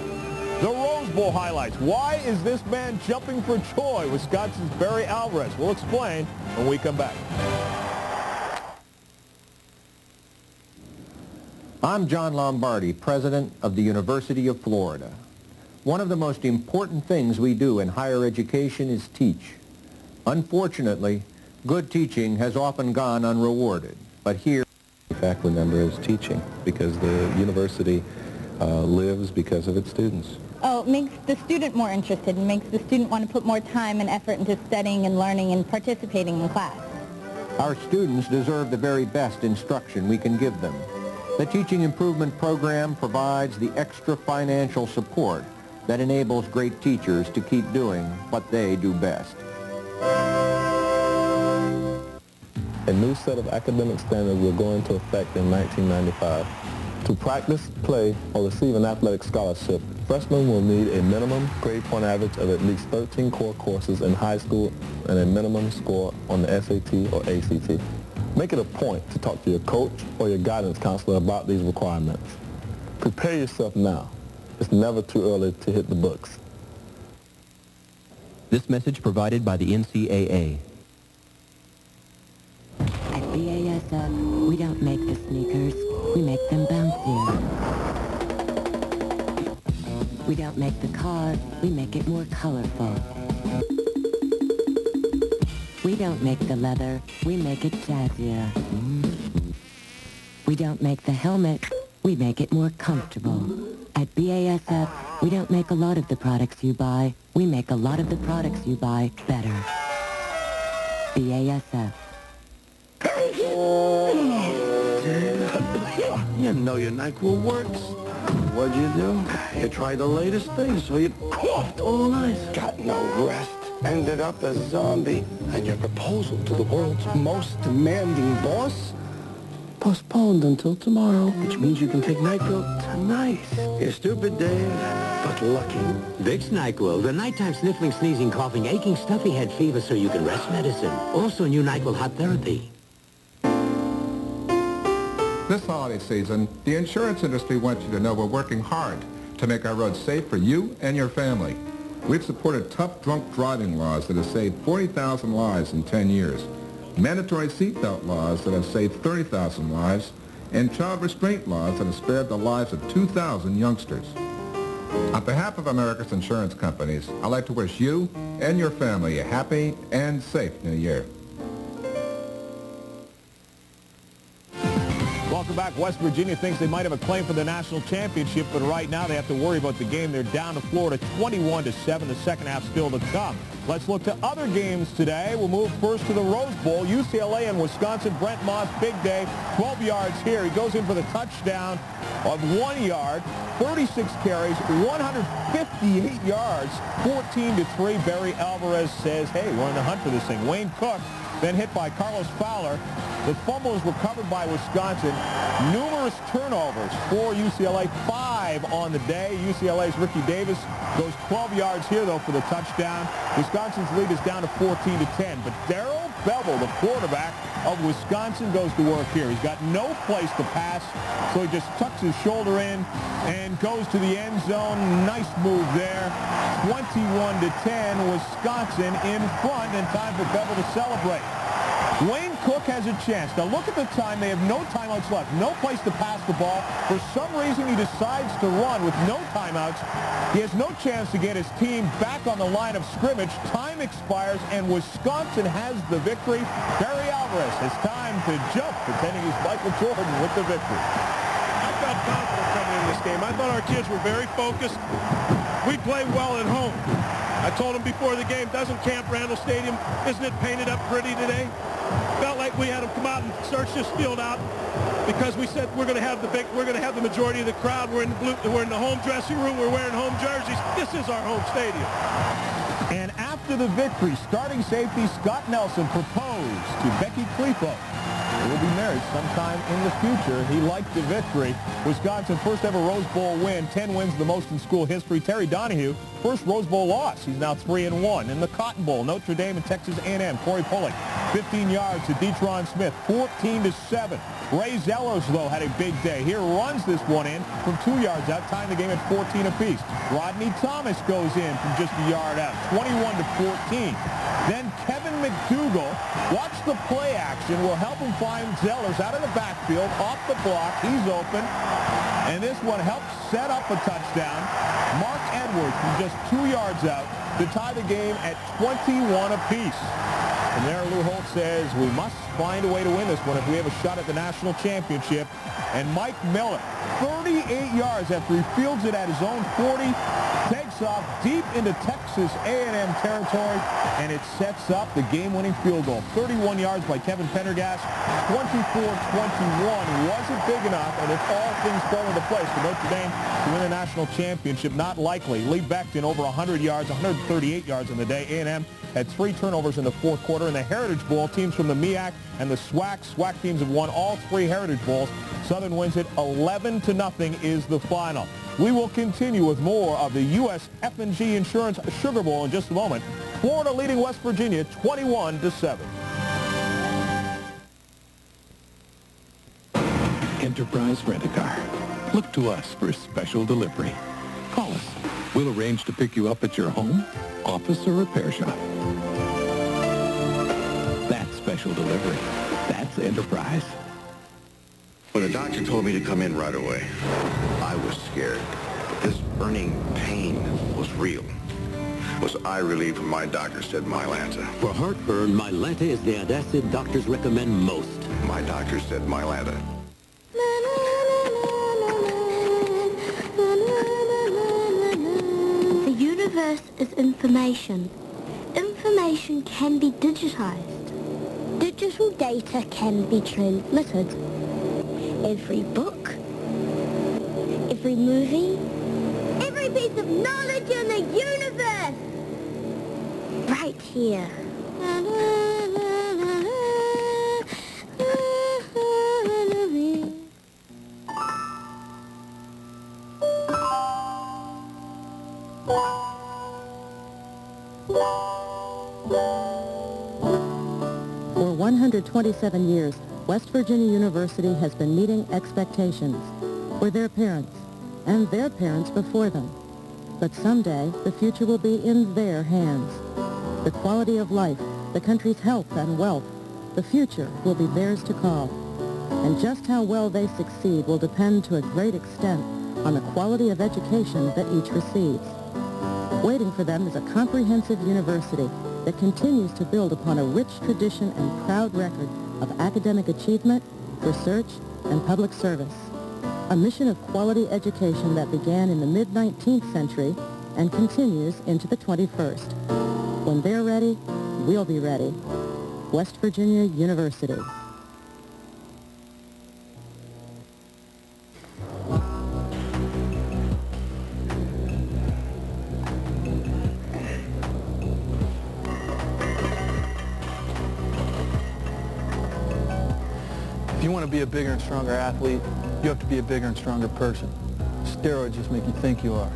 [SPEAKER 11] the Rose Bowl highlights. Why is this man jumping for joy? Wisconsin's Barry Alvarez. We'll explain when we come back.
[SPEAKER 1] I'm John Lombardi, president of the University of Florida. One of the most important things we do in higher education is teach. Unfortunately, good teaching has often gone unrewarded, but here
[SPEAKER 4] faculty member is teaching because the university lives because of its students.
[SPEAKER 14] Oh, it makes the student more interested and makes the student want to put more time and effort into studying and learning and participating in class.
[SPEAKER 1] Our students deserve the very best instruction we can give them. The Teaching Improvement Program provides the extra financial support that enables great teachers to keep doing what they do best.
[SPEAKER 4] A new set of academic standards will go into effect in 1995. To practice, play, or receive an athletic scholarship, freshmen will need a minimum grade point average of at least 13 core courses in high school and a minimum score on the SAT or ACT. Make it a point to talk to your coach or your guidance counselor about these requirements. Prepare yourself now. It's never too early to hit the books.
[SPEAKER 8] This message provided by the NCAA.
[SPEAKER 13] At BASF, we don't make the sneakers, we make them bouncier. We don't make the car, we make it more colorful. We don't make the leather, we make it jazzier. We don't make the helmet, we make it more comfortable. At BASF, we don't make a lot of the products you buy, we make a lot of the products you buy better. BASF.
[SPEAKER 5] You know your NyQuil works. What'd you do? You tried the latest thing, so you coughed all night. Got no rest. Ended up a zombie. And your proposal to the world's most demanding boss? Postponed until tomorrow, which means you can take NyQuil tonight. You're stupid, Dave, but lucky.
[SPEAKER 7] Vicks NyQuil, the nighttime sniffling, sneezing, coughing, aching, stuffy head fever so you can rest medicine. Also new NyQuil Hot Therapy.
[SPEAKER 10] This holiday season, the insurance industry wants you to know we're working hard to make our roads safe for you and your family. We've supported tough drunk driving laws that have saved 40,000 lives in 10 years, mandatory seatbelt laws that have saved 30,000 lives, and child restraint laws that have spared the lives of 2,000 youngsters. On behalf of America's insurance companies, I'd like to wish you and your family a happy and safe New Year.
[SPEAKER 11] Welcome back. West Virginia thinks they might have a claim for the national championship, but right now they have to worry about the game. They're down to Florida 21-7. The second half still to come. Let's look to other games today. We'll move first to the Rose Bowl. UCLA and Wisconsin. Brent Moss, big day. 12 yards here. He goes in for the touchdown of 1 yard. 36 carries, 158 yards, 14-3. Barry Alvarez says, hey, we're on the hunt for this thing. Wayne Cook then hit by Carlos Fowler. The fumble is recovered by Wisconsin. Numerous turnovers for UCLA, 5 on the day. UCLA's Ricky Davis goes 12 yards here, though, for the touchdown. Wisconsin's lead is down to 14-10. But Darrell Bevel, the quarterback of Wisconsin, goes to work here. He's got no place to pass, so he just tucks his shoulder in and goes to the end zone. Nice move there. 21-10, Wisconsin in front, and time for Bevel to celebrate. Wayne Cook has a chance. Now look at the time. They have no timeouts left. No place to pass the ball. For some reason, he decides to run with no timeouts. He has no chance to get his team back on the line of scrimmage. Time expires, and Wisconsin has the victory. Barry Alvarez has time to jump, pretending he's Michael Jordan with the victory.
[SPEAKER 2] I felt confident coming in this game. I thought our kids were very focused. We play well at home. I told them before the game, doesn't Camp Randall Stadium, isn't it painted up pretty today? Felt like we had them come out and search this field out because we said we're going to have the majority of the crowd. We're in the home dressing room. We're wearing home jerseys. This is our home stadium.
[SPEAKER 11] And after the victory, starting safety Scott Nelson proposed to Becky Klefo. They will be married sometime in the future. He liked the victory. Wisconsin first ever Rose Bowl win, 10 wins, the most in school history. Terry Donahue, first Rose Bowl loss. He's now 3-1. In the Cotton Bowl, Notre Dame and Texas A&M. Corey Pulick, 15 yards to Detron Smith, 14-7. Ray Zellers, though, had a big day. Here runs this one in from 2 yards out, tying the game at 14 apiece. Rodney Thomas goes in from just a yard out, 21-14. Then Kevin McDougal, watch the play action, will help him find Zellers out of the backfield, off the block. He's open. And this one helps set up a touchdown. Mark Edwards from just 2 yards out to tie the game at 21 apiece. And there Lou Holt says we must find a way to win this one if we have a shot at the national championship. And Mike Miller, 38 yards after he fields it at his own 40, takes off deep into Texas A&M territory, and it sets up the game-winning field goal. 31 yards by Kevin Pendergast, 24-21. Wasn't big enough, and if all things fall into place for Notre Dame to win the national championship, not likely. Lee Becton over 100 yards, 138 yards in the day. A&M had 3 turnovers in the fourth quarter. In the Heritage Bowl, teams from the MEAC and the SWAC teams have won all 3 Heritage Bowls. Southern wins it 11-0 is the final. We will continue with more of the U.S. F&G Insurance Sugar Bowl in just a moment. Florida leading West Virginia 21-7.
[SPEAKER 6] Enterprise Rent-A-Car. Look to us for special delivery. Call us. We'll arrange to pick you up at your home, office, or repair shop. That's special delivery. That's Enterprise.
[SPEAKER 12] When the doctor told me to come in right away, I was scared. This burning pain was real. Was I relieved when my doctor said Mylanta?
[SPEAKER 7] For heartburn, Mylanta is the antacid doctors recommend most.
[SPEAKER 12] My doctor said Mylanta.
[SPEAKER 15] The universe is information. Information can be digitized. Digital data can be transmitted. Every book, every movie, every piece of knowledge in the universe, right here.
[SPEAKER 21] For 127 years, West Virginia University has been meeting expectations for their parents and their parents before them. But someday, the future will be in their hands. The quality of life, the country's health and wealth, the future will be theirs to call. And just how well they succeed will depend to a great extent on the quality of education that each receives. Waiting for them is a comprehensive university that continues to build upon a rich tradition and proud record of academic achievement, research, and public service. A mission of quality education that began in the mid-19th century and continues into the 21st. When they're ready, we'll be ready. West Virginia University.
[SPEAKER 3] you want to be a bigger and stronger athlete, you have to be a bigger and stronger person. Steroids just make you think you are.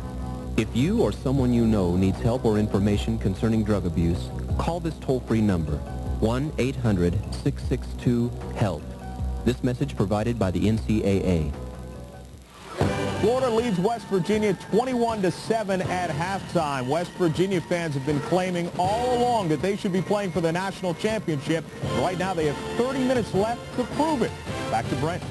[SPEAKER 9] If you or someone you know needs help or information concerning drug abuse, call this toll-free number, 1-800-662-HELP. This message provided by the NCAA.
[SPEAKER 11] Florida leads West Virginia 21-7 at halftime. West Virginia fans have been claiming all along that they should be playing for the national championship. Right now they have 30 minutes left to prove it. Back to Brent.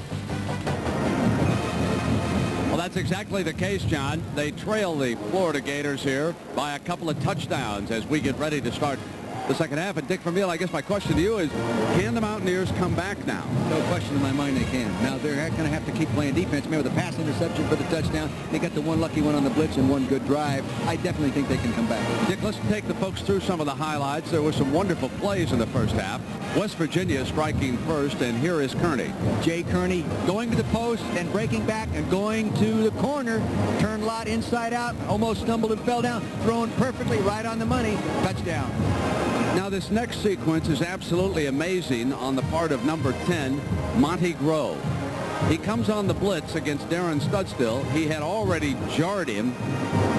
[SPEAKER 22] Well, that's exactly the case, John. They trail the Florida Gators here by a couple of touchdowns as we get ready to start the second half. And Dick Vermeil, I guess my question to you is, can the Mountaineers come back now?
[SPEAKER 23] No question in my mind they can. Now, they're going to have to keep playing defense. Remember the pass interception for the touchdown. They got the one lucky one on the blitz and one good drive. I definitely think they can come back.
[SPEAKER 22] Dick, let's take the folks through some of the highlights. There were some wonderful plays in the first half. West Virginia striking first, and here is Kearney.
[SPEAKER 7] Jay Kearney going to the post and breaking back and going to the corner. Turned lot inside out, almost stumbled and fell down. Thrown perfectly right on the money. Touchdown.
[SPEAKER 22] Now this next sequence is absolutely amazing on the part of number 10, Monty Grove. He comes on the blitz against Darren Studstill. He had already jarred him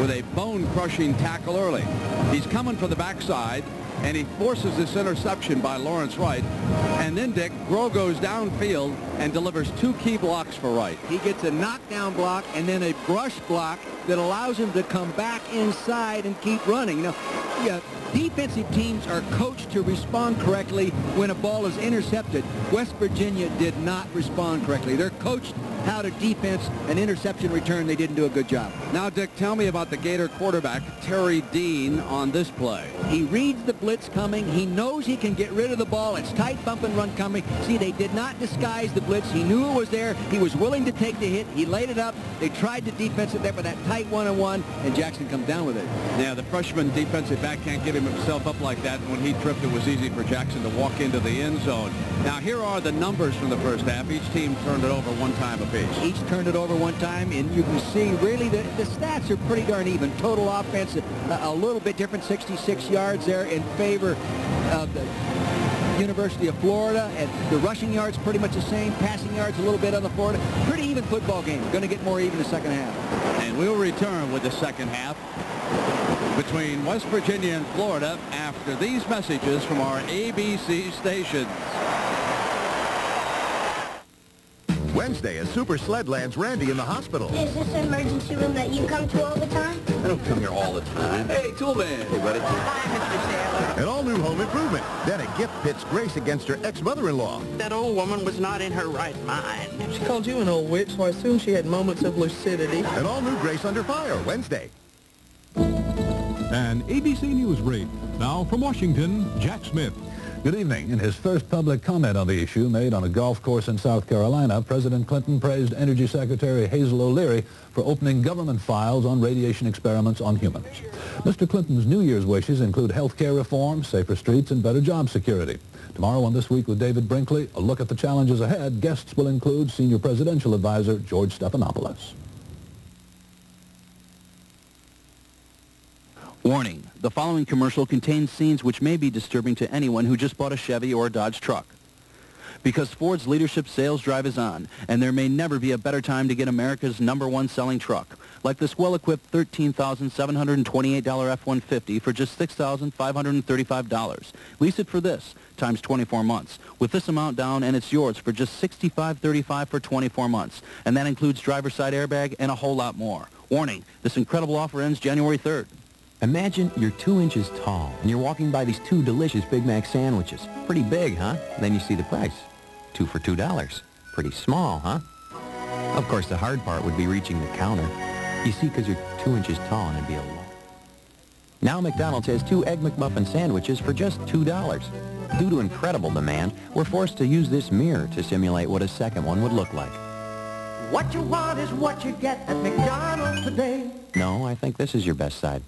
[SPEAKER 22] with a bone-crushing tackle early. He's coming for the backside, and he forces this interception by Lawrence Wright. And then, Dick, Grove goes downfield and delivers two key blocks for Wright.
[SPEAKER 7] He gets a knockdown block and then a brush block that allows him to come back inside and keep running. Now, defensive teams are coached to respond correctly when a ball is intercepted. West Virginia did not respond correctly. They're coached how to defense an interception return. They didn't do a good job.
[SPEAKER 22] Now, Dick, tell me about the Gator quarterback, Terry Dean, on this play.
[SPEAKER 7] He reads the blitz coming. He knows he can get rid of the ball. It's tight bump and run coming. See, they did not disguise the blitz. He knew it was there. He was willing to take the hit. He laid it up. They tried to defense it there for that tight one-on-one, and Jackson comes down with it.
[SPEAKER 22] Yeah, the freshman defensive back can't get himself up like that. When he tripped, it was easy for Jackson to walk into the end zone. Now, here are the numbers from the first half. Each team turned it over one time apiece.
[SPEAKER 7] Each turned it over one time, and you can see really the stats are pretty darn even. Total offense, a little bit different, 66 yards there in favor of the University of Florida, and the rushing yards pretty much the same, passing yards a little bit on the Florida. Pretty even football game. Going to get more even the second half.
[SPEAKER 22] And we'll return with the second half between West Virginia and Florida after these messages from our ABC stations.
[SPEAKER 24] Wednesday, as Super Sled lands Randy in the hospital.
[SPEAKER 15] Is this an emergency room that you come to all the time?
[SPEAKER 24] I don't come here all the time.
[SPEAKER 22] Hey, Toolman.
[SPEAKER 24] Hey, buddy.
[SPEAKER 15] Hi, Mr. Sailor.
[SPEAKER 24] An all-new home improvement. Then a gift pits Grace against her ex-mother-in-law.
[SPEAKER 25] That old woman was not in her right mind. She called you an old witch, so I assume she had moments of lucidity.
[SPEAKER 24] An all-new Grace Under Fire, Wednesday.
[SPEAKER 26] An ABC News brief. Now from Washington, Jack Smith.
[SPEAKER 27] Good evening. In his first public comment on the issue made on a golf course in South Carolina, President Clinton praised Energy Secretary Hazel O'Leary for opening government files on radiation experiments on humans. Mr. Clinton's New Year's wishes include health care reform, safer streets, and better job security. Tomorrow on This Week with David Brinkley, a look at the challenges ahead. Guests will include Senior Presidential Advisor George Stephanopoulos.
[SPEAKER 29] Warning, the following commercial contains scenes which may be disturbing to anyone who just bought a Chevy or a Dodge truck. Because Ford's leadership sales drive is on, and there may never be a better time to get America's #1 selling truck, like this well-equipped $13,728 F-150 for just $6,535. Lease it for this, times 24 months. With this amount down, and it's yours for just $65.35 for 24 months. And that includes driver's side airbag and a whole lot more. Warning, this incredible offer ends January 3rd.
[SPEAKER 9] Imagine you're 2 inches tall, and you're walking by these 2 delicious Big Mac sandwiches. Pretty big, huh? Then you see the price. 2 for $2. Pretty small, huh? Of course, the hard part would be reaching the counter. You see, because you're 2 inches tall, and it'd be a lot. Now McDonald's has 2 Egg McMuffin sandwiches for just $2. Due to incredible demand, we're forced to use this mirror to simulate what a second one would look like.
[SPEAKER 25] What you want is what you get at McDonald's today.
[SPEAKER 9] No, I think this is your best side.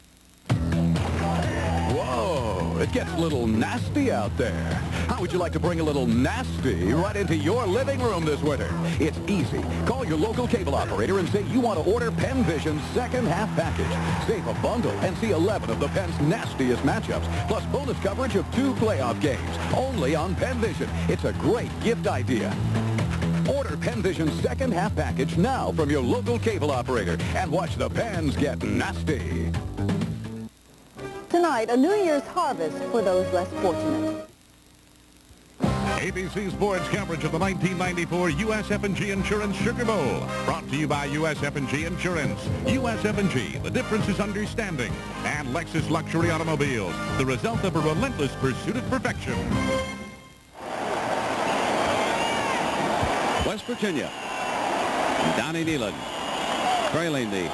[SPEAKER 6] Whoa, it gets a little nasty out there. How would you like to bring a little nasty right into your living room this winter? It's easy. Call your local cable operator and say you want to order Penn Vision's second half package. Save a bundle and see 11 of the Penn's nastiest matchups, plus bonus coverage of 2 playoff games. Only on Penn Vision. It's a great gift idea. Order PenVision's second half package now from your local cable operator and watch the Pens get nasty.
[SPEAKER 21] Tonight, a New Year's harvest for those less fortunate.
[SPEAKER 26] ABC Sports coverage of the 1994 USF&G Insurance Sugar Bowl. Brought to you by USF&G Insurance. USF&G, the difference is understanding. And Lexus Luxury Automobiles, the result of a relentless pursuit of perfection.
[SPEAKER 22] West Virginia. Donnie Nealon trailing the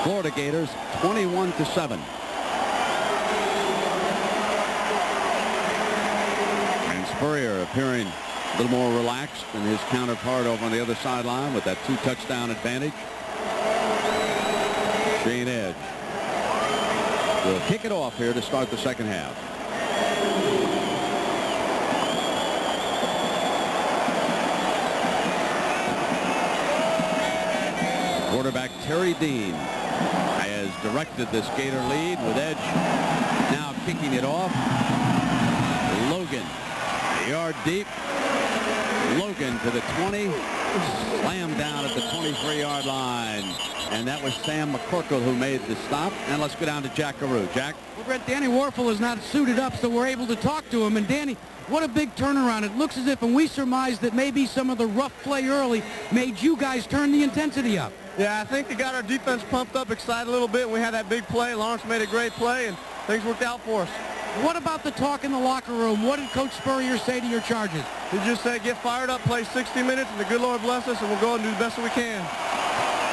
[SPEAKER 22] Florida Gators 21-7. Spurrier appearing a little more relaxed than his counterpart over on the other sideline with that 2-touchdown advantage. Shane Edge will kick it off here to start the second half. Quarterback Terry Dean has directed this Gator lead with Edge now kicking it off. Logan. Yard deep. Logan to the 20. Slammed down at the 23-yard line. And that was Sam McCorkle who made the stop. And let's go down to Jack Carew. Jack?
[SPEAKER 1] Well, Brett, Danny Warfel is not suited up, so we're able to talk to him. And Danny, what a big turnaround. It looks as if, and we surmised that maybe some of the rough play early made you guys turn the intensity up.
[SPEAKER 4] Yeah, I think they got our defense pumped up, excited a little bit. We had that big play. Lawrence made a great play, and things worked out for us.
[SPEAKER 1] What about the talk in the locker room? What did Coach Spurrier say to your Chargers?
[SPEAKER 4] He just said, get fired up, play 60 minutes, and the good Lord bless us, and we'll go and do the best that we can.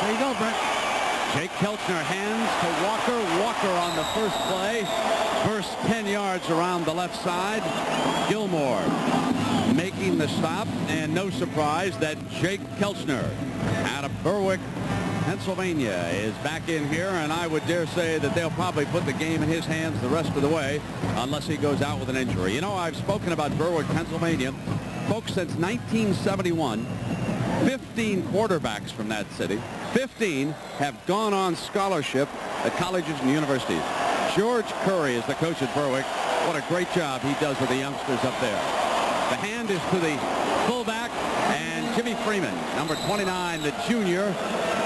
[SPEAKER 1] There you go, Brett.
[SPEAKER 22] Jake Kelchner hands to Walker. Walker on the first play. First 10 yards around the left side. Gilmore making the stop, and no surprise that Jake Kelchner out of Berwick, Pennsylvania is back in here, and I would dare say that they'll probably put the game in his hands the rest of the way unless he goes out with an injury. You know, I've spoken about Berwick, Pennsylvania. Folks, since 1971, 15 quarterbacks from that city, 15 have gone on scholarship at colleges and universities. George Curry is the coach at Berwick. What a great job he does with the youngsters up there. The hand is to the fullback, and Jimmy Freeman, number 29, the junior,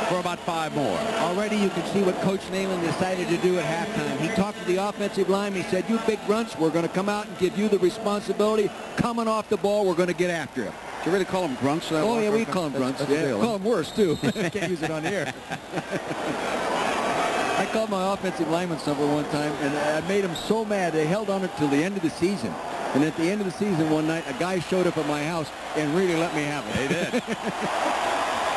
[SPEAKER 22] for about 5 more.
[SPEAKER 7] Already you can see what Coach Nalen decided to do at halftime. He talked to the offensive line. He said, you big grunts, we're going to come out and give you the responsibility. Coming off the ball, we're going to get after him.
[SPEAKER 22] Do you really call them grunts?
[SPEAKER 7] Oh, yeah, we call them grunts. Yeah, call them worse, too. Can't use it on the air. I called my offensive lineman something one time, and I made him so mad they held on it till the end of the season. And at the end of the season one night, a guy showed up at my house and really let me have it.
[SPEAKER 22] He did.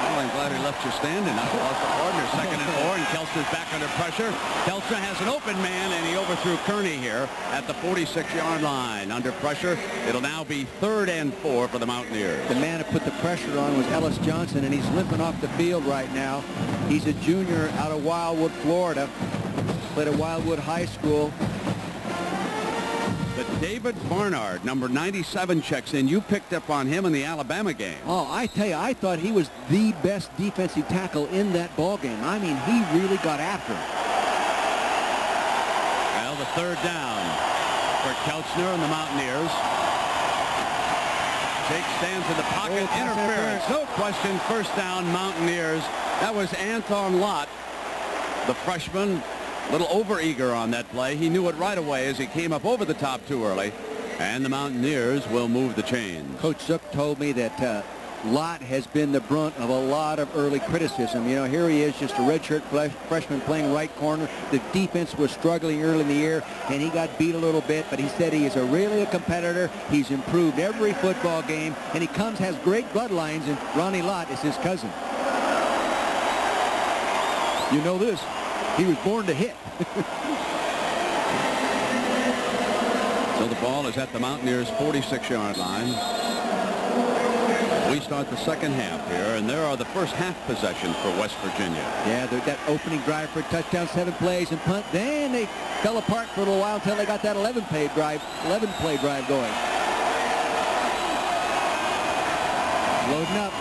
[SPEAKER 22] Well, I'm glad he left you standing. Now lost the partner. 2nd and 4, and Kelchner's back under pressure. Kelchner has an open man, and he overthrew Kearney here at the 46-yard line. Under pressure, it'll now be 3rd and 4 for the Mountaineers.
[SPEAKER 7] The man who put the pressure on was Ellis Johnson, and he's limping off the field right now. He's a junior out of Wildwood, Florida. Played at Wildwood High School.
[SPEAKER 22] But David Barnard, number 97, checks in. You picked up on him in the Alabama game.
[SPEAKER 7] Oh, I tell you, I thought he was the best defensive tackle in that ball game. I mean, he really got after him.
[SPEAKER 22] Well, the 3rd down for Kelchner and the Mountaineers. Jake stands in the pocket. Interference. No question. 1st down, Mountaineers. That was Anton Lott, the freshman. A little over-eager on that play. He knew it right away as he came up over the top too early. And the Mountaineers will move the chains.
[SPEAKER 7] Coach Zook told me that Lott has been the brunt of a lot of early criticism. You know, here he is, just a redshirt freshman playing right corner. The defense was struggling early in the year, and he got beat a little bit, but he said he is really a competitor. He's improved every football game, and he has great bloodlines, and Ronnie Lott is his cousin. You know this. He was born to hit.
[SPEAKER 22] So the ball is at the Mountaineers' 46-yard line. We start the second half here, and there are the first half possessions for West Virginia.
[SPEAKER 7] Yeah, that opening drive for a touchdown, 7 plays and punt. Then they fell apart for a little while until they got that 11-play drive going. Loading up.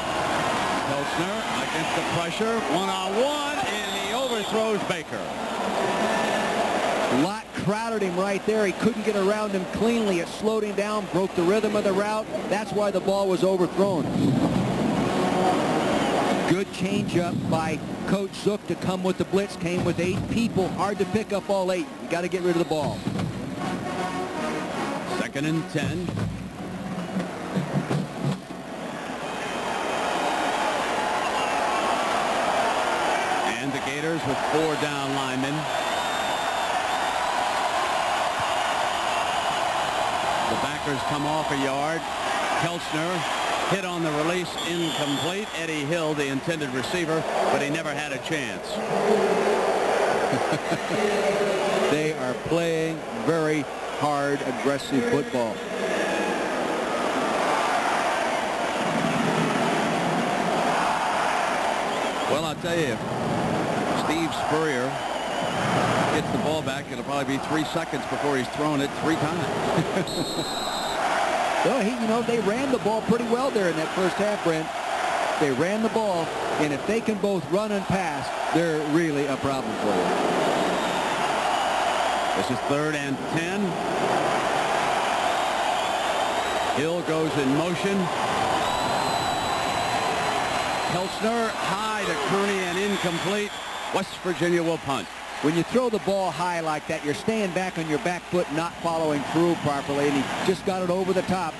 [SPEAKER 22] Kelchner against the pressure, one-on-one, and he overthrows Baker.
[SPEAKER 7] Lott crowded him right there. He couldn't get around him cleanly. It slowed him down, broke the rhythm of the route. That's why the ball was overthrown. Good changeup by Coach Zook to come with the blitz. Came with 8 people. Hard to pick up all 8. You got to get rid of the ball.
[SPEAKER 22] 2nd and 10. And the Gators with 4 down linemen. The backers come off a yard. Kelchner hit on the release, incomplete. Eddie Hill, the intended receiver, but he never had a chance.
[SPEAKER 7] They are playing very hard, aggressive football.
[SPEAKER 22] Well, I'll tell you, if Steve Spurrier gets the ball back, it'll probably be 3 seconds before he's thrown it 3 times.
[SPEAKER 7] Well, they ran the ball pretty well there in that first half, Brent. They ran the ball, and if they can both run and pass, they're really a problem for you.
[SPEAKER 22] This is 3rd and 10. Hill goes in motion. Kelchner high to Kearney and incomplete. West Virginia will punt.
[SPEAKER 7] When you throw the ball high like that, you're staying back on your back foot, not following through properly, and he just got it over the top.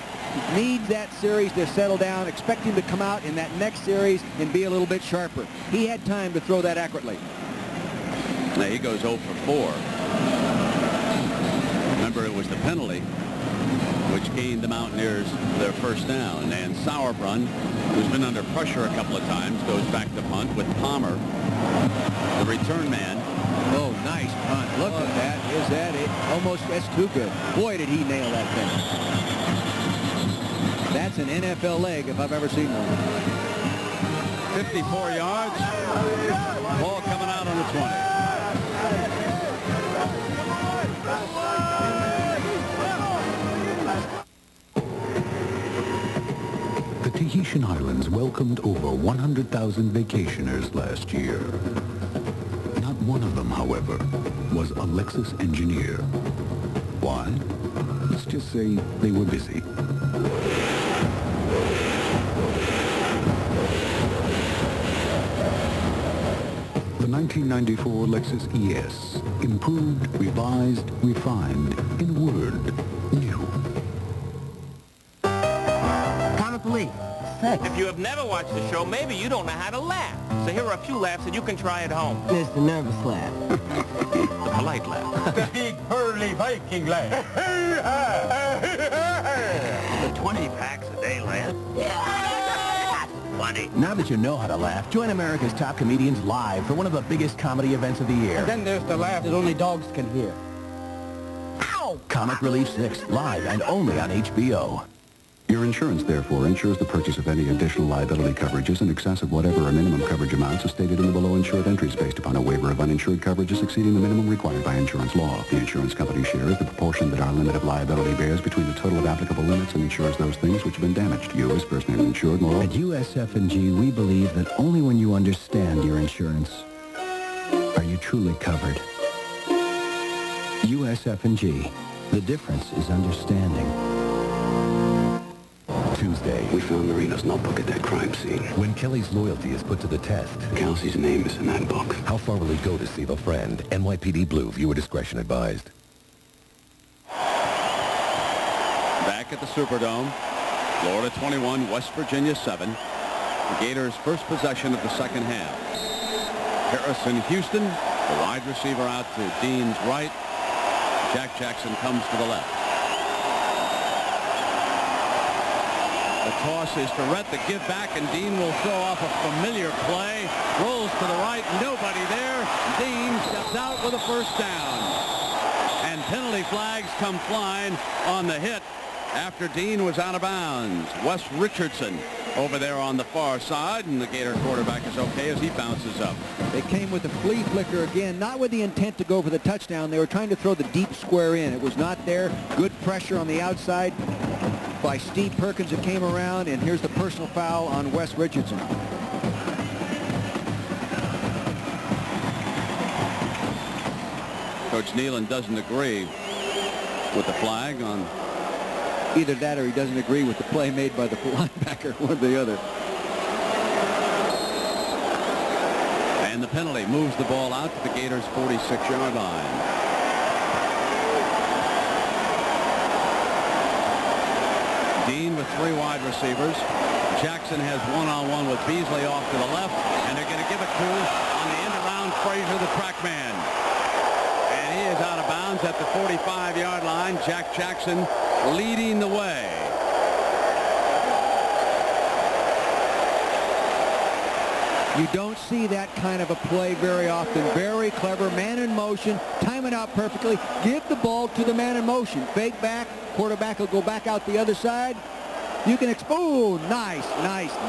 [SPEAKER 7] He needs that series to settle down. Expect him to come out in that next series and be a little bit sharper. He had time to throw that accurately.
[SPEAKER 22] Now he goes 0 for 4. Remember, it was the penalty which gained the Mountaineers their first down. And Sauerbrunn, who's been under pressure a couple of times, goes back to punt with Palmer, the return man.
[SPEAKER 7] Oh, nice punt. Look at that. Is that it? Almost, that's too good. Boy, did he nail that thing. That's an NFL leg if I've ever seen one.
[SPEAKER 22] 54 yards. Ball coming out on the 20.
[SPEAKER 27] The Tahitian Islands welcomed over 100,000 vacationers last year. Not one of them, however, was a Lexus engineer. Why? Let's just say they were busy. The 1994 Lexus ES, improved, revised, refined, in a word, new.
[SPEAKER 8] Comic Relief. If you have never watched the show, maybe you don't know how to laugh. So here are a few laughs that you can try at home.
[SPEAKER 13] There's the nervous laugh.
[SPEAKER 8] The polite laugh.
[SPEAKER 13] The big burly Viking laugh.
[SPEAKER 8] The 20 packs a day laugh. Funny.
[SPEAKER 14] Now that you know how to laugh, join America's top comedians live for one of the biggest comedy events of the year.
[SPEAKER 13] And then there's the laugh that only dogs can hear.
[SPEAKER 14] Ow! Comic Relief 6, live and only on HBO.
[SPEAKER 27] Your insurance, therefore, insures the purchase of any additional liability coverages in excess of whatever a minimum coverage amounts as stated in the below insured entries based upon a waiver of uninsured coverages exceeding the minimum required by insurance law. The insurance company share is the proportion that our limit of liability bears between the total of applicable limits and insures those things which have been damaged. You, as first name insured, moreover.
[SPEAKER 14] At USF&G, we believe that only when you understand your insurance are you truly covered. USF&G. The difference is understanding.
[SPEAKER 27] Tuesday,
[SPEAKER 12] We found Marina's notebook at that crime scene.
[SPEAKER 27] when Kelly's loyalty is put to the test.
[SPEAKER 12] Kelsey's name is in that book.
[SPEAKER 27] How far will he go to save a friend? NYPD Blue. Viewer discretion advised.
[SPEAKER 22] Back at the Superdome, Florida 21, West Virginia 7. The Gators' first possession of the second half. Harrison Houston, the wide receiver out to Dean's right. Jack Jackson comes to the left. The toss is to Rhett, the give back, and Dean will throw off a familiar play. Rolls to the right, nobody there. Dean steps out with a first down. And penalty flags come flying on the hit after Dean was out of bounds. Wes Richardson over there on the far side, and the Gator quarterback is okay as he bounces up.
[SPEAKER 7] They came with a flea flicker again, not with the intent to go for the touchdown. They were trying to throw the deep square in. It was not there. Good pressure on the outside by Steve Perkins that came around, and here's the personal foul on Wes Richardson.
[SPEAKER 22] Coach Nealon doesn't agree with the flag on.
[SPEAKER 7] Either that or he doesn't agree with the play made by the linebacker, one or the other.
[SPEAKER 22] penalty moves the ball out to the Gators' 46-yard line. Dean with 3 wide receivers. Jackson has one-on-one with Beasley off to the left, and they're going to give it to, on the end around, Frazier, the track man. And he is out of bounds at the 45-yard line. Jack Jackson leading the way.
[SPEAKER 7] You don't see that kind of a play very often. Very clever. Man in motion. Time it out perfectly. Give the ball to the man in motion. Fake back. Quarterback will go back out the other side. You can expose. Nice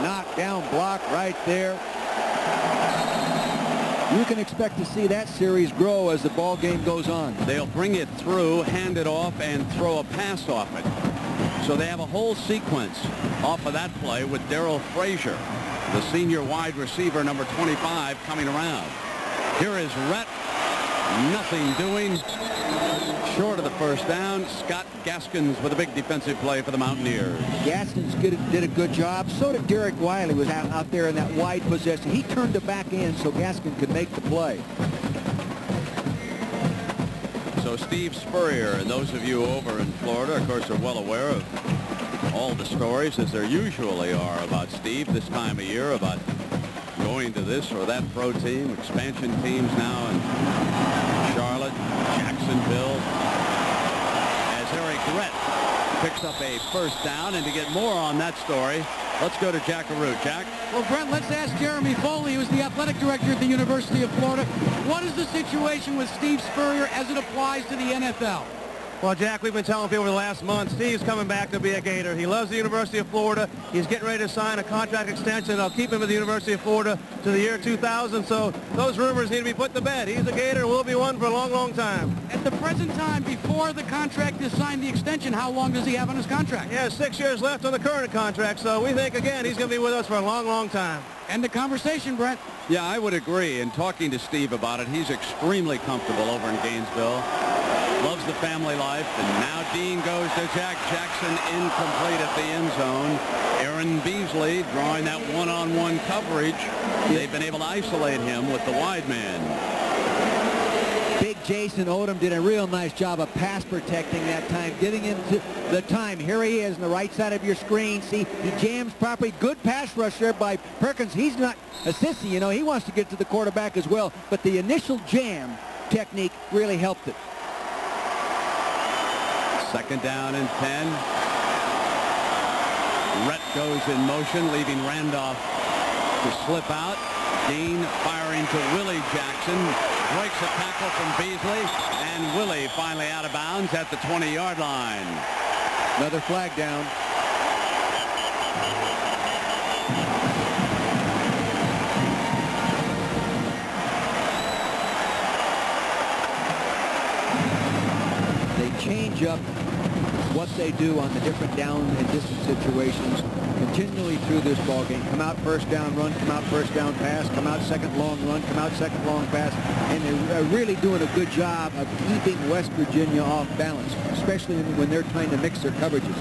[SPEAKER 7] knockdown block right there. You can expect to see that series grow as the ball game goes on.
[SPEAKER 22] They'll bring it through, hand it off, and throw a pass off it. So they have a whole sequence off of that play with Darrell Frazier, the senior wide receiver, number 25, coming around. Here is Rhett. Nothing doing. Short of the first down. Scott Gaskins with a big defensive play for the Mountaineers.
[SPEAKER 7] Gaskins did a good job. So did Derek Wiley, was out there in that wide possession. He turned it back in so Gaskins could make the play.
[SPEAKER 22] So Steve Spurrier, and those of you over in Florida, of course, are well aware of all the stories, as there usually are, about Steve this time of year, about going to this or that pro team, expansion teams now in Charlotte, Jacksonville. As Eric Rhett picks up a first down, and to get more on that story, let's go to Jack Arute. Jack?
[SPEAKER 1] Well, Brent, let's ask Jeremy Foley, who's the athletic director at the University of Florida. What is the situation with Steve Spurrier as it applies to the NFL?
[SPEAKER 4] Well, Jack, we've been telling people the last month, Steve's coming back to be a Gator. He loves the University of Florida. He's getting ready to sign a contract extension. They'll keep him at the University of Florida to the year 2000. So those rumors need to be put to bed. He's a Gator and will be one for a long, long time.
[SPEAKER 1] At the present time, before the contract is signed, the extension, how long does he have on his contract?
[SPEAKER 4] He has 6 years left on the current contract. So we think, again, he's going to be with us for a long, long time.
[SPEAKER 1] End the conversation, Brent.
[SPEAKER 22] Yeah, I would agree. In talking to Steve about it, he's extremely comfortable over in Gainesville. Loves the family life, and now Dean goes to Jack Jackson, incomplete at the end zone. Aaron Beasley drawing that one-on-one coverage. They've been able to isolate him with the wide man.
[SPEAKER 7] Big Jason Odom did a real nice job of pass protecting that time, giving him the time. Here he is on the right side of your screen. See, he jams properly. Good pass rush there by Perkins. He's not a sissy, you know. He wants to get to the quarterback as well, but the initial jam technique really helped it.
[SPEAKER 22] Second down and 10. Rhett goes in motion, leaving Randolph to slip out. Dean firing to Willie Jackson. Breaks a tackle from Beasley. And Willie finally out of bounds at the 20-yard line.
[SPEAKER 7] Another flag down. They change up what they do on the different down and distance situations continually through this ball game. Come out first down run, come out first down pass, come out second long run, come out second long pass, and they're really doing a good job of keeping West Virginia off balance, especially when they're trying to mix their coverages.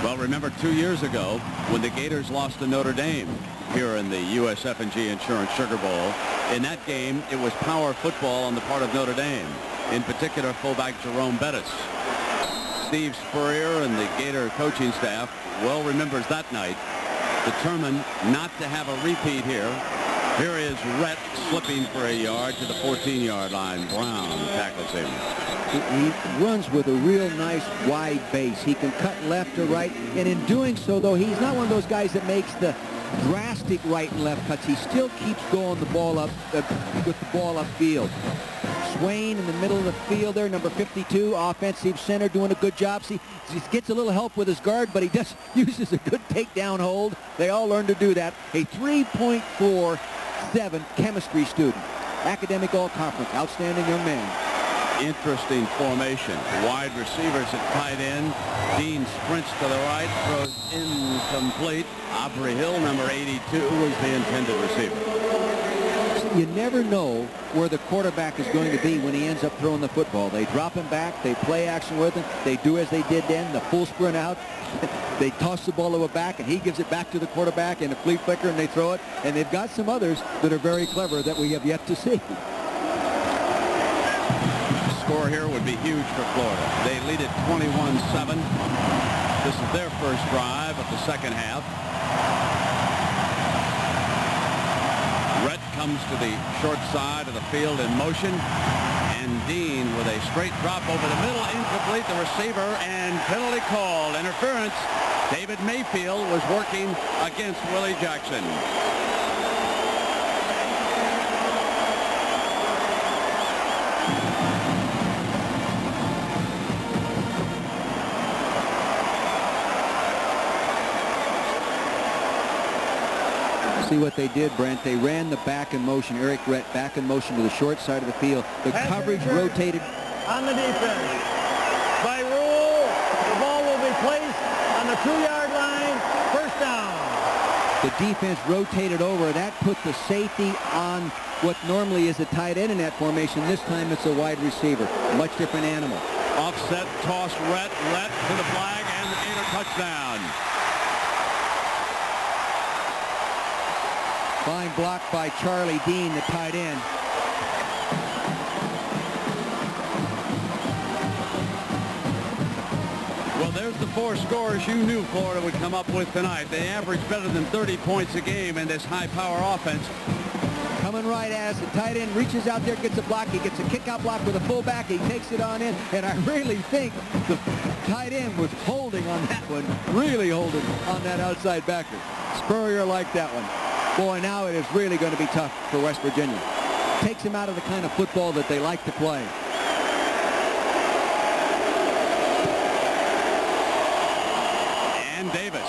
[SPEAKER 22] Well, remember 2 years ago when the Gators lost to Notre Dame here in the USF&G Insurance Sugar Bowl. In that game, it was power football on the part of Notre Dame, in particular fullback Jerome Bettis. Steve Spurrier and the Gator coaching staff well remembers that night, determined not to have a repeat here. Here is Rhett slipping for a yard to the 14-yard line. Brown tackles him.
[SPEAKER 7] He runs with a real nice wide base. He can cut left or right, and in doing so, though, he's not one of those guys that makes the drastic right and left cuts. He still keeps going the ball up with the ball upfield. Swain in the middle of the field there, number 52, offensive center, doing a good job. See, he gets a little help with his guard, but he uses a good takedown hold. They all learn to do that. A 3.47 chemistry student. Academic all-conference. Outstanding young man.
[SPEAKER 22] Interesting formation. Wide receivers at tight end. Dean sprints to the right, throws incomplete. Aubrey Hill, number 82, was the intended receiver.
[SPEAKER 7] You never know where the quarterback is going to be when he ends up throwing the football. They drop him back. They play action with him. They do as they did then, the full sprint out. They toss the ball to a back, and he gives it back to the quarterback in a flea flicker, and they throw it. And they've got some others that are very clever that we have yet to see.
[SPEAKER 22] The score here would be huge for Florida. They lead it 21-7. This is their first drive of the second half. Rhett comes to the short side of the field in motion. And Dean with a straight drop over the middle, incomplete, the receiver, and penalty called. Interference. David Mayfield was working against Willie Jackson.
[SPEAKER 7] See what they did, Brent. They ran the back in motion. Eric Rhett back in motion to the short side of the field. The coverage rotated.
[SPEAKER 25] On the defense. By rule, the ball will be placed on the 2-yard line. First down.
[SPEAKER 7] The defense rotated over. That put the safety on what normally is a tight end in that formation. This time it's a wide receiver. Much different animal.
[SPEAKER 22] Offset toss, Rhett to the flag, and the Gator touchdown.
[SPEAKER 7] Fine block by Charlie Dean, the tight end.
[SPEAKER 22] Well, there's the 4 scores you knew Florida would come up with tonight. They average better than 30 points a game in this high-power offense.
[SPEAKER 7] Coming right as the tight end reaches out there, gets a block. He gets a kick-out block with a fullback. He takes it on in, and I really think the tight end was holding on that one, really holding on that outside backer. Spurrier liked that one. Boy, now it is really going to be tough for West Virginia. Takes him out of the kind of football that they like to play.
[SPEAKER 22] And Davis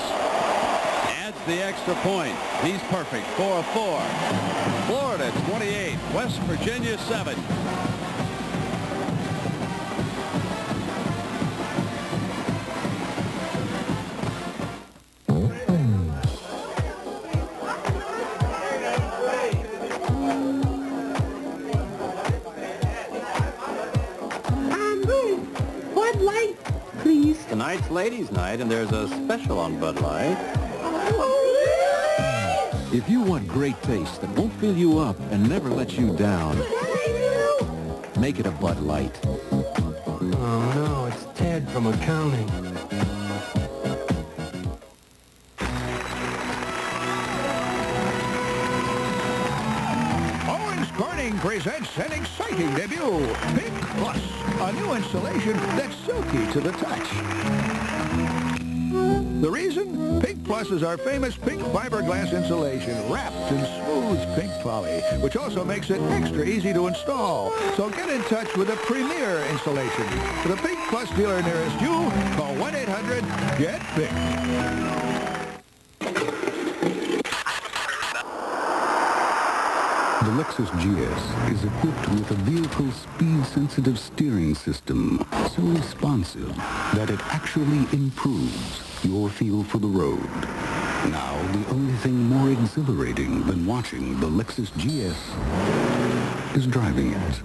[SPEAKER 22] adds the extra point. He's perfect. 4 of 4. Florida 28, West Virginia 7.
[SPEAKER 2] Tonight's ladies' night, and there's a special on Bud Light.
[SPEAKER 6] If you want great taste that won't fill you up and never let you down, make it a Bud Light.
[SPEAKER 13] Oh no, it's Ted from accounting.
[SPEAKER 6] Owens Corning presents an exciting debut, Pink Plus, a new insulation that's silky to the touch. The reason? Pink Plus is our famous pink fiberglass insulation wrapped in smooth pink poly, which also makes it extra easy to install. So get in touch with a premier insulation. For the Pink Plus dealer nearest you, call 1-800-GET-PINK.
[SPEAKER 5] The Lexus GS is equipped with a vehicle speed-sensitive steering system so responsive that it actually improves your feel for the road. Now, the only thing more exhilarating than watching the Lexus GS is driving it.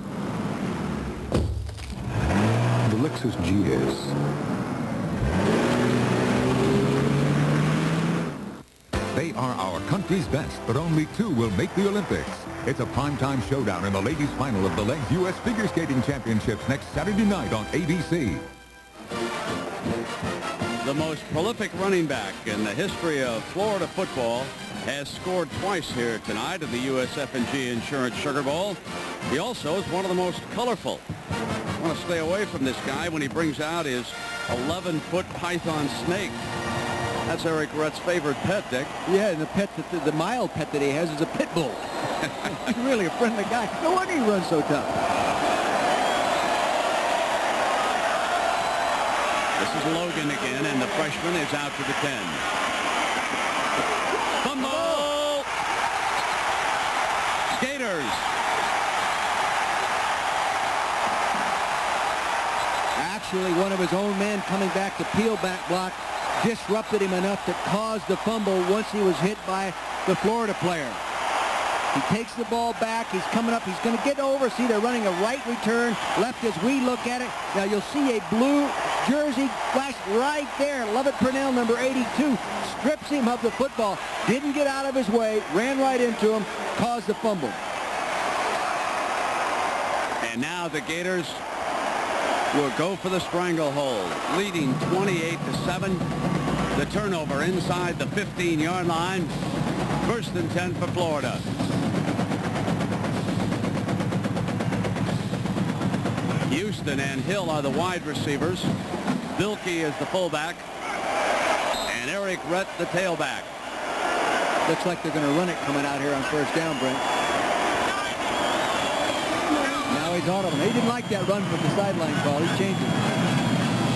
[SPEAKER 5] The Lexus GS.
[SPEAKER 6] They are our country's best, but only 2 will make the Olympics. It's a primetime showdown in the ladies' final of the Legs U.S. Figure Skating Championships next Saturday night on ABC.
[SPEAKER 22] The most prolific running back in the history of Florida football has scored twice here tonight in the USF&G Insurance Sugar Bowl. He also is one of the most colorful. I want to stay away from this guy when he brings out his 11-foot python snake. That's Eric Rhett's favorite pet, Dick.
[SPEAKER 7] Yeah, and the mild pet that he has is a pit bull. He's really a friendly guy. No wonder he runs so tough.
[SPEAKER 22] This is Logan again, and the freshman is out to the 10. Fumble! Gators.
[SPEAKER 7] Actually, one of his own men coming back to peel back block disrupted him enough to cause the fumble once he was hit by the Florida player. He takes the ball back. He's coming up. He's going to get over. See, they're running a right return, left as we look at it. Now, you'll see a blue jersey flashed right there. Lovett Purnell, number 82, strips him of the football. Didn't get out of his way, ran right into him, caused the fumble.
[SPEAKER 22] And now the Gators will go for the stranglehold, leading 28-7. The turnover inside the 15-yard line. 1st and 10 for Florida. Houston and Hill are the wide receivers. Bilkey is the fullback. And Eric Rhett the tailback.
[SPEAKER 7] Looks like they're going to run it coming out here on 1st down, Brent. Now he's on him. He didn't like that run from the sideline call. He's changing.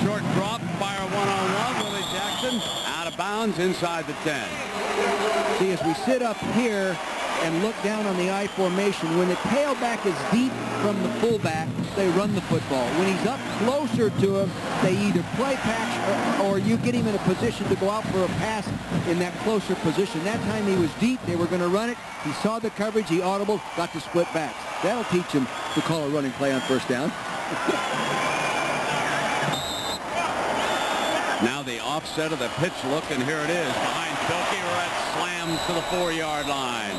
[SPEAKER 22] Short drop, fire one-on-one. Willie Jackson out of bounds inside the 10.
[SPEAKER 7] See, as we sit up here and look down on the I formation, when the tailback is deep from the fullback, they run the football. When he's up closer to him, they either play patch or you get him in a position to go out for a pass in that closer position. That time he was deep. They were going to run it. He saw the coverage. He audible, got to split backs. That'll teach him to call a running play on 1st down.
[SPEAKER 22] Now the offset of the pitch look, and here it is. Behind Bilkey, Rhett slams to the 4-yard line.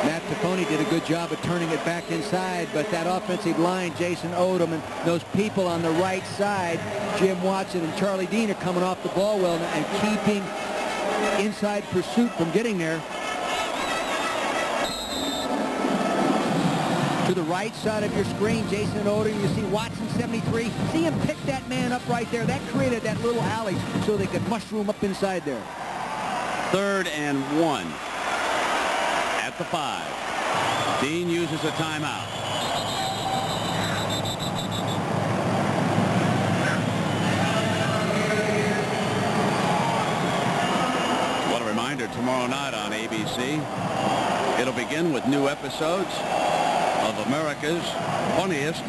[SPEAKER 7] Matt Tappone did a good job of turning it back inside, but that offensive line, Jason Odom and those people on the right side, Jim Watson and Charlie Dean, are coming off the ball well and keeping inside pursuit from getting there. To the right side of your screen, Jason Odom, you see Watson, 73. See him pick that man up right there. That created that little alley so they could mushroom up inside there.
[SPEAKER 22] 3rd and 1 at the 5. Dean uses a timeout. What a reminder, tomorrow night on ABC, it'll begin with new episodes of America's Funniest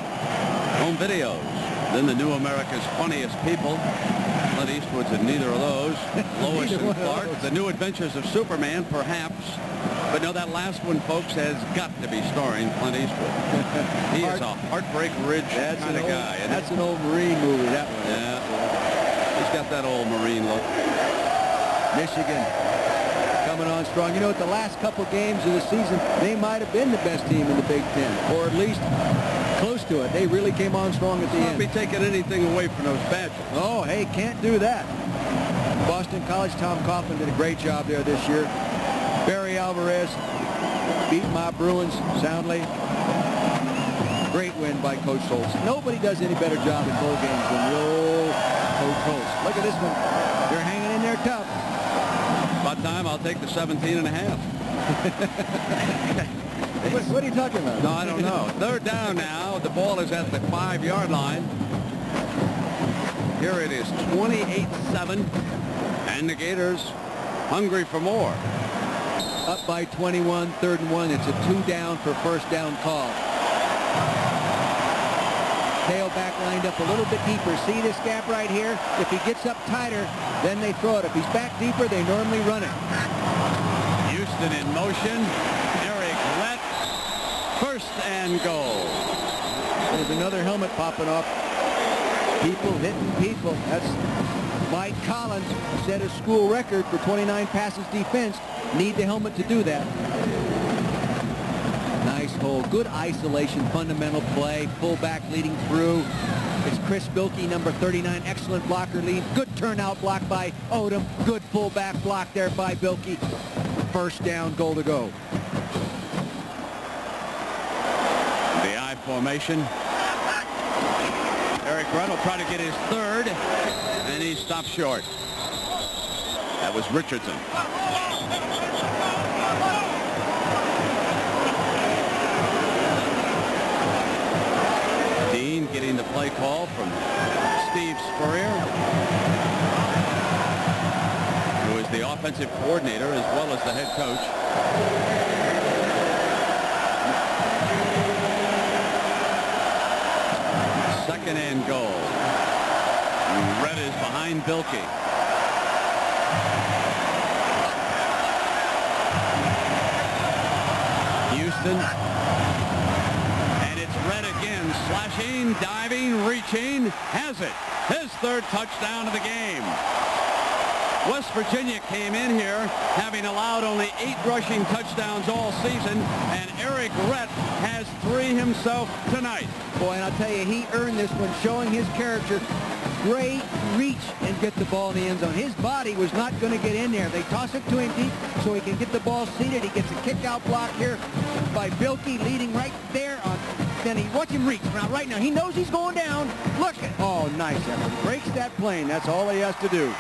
[SPEAKER 22] Home Videos. Then the new America's Funniest People. Clint Eastwood's in neither of those. Lois and Clark. The New Adventures of Superman, perhaps. But no, that last one, folks, has got to be starring Clint Eastwood. He is a Heartbreak Ridge kind of guy.
[SPEAKER 7] That's an old Marine movie, that one.
[SPEAKER 22] Yeah. He's got that old Marine look.
[SPEAKER 7] Michigan coming on strong. You know, at the last couple games of the season, they might have been the best team in the Big Ten, or at least close to it. They really came on strong at the end.
[SPEAKER 22] Won't be taking anything away from those Badgers.
[SPEAKER 7] Oh, hey, can't do that. Boston College, Tom Coughlin did a great job there this year. Barry Alvarez beat my Bruins soundly. Great win by Coach Holtz. Nobody does any better job in bowl games than the old Coach Holtz. Look at this one. They're hanging in there tough.
[SPEAKER 22] About time I'll take the 17.5.
[SPEAKER 7] What are you talking about?
[SPEAKER 22] No, I don't know. 3rd down now. The ball is at the 5-yard line. Here it is, 28-7. And the Gators hungry for more.
[SPEAKER 7] Up by 21, 3rd and 1. It's a 2-down for 1st down call. Tailback lined up a little bit deeper. See this gap right here? If he gets up tighter, then they throw it. If he's back deeper, they normally run it.
[SPEAKER 22] Houston in motion. Eric Rhett. 1st and goal.
[SPEAKER 7] There's another helmet popping off. People hitting people. That's Mike Collins, set a school record for 29 passes defense. Need the helmet to do that. Nice hole. Good isolation, fundamental play. Fullback leading through. It's Chris Bilkey, number 39. Excellent blocker lead. Good turnout block by Odom. Good fullback block there by Bilkey. 1st down, goal to go.
[SPEAKER 22] The I formation. Eric Rhett will try to get his 3rd, and he stopped short. That was Richardson. Dean getting the play call from Steve Spurrier, who is the offensive coordinator as well as the head coach. 2nd and goal. Rhett is behind Bilkey. Houston. And it's Rhett again Slashing, diving, reaching, has it. His third touchdown of the game. West Virginia came in here having allowed only 8 rushing touchdowns all season, and Eric Rett has 3 himself tonight.
[SPEAKER 7] Boy, and I'll tell you, he earned this one, showing his character. Great reach and get the ball in the end zone. His body was not going to get in there. They toss it to him deep so he can get the ball seated. He gets a kick-out block here by Bilkey, leading right there. Then he watch him reach. Now, right now, he knows he's going down. Look at, oh, nice effort. Breaks that plane. That's all he has to do.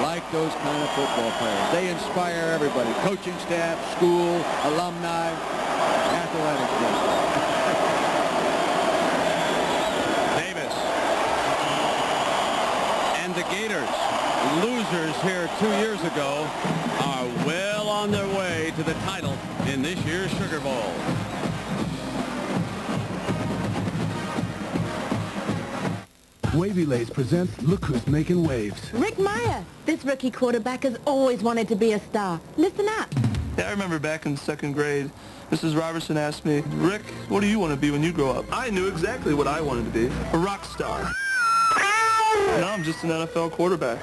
[SPEAKER 7] Like those kind of football players. They inspire everybody. Coaching staff, school, alumni, athletic staff.
[SPEAKER 22] Davis. And the Gators, losers here 2 years ago, are well on their way to the title in this year's Sugar Bowl.
[SPEAKER 3] Wavy Lace presents Look Who's Making Waves.
[SPEAKER 15] Rick Meyer. This rookie quarterback has always wanted to be a star. Listen up.
[SPEAKER 10] Yeah, I remember back in 2nd grade, Mrs. Robertson asked me, Rick, what do you want to be when you grow up? I knew exactly what I wanted to be, a rock star. Now I'm just an NFL quarterback.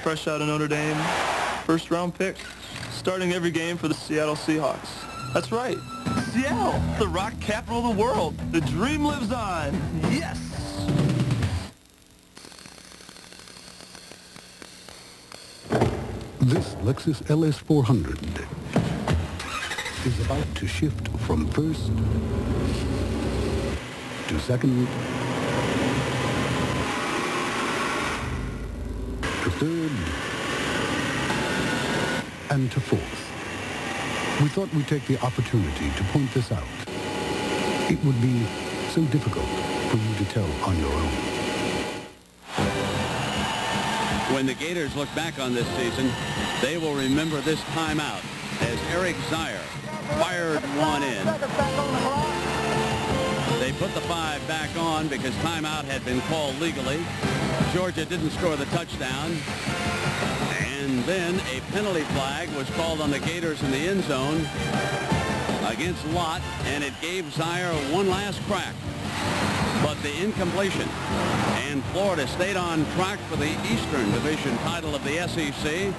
[SPEAKER 10] Fresh out of Notre Dame, first-round pick, starting every game for the Seattle Seahawks. That's right, Seattle, the rock capital of the world. The dream lives on. Yes!
[SPEAKER 5] This Lexus LS 400 is about to shift from first to second to third and to fourth. We thought we'd take the opportunity to point this out. It would be so difficult for you to tell on your own.
[SPEAKER 22] When the Gators look back on this season, they will remember this timeout as Eric Zier fired one in. They put the 5 back on because timeout had been called legally. Georgia didn't score the touchdown. And then a penalty flag was called on the Gators in the end zone against Lott, and it gave Zier one last crack. But the incompletion, and Florida stayed on track for the Eastern Division title of the SEC.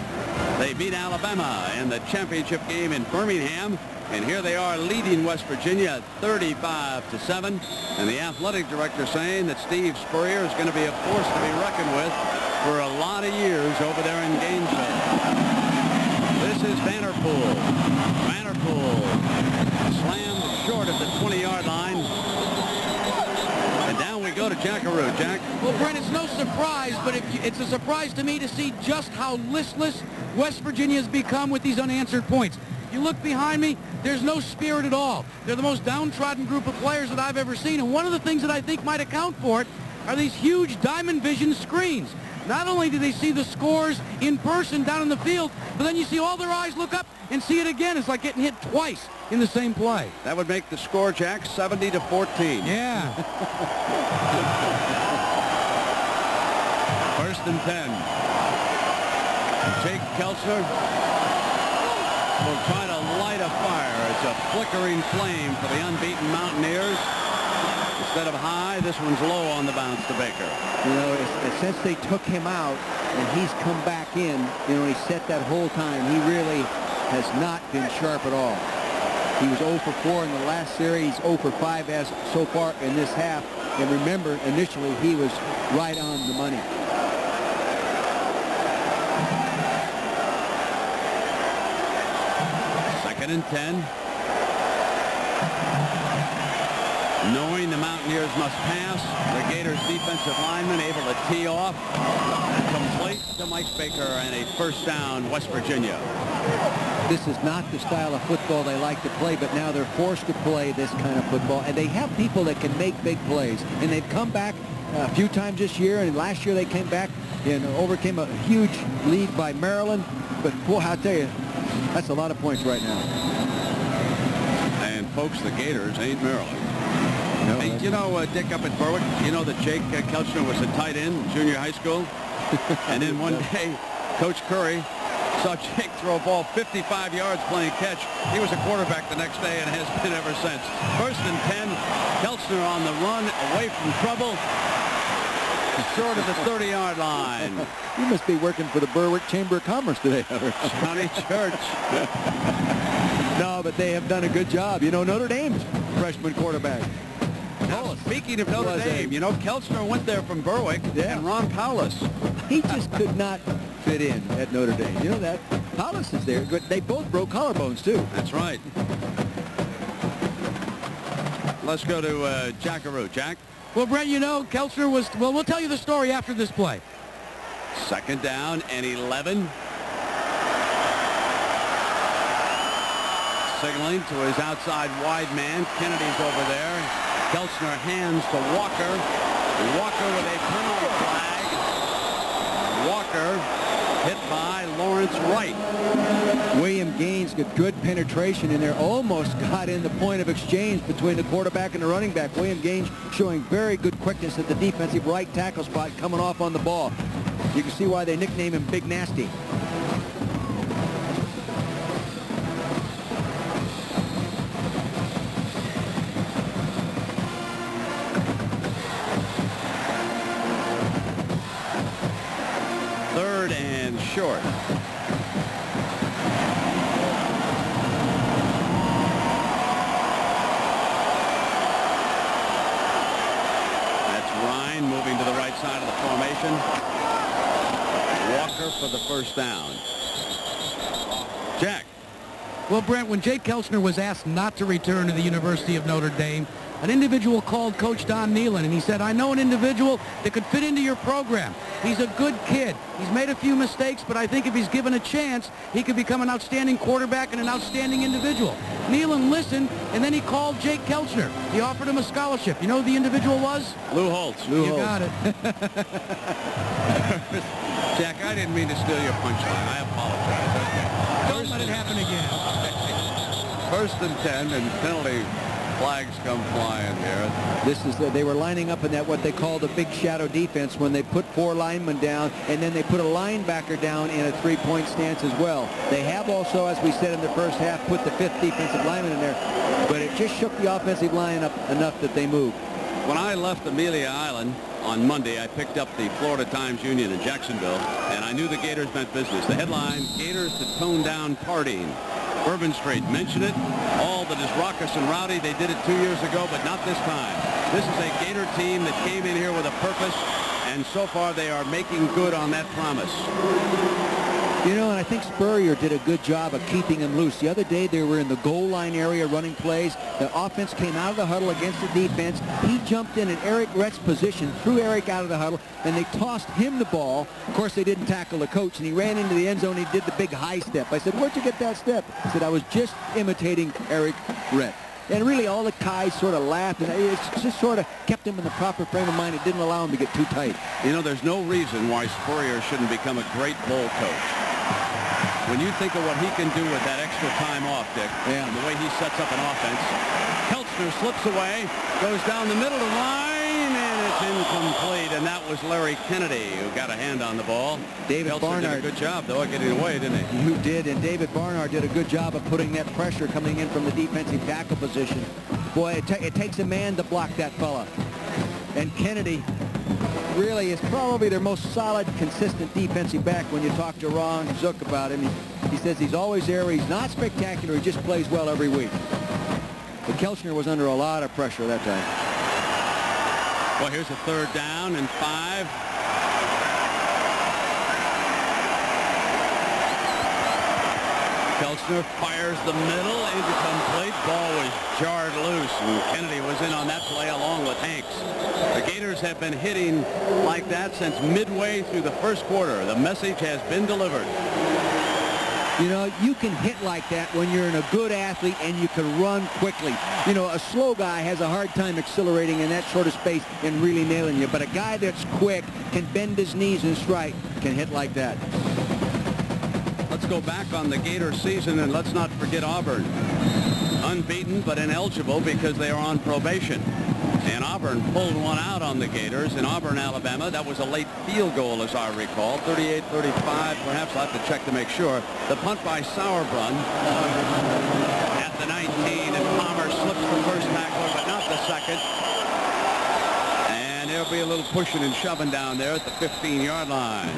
[SPEAKER 22] They beat Alabama in the championship game in Birmingham, and here they are leading West Virginia 35-7. And the athletic director saying that Steve Spurrier is going to be a force to be reckoned with for a lot of years over there in Gainesville. This is Vanderpool. Vanderpool slammed short of the 20-yard line. And down we go to Jackaroo. Jack?
[SPEAKER 1] Well, Brent, it's no surprise, but it's a surprise to me to see just how listless West Virginia has become with these unanswered points. You look behind me, there's no spirit at all. They're the most downtrodden group of players that I've ever seen, and one of the things that I think might account for it are these huge diamond vision screens. Not only do they see the scores in person down in the field, but then you see all their eyes look up and see it again. It's like getting hit twice in the same play.
[SPEAKER 22] That would make the score, Jack, 70-14.
[SPEAKER 1] Yeah.
[SPEAKER 22] First and 10. Jake Kelchner will try to light a fire. It's a flickering flame for the unbeaten Mountaineers. Instead of high, this one's low on the bounce to Baker.
[SPEAKER 7] You know, since they took him out and he's come back in, you know, he set that whole time. He really has not been sharp at all. He was 0 for 4 in the last series, 0 for 5 as so far in this half. And remember, initially he was right on the money.
[SPEAKER 22] Second and 10. Knowing the Mountaineers must pass, the Gators defensive lineman able to tee off, complete to Mike Baker, and a first down, West Virginia.
[SPEAKER 7] This is not the style of football they like to play, but now they're forced to play this kind of football, and they have people that can make big plays, and they've come back a few times this year, and last year they came back and overcame a huge lead by Maryland, but boy, I'll tell you, that's a lot of points right now.
[SPEAKER 22] And folks, the Gators ain't Maryland.
[SPEAKER 7] No,
[SPEAKER 22] hey, you know, Dick, up at Berwick, you know that Jake Kelchner was a tight end in junior high school? And then one day, Coach Curry Saw Jake throw a ball 55 yards playing catch. He was a quarterback the next day and has been ever since. 1st and 10. Kelchner on the run, away from trouble. Short of the 30-yard line.
[SPEAKER 7] You must be working for the Berwick Chamber of Commerce today,
[SPEAKER 22] Johnny Church.
[SPEAKER 7] No, but they have done a good job. You know, Notre Dame's freshman quarterback.
[SPEAKER 22] Now, speaking of Notre Dame, you know, Kelchner went there from Berwick, and Ron Powlus.
[SPEAKER 7] He just could not fit in at Notre Dame. You know that? Powlus is there. But they both broke collarbones, too.
[SPEAKER 22] That's right. Let's go to Jackaroo. Jack?
[SPEAKER 1] Well, Brent, you know, Kelchner was, well, we'll tell you the story after this play.
[SPEAKER 22] 2nd down and 11. Signaling to his outside wide man. Kennedy's over there. Kelchner hands to Walker. Walker with a penalty flag. Walker hit by Lawrence Wright.
[SPEAKER 7] William Gaines got good penetration in there. Almost got in the point of exchange between the quarterback and the running back. William Gaines showing very good quickness at the defensive right tackle spot, coming off on the ball. You can see why they nickname him Big Nasty.
[SPEAKER 22] Short. That's Ryan moving to the right side of the formation. Walker for the 1st down. Jack.
[SPEAKER 1] Well, Brent, when Jake Kelchner was asked not to return to the University of Notre Dame, an individual called Coach Don Nealon, and he said, I know an individual that could fit into your program. He's a good kid. He's made a few mistakes, but I think if he's given a chance, he could become an outstanding quarterback and an outstanding individual. Nealon listened, and then he called Jake Kelchner. He offered him a scholarship. You know who the individual was?
[SPEAKER 22] Lou Holtz.
[SPEAKER 1] You got it.
[SPEAKER 22] Jack, I didn't mean to steal your punchline. I apologize.
[SPEAKER 1] Don't let it happen again.
[SPEAKER 22] 1st and 10, and penalty flags come flying here.
[SPEAKER 7] This is they were lining up in that what they call the big shadow defense, when they put 4 linemen down and then they put a linebacker down in a 3-point stance as well. They have also, as we said in the first half, put the 5th defensive lineman in there, but it just shook the offensive line up enough that they moved.
[SPEAKER 22] When I left Amelia Island on Monday, I picked up the Florida Times-Union in Jacksonville, and I knew the Gators meant business. The headline, Gators to tone down partying. Bourbon Street mentioned it. All that is raucous and rowdy, they did it 2 years ago, but not this time. This is a Gator team that came in here with a purpose, and so far they are making good on that promise.
[SPEAKER 7] You know, and I think Spurrier did a good job of keeping them loose. The other day they were in the goal line area running plays. The offense came out of the huddle against the defense. He jumped in Eric Rett's position, threw Eric out of the huddle, and they tossed him the ball. Of course, they didn't tackle the coach, and he ran into the end zone. He did the big high step. I said, where'd you get that step? He said, I was just imitating Eric Rett. And really all the guys sort of laughed, and it just sort of kept him in the proper frame of mind. It didn't allow him to get too tight.
[SPEAKER 22] You know, there's no reason why Spurrier shouldn't become a great bowl coach. When you think of what he can do with that extra time off, Dick, and the way he sets up an offense, Kelchner slips away, goes down the middle of the line, and it's incomplete. And that was Larry Kennedy who got a hand on the ball.
[SPEAKER 7] David Barnard
[SPEAKER 22] did a good job, though, of getting away, didn't he?
[SPEAKER 7] You did, and David Barnard did a good job of putting that pressure coming in from the defensive tackle position. Boy, it takes a man to block that fella. And Kennedy really is probably their most solid, consistent defensive back. When you talk to Ron Zook about him, he says he's always there. He's not spectacular. He just plays well every week. But Kelchner was under a lot of pressure that time.
[SPEAKER 22] Well, here's a 3rd down and 5. Kelchner fires the middle, incomplete. Ball was jarred loose, and Kennedy was in on that play along with Hanks. The Gators have been hitting like that since midway through the 1st quarter. The message has been delivered.
[SPEAKER 7] You know, you can hit like that when you're in a good athlete and you can run quickly. You know, a slow guy has a hard time accelerating in that sort of space and really nailing you. But a guy that's quick, can bend his knees and strike, can hit like that.
[SPEAKER 22] Let's go back on the Gator season, and let's not forget Auburn. Unbeaten but ineligible because they are on probation. And Auburn pulled one out on the Gators in Auburn, Alabama. That was a late field goal, as I recall. 38-35. Perhaps I'll have to check to make sure. The punt by Sauerbrunn at the 19, and Palmer slips the first tackler, but not the second. And there'll be a little pushing and shoving down there at the 15-yard line.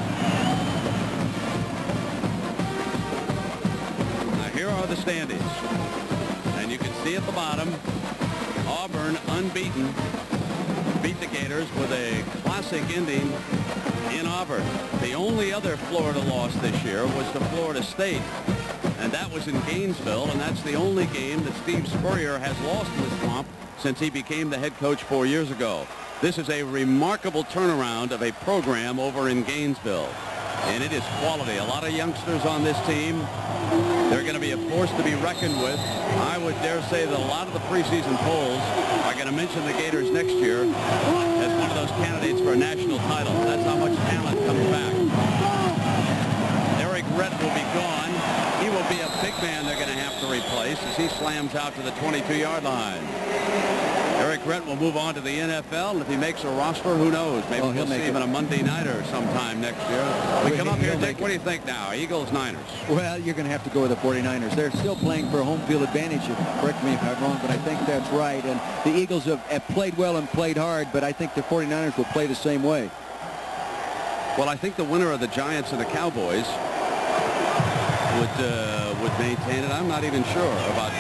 [SPEAKER 22] Now, here are the standings. And you can see at the bottom, Auburn, unbeaten, beat the Gators with a classic ending in Auburn. The only other Florida loss this year was to Florida State, and that was in Gainesville, and that's the only game that Steve Spurrier has lost in the Swamp since he became the head coach 4 years ago. This is a remarkable turnaround of a program over in Gainesville, and it is quality. A lot of youngsters on this team. They're going to be a force to be reckoned with. I would dare say that a lot of the preseason polls are going to mention the Gators next year as one of those candidates for a national title. That's how much talent comes back. Eric Rett will be gone. He will be a big man they're going to have to replace as he slams out to the 22-yard line. Eric Rett will move on to the NFL, and if he makes a roster, who knows? Maybe we'll see him in a Monday nighter sometime next year. We come up here, Dick, what do you think now? Eagles, Niners?
[SPEAKER 7] Well, you're going to have to go with the 49ers. They're still playing for a home field advantage. Correct me if I'm wrong, but I think that's right. And the Eagles have played well and played hard, but I think the 49ers will play the same way.
[SPEAKER 22] Well, I think the winner of the Giants and the Cowboys would maintain it. I'm not even sure about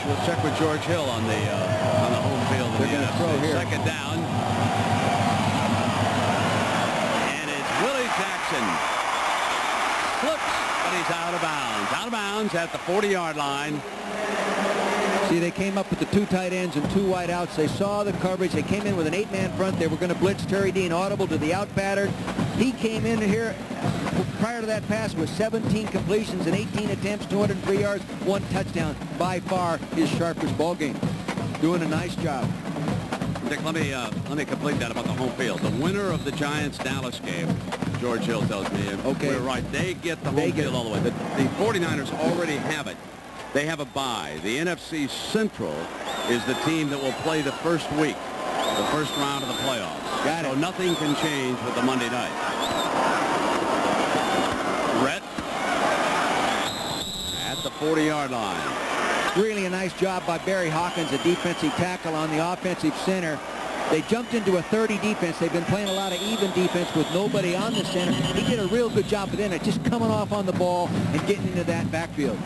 [SPEAKER 22] we'll check with George Hill on the home field.
[SPEAKER 7] They're going to throw here.
[SPEAKER 22] Second down. And it's Willie Jackson. Slips, but he's out of bounds. Out of bounds at the 40-yard line.
[SPEAKER 7] See, they came up with the two tight ends and two wide outs. They saw the coverage. They came in with an 8-man front. They were going to blitz Terry Dean, audible to the out pattern. He came in here prior to that pass with 17 completions and 18 attempts, 203 yards, 1 touchdown. By far his sharpest ball game. Doing a nice job.
[SPEAKER 22] Dick, let me complete that about the home field. The winner of the Giants-Dallas game, George Hill tells me,
[SPEAKER 7] okay,
[SPEAKER 22] we're right, they get the home field all the way. The 49ers already have it. They have a bye. The NFC Central is the team that will play the first week, the first round of the playoffs.
[SPEAKER 7] Got it.
[SPEAKER 22] So nothing can change with the Monday night. Rhett at the 40-yard line.
[SPEAKER 7] Really a nice job by Barry Hawkins, a defensive tackle on the offensive center. They jumped into a 30 defense. They've been playing a lot of even defense with nobody on the center. He did a real good job within it, just coming off on the ball and getting into that backfield.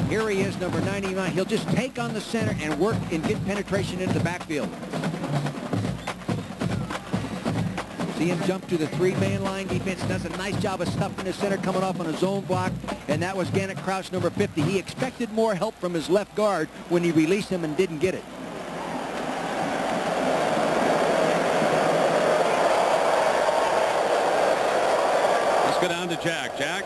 [SPEAKER 7] Here he is, number 99. He'll just take on the center and work and get penetration into the backfield. See him jump to the 3-man line defense. Does a nice job of stuffing the center, coming off on a zone block. And that was Gannett Crouch, number 50. He expected more help from his left guard when he released him and didn't get it.
[SPEAKER 22] Let's go down to Jack. Jack?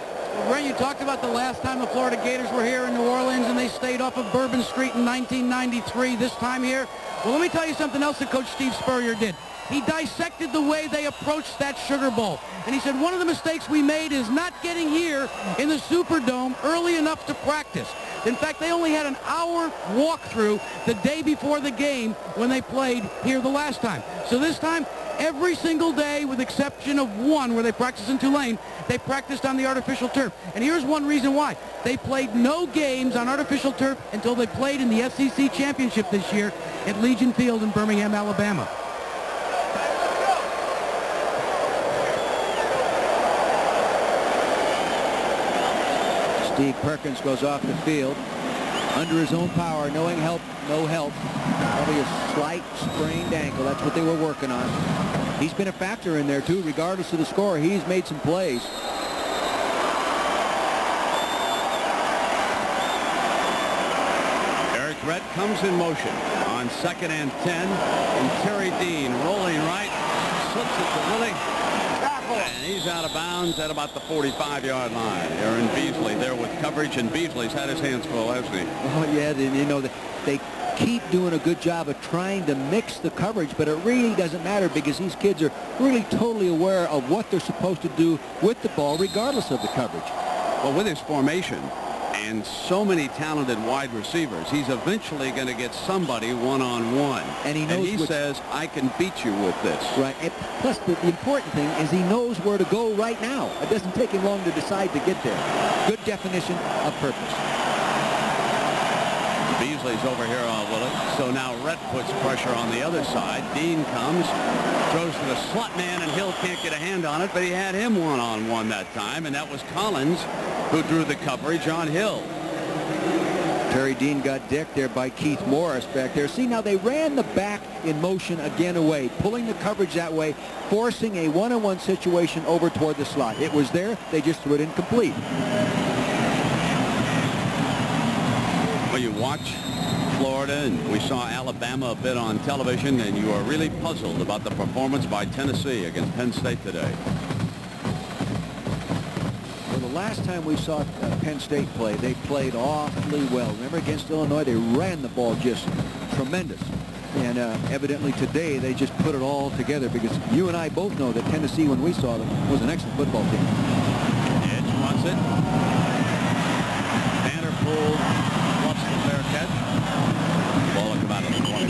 [SPEAKER 1] Ray, you talked about the last time the Florida Gators were here in New Orleans and they stayed off of Bourbon Street in 1993. This time here, well, let me tell you something else that Coach Steve Spurrier did. He dissected the way they approached that Sugar Bowl. And he said, one of the mistakes we made is not getting here in the Superdome early enough to practice. In fact, they only had an hour walkthrough the day before the game when they played here the last time. So this time, every single day, with exception of one where they practiced in Tulane, they practiced on the artificial turf. And here's one reason why. They played no games on artificial turf until they played in the SEC Championship this year at Legion Field in Birmingham, Alabama.
[SPEAKER 7] Steve Perkins goes off the field under his own power, knowing help, no help. Probably a slight sprained ankle. That's what they were working on. He's been a factor in there, too. Regardless of the score, he's made some plays.
[SPEAKER 22] Eric Rett comes in motion on 2nd and 10. And Terry Dean rolling right. Slips it to Willie. And he's out of bounds at about the 45-yard line. Aaron Beasley there with coverage, and Beasley's had his hands full, hasn't he?
[SPEAKER 7] Oh, yeah, they keep doing a good job of trying to mix the coverage, but it really doesn't matter because these kids are really totally aware of what they're supposed to do with the ball, regardless of the coverage.
[SPEAKER 22] Well, with his formation and so many talented wide receivers, he's eventually going to get somebody one-on-one.
[SPEAKER 7] And he knows
[SPEAKER 22] he says, I can beat you with this.
[SPEAKER 7] Right. And plus, the important thing is he knows where to go right now. It doesn't take him long to decide to get there. Good definition of purpose.
[SPEAKER 22] Beasley's over here on Willett. So now Rhett puts pressure on the other side. Dean comes, throws to the slot man, and Hill can't get a hand on it, but he had him one-on-one that time, and that was Collins who drew the coverage on Hill.
[SPEAKER 7] Terry Dean got decked there by Keith Morris back there. See, now they ran the back in motion again away, pulling the coverage that way, forcing a one-on-one situation over toward the slot. It was there. They just threw it incomplete.
[SPEAKER 22] Well, you watch Florida, and we saw Alabama a bit on television, and you are really puzzled about the performance by Tennessee against Penn State today.
[SPEAKER 7] Well, the last time we saw Penn State play, they played awfully well. Remember, against Illinois, they ran the ball just tremendous. And evidently today, they just put it all together, because you and I both know that Tennessee, when we saw them, was an excellent football team.
[SPEAKER 22] Edge wants it. Vanderpool bluffs the fair catch. Ball will come out of the 20.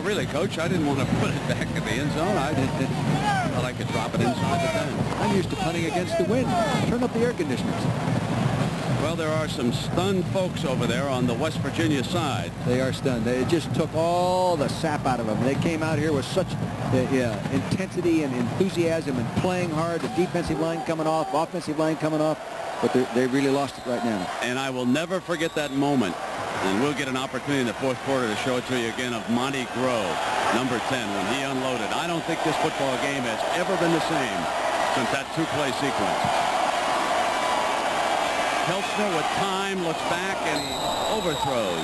[SPEAKER 22] Really, Coach, I didn't want to put it back in the end zone. I thought I could drop it inside the 10.
[SPEAKER 7] I'm used to punting against the wind. Turn up the air conditioners.
[SPEAKER 22] Well, there are some stunned folks over there on the West Virginia side.
[SPEAKER 7] They are stunned. They just took all the sap out of them. They came out here with such intensity and enthusiasm and playing hard. The defensive line coming off, offensive line coming off, but they really lost it right now.
[SPEAKER 22] And I will never forget that moment. And we'll get an opportunity in the fourth quarter to show it to you again of Monty Grove, number 10, when he unloaded. I don't think this football game has ever been the same since that two-play sequence. Kelchner with time looks back and he overthrows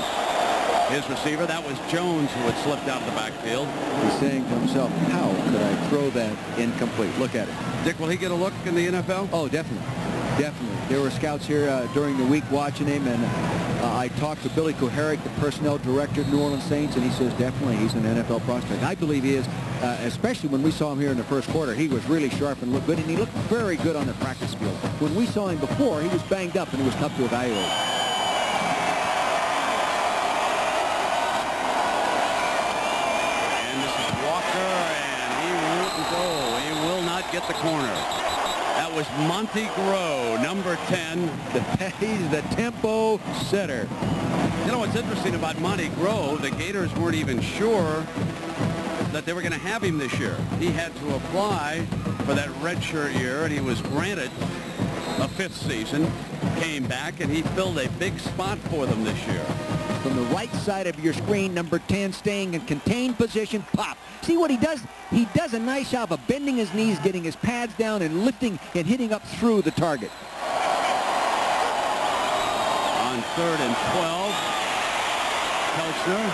[SPEAKER 22] his receiver. That was Jones who had slipped out of the backfield.
[SPEAKER 7] He's saying to himself, how could I throw that incomplete? Look at it.
[SPEAKER 22] Dick, will he get a look in the NFL?
[SPEAKER 7] Oh, definitely. Definitely. There were scouts here during the week watching him, and I talked to Billy Kuharich, the personnel director of New Orleans Saints, and he says definitely he's an NFL prospect. I believe he is, especially when we saw him here in the first quarter. He was really sharp and looked good, and he looked very good on the practice field. When we saw him before, he was banged up, and it was tough to evaluate.
[SPEAKER 22] And this is Walker, and he won't go. He will not get the corner. That was Monty Grove, number 10.
[SPEAKER 7] He's the tempo setter.
[SPEAKER 22] You know what's interesting about Monty Grove, the Gators weren't even sure that they were going to have him this year. He had to apply for that redshirt year, and he was granted a 5th season, came back, and he filled a big spot for them this year.
[SPEAKER 7] From the right side of your screen, number 10 staying in contained position, pop. See what he does? He does a nice job of bending his knees, getting his pads down, and lifting and hitting up through the target.
[SPEAKER 22] On 3rd and 12, Kelchner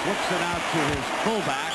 [SPEAKER 22] flips it out to his fullback,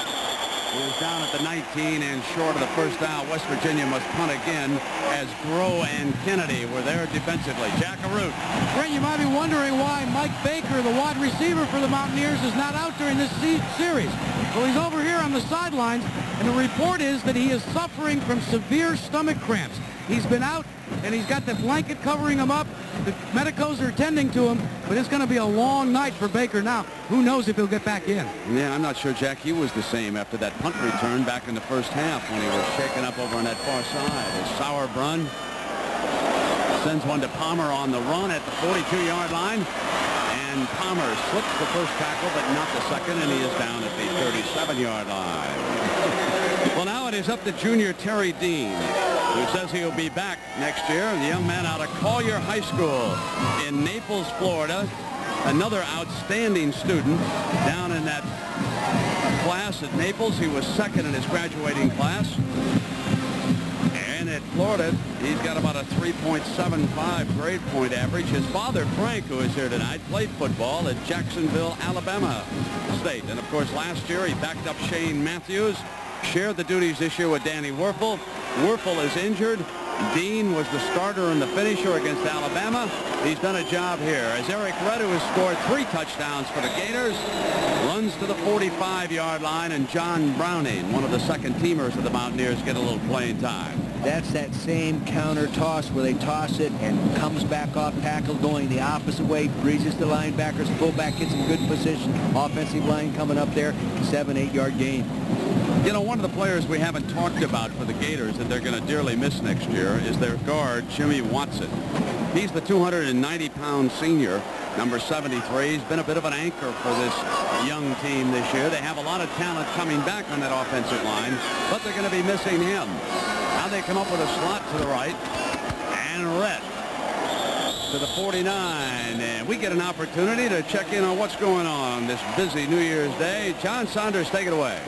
[SPEAKER 22] who is down at the 19 and short of the first down. West Virginia must punt again as Groh and Kennedy were there defensively. Jack Arute.
[SPEAKER 1] Brent, you might be wondering why Mike Baker, the wide receiver for the Mountaineers, is not out during this series. Well, he's over here on the sidelines, and the report is that he is suffering from severe stomach cramps. He's been out, and he's got the blanket covering him up. The medicos are tending to him, but it's going to be a long night for Baker now. Who knows if he'll get back in?
[SPEAKER 22] Yeah, I'm not sure, Jack, he was the same after that punt return back in the first half when he was shaken up over on that far side. As Sauerbrunn sends one to Palmer on the run at the 42-yard line. And Palmer slips the first tackle, but not the second, and he is down at the 37-yard line. Well, now it is up to junior Terry Dean, who says he'll be back next year. The young man out of Collier High School in Naples, Florida. Another outstanding student down in that class at Naples. He was second in his graduating class. And at Florida, he's got about a 3.75 grade point average. His father, Frank, who is here tonight, played football at Jacksonville, Alabama State. And, of course, last year he backed up Shane Matthews, shared the duties this year with Danny Werfel. Werfel is injured. Dean was the starter and the finisher against Alabama. He's done a job here as Eric Red, who has scored 3 touchdowns for the Gators, runs to the 45-yard line, and John Browning, one of the second teamers of the Mountaineers, get a little playing time.
[SPEAKER 7] That's that same counter toss where they toss it and comes back off tackle going the opposite way, breezes the linebackers, fullback gets in good position, offensive line coming up there, 7-8 yard gain.
[SPEAKER 22] You know, one of the players we haven't talked about for the Gators that they're going to dearly miss next year is their guard, Jimmy Watson. He's the 290-pound senior, number 73. He's been a bit of an anchor for this young team this year. They have a lot of talent coming back on that offensive line, but they're going to be missing him. Now they come up with a slot to the right, and Rhett to the 49, and we get an opportunity to check in on what's going on this busy New Year's Day. John Saunders, take it away.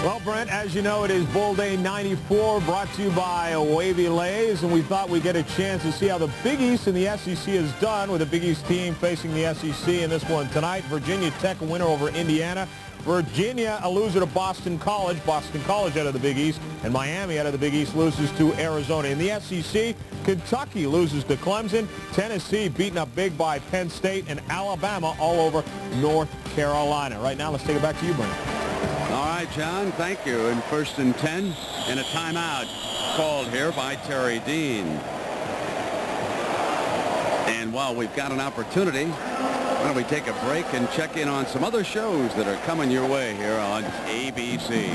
[SPEAKER 11] Well, Brent, as you know, it is Bowl Day 94, brought to you by Wavy Lays, and we thought we'd get a chance to see how the Big East and the SEC is done with the Big East team facing the SEC in this one tonight. Virginia Tech a winner over Indiana. Virginia a loser to Boston College. Boston College out of the Big East, and Miami out of the Big East loses to Arizona. In the SEC, Kentucky loses to Clemson. Tennessee beaten up big by Penn State, and Alabama all over North Carolina. Right now, let's take it back to you, Brent.
[SPEAKER 22] All right, John, thank you. And 1st and 10 and a timeout called here by Terry Dean. And while we've got an opportunity, why don't we take a break and check in on some other shows that are coming your way here on ABC.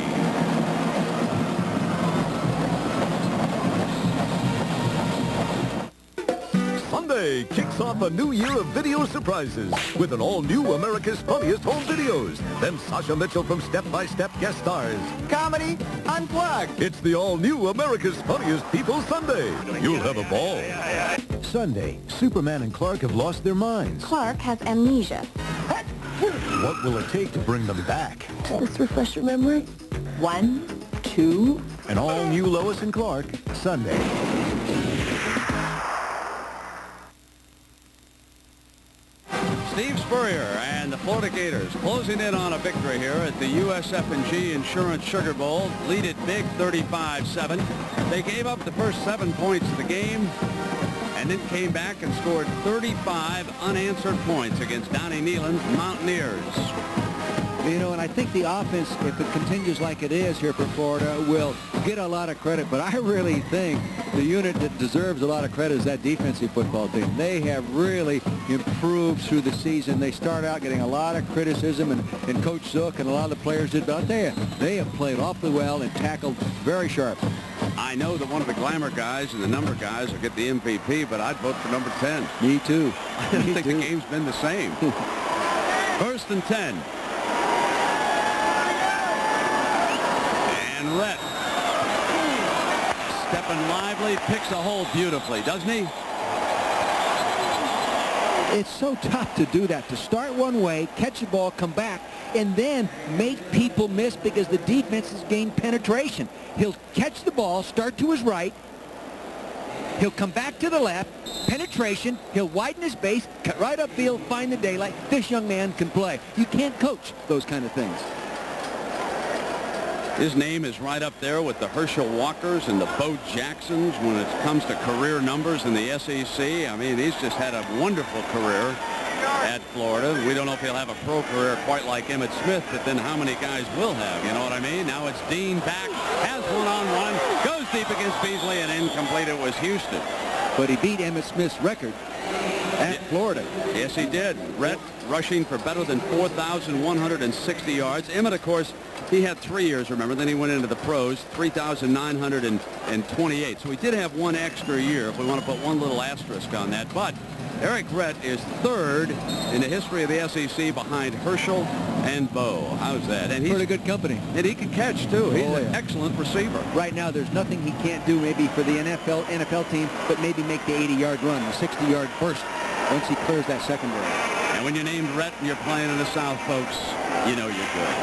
[SPEAKER 16] Sunday kicks off a new year of video surprises with an all-new America's Funniest Home Videos. Then Sasha Mitchell from Step by Step guest stars. Comedy Unplugged. It's the all-new America's Funniest People Sunday. You'll have a ball.
[SPEAKER 3] Sunday, Superman and Clark have lost their minds.
[SPEAKER 15] Clark has amnesia.
[SPEAKER 3] What will it take to bring them back?
[SPEAKER 15] Does this refresh your memory? 1, 2.
[SPEAKER 3] An all-new Lois and Clark, Sunday.
[SPEAKER 22] Steve Spurrier and the Florida Gators closing in on a victory here at the USF&G Insurance Sugar Bowl. Lead it big, 35-7. They gave up the first 7 points of the game and then came back and scored 35 unanswered points against Donnie Nealon's Mountaineers.
[SPEAKER 7] You know, and I think the offense, if it continues like it is here for Florida, will get a lot of credit. But I really think the unit that deserves a lot of credit is that defensive football team. They have really improved through the season. They start out getting a lot of criticism, and Coach Zook and a lot of the players did, but they have played awfully well and tackled very sharp.
[SPEAKER 22] I know that one of the glamour guys and the number guys will get the MVP, but I'd vote for number 10.
[SPEAKER 7] Me too.
[SPEAKER 22] I don't think the game's been the same. 1st and 10. And Rhett, stepping lively, picks a hole beautifully, doesn't he?
[SPEAKER 7] It's so tough to do that, to start one way, catch the ball, come back, and then make people miss because the defense has gained penetration. He'll catch the ball, start to his right, he'll come back to the left, penetration, he'll widen his base, cut right upfield, find the daylight. This young man can play. You can't coach those kind of things.
[SPEAKER 22] His name is right up there with the Herschel Walkers and the Bo Jacksons when it comes to career numbers in the SEC. I mean, he's just had a wonderful career at Florida. We don't know if he'll have a pro career quite like Emmitt Smith, but then how many guys will have, you know what I mean? Now it's Dean back, has one-on-one, goes deep against Beasley, and incomplete. It was Houston.
[SPEAKER 7] But he beat Emmitt Smith's record at Florida.
[SPEAKER 22] Yes, he did. Rhett rushing for better than 4,160 yards. Emmitt, of course, he had 3 years, remember, then he went into the pros, 3,928. So he did have one extra year, if we want to put one little asterisk on that. But Eric Rhett is 3rd in the history of the SEC behind Herschel and Bo. How's that? And he's
[SPEAKER 7] pretty good company.
[SPEAKER 22] And he can catch, too. He's an excellent receiver.
[SPEAKER 7] Right now, there's nothing he can't do maybe for the NFL team, but maybe make the 80-yard run, the 60-yard burst once he clears that secondary.
[SPEAKER 22] And when you're named Rhett and you're playing in the South, folks, you know you're good.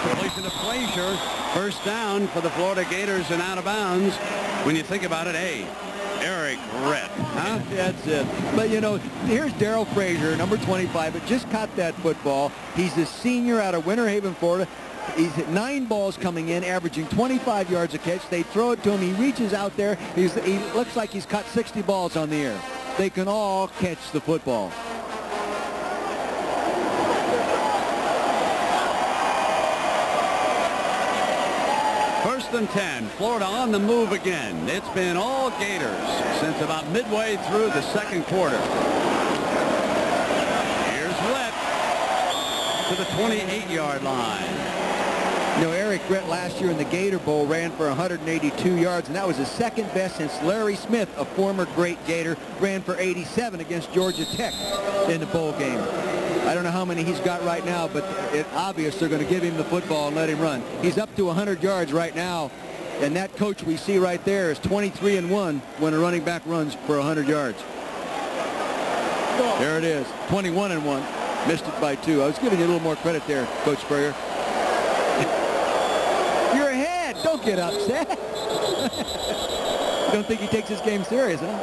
[SPEAKER 22] Completion of Frazier. 1st down for the Florida Gators and out of bounds. When you think about it, hey, Eric Rhett, huh?
[SPEAKER 7] That's it. But, you know, here's Darrell Frazier, number 25, but just caught that football. He's a senior out of Winter Haven, Florida. He's hit 9 balls coming in, averaging 25 yards a catch. They throw it to him. He reaches out there. He looks like he's caught 60 balls on the air. They can all catch the football.
[SPEAKER 22] and 10. Florida on the move again. It's been all Gators since about midway through the second quarter. Here's Witt to the 28-yard line.
[SPEAKER 7] You know, Eric Brett last year in the Gator Bowl ran for 182 yards, and that was his second best since Larry Smith, a former great Gator, ran for 87 against Georgia Tech in the bowl game. I don't know how many he's got right now, but it's obvious they're going to give him the football and let him run. He's up to 100 yards right now, and that coach we see right there is 23-1 when a running back runs for 100 yards. There it is, 21-1. Missed it by 2. I was giving you a little more credit there, Coach Spurrier. You're ahead. Don't get upset. You don't think he takes this game serious, huh?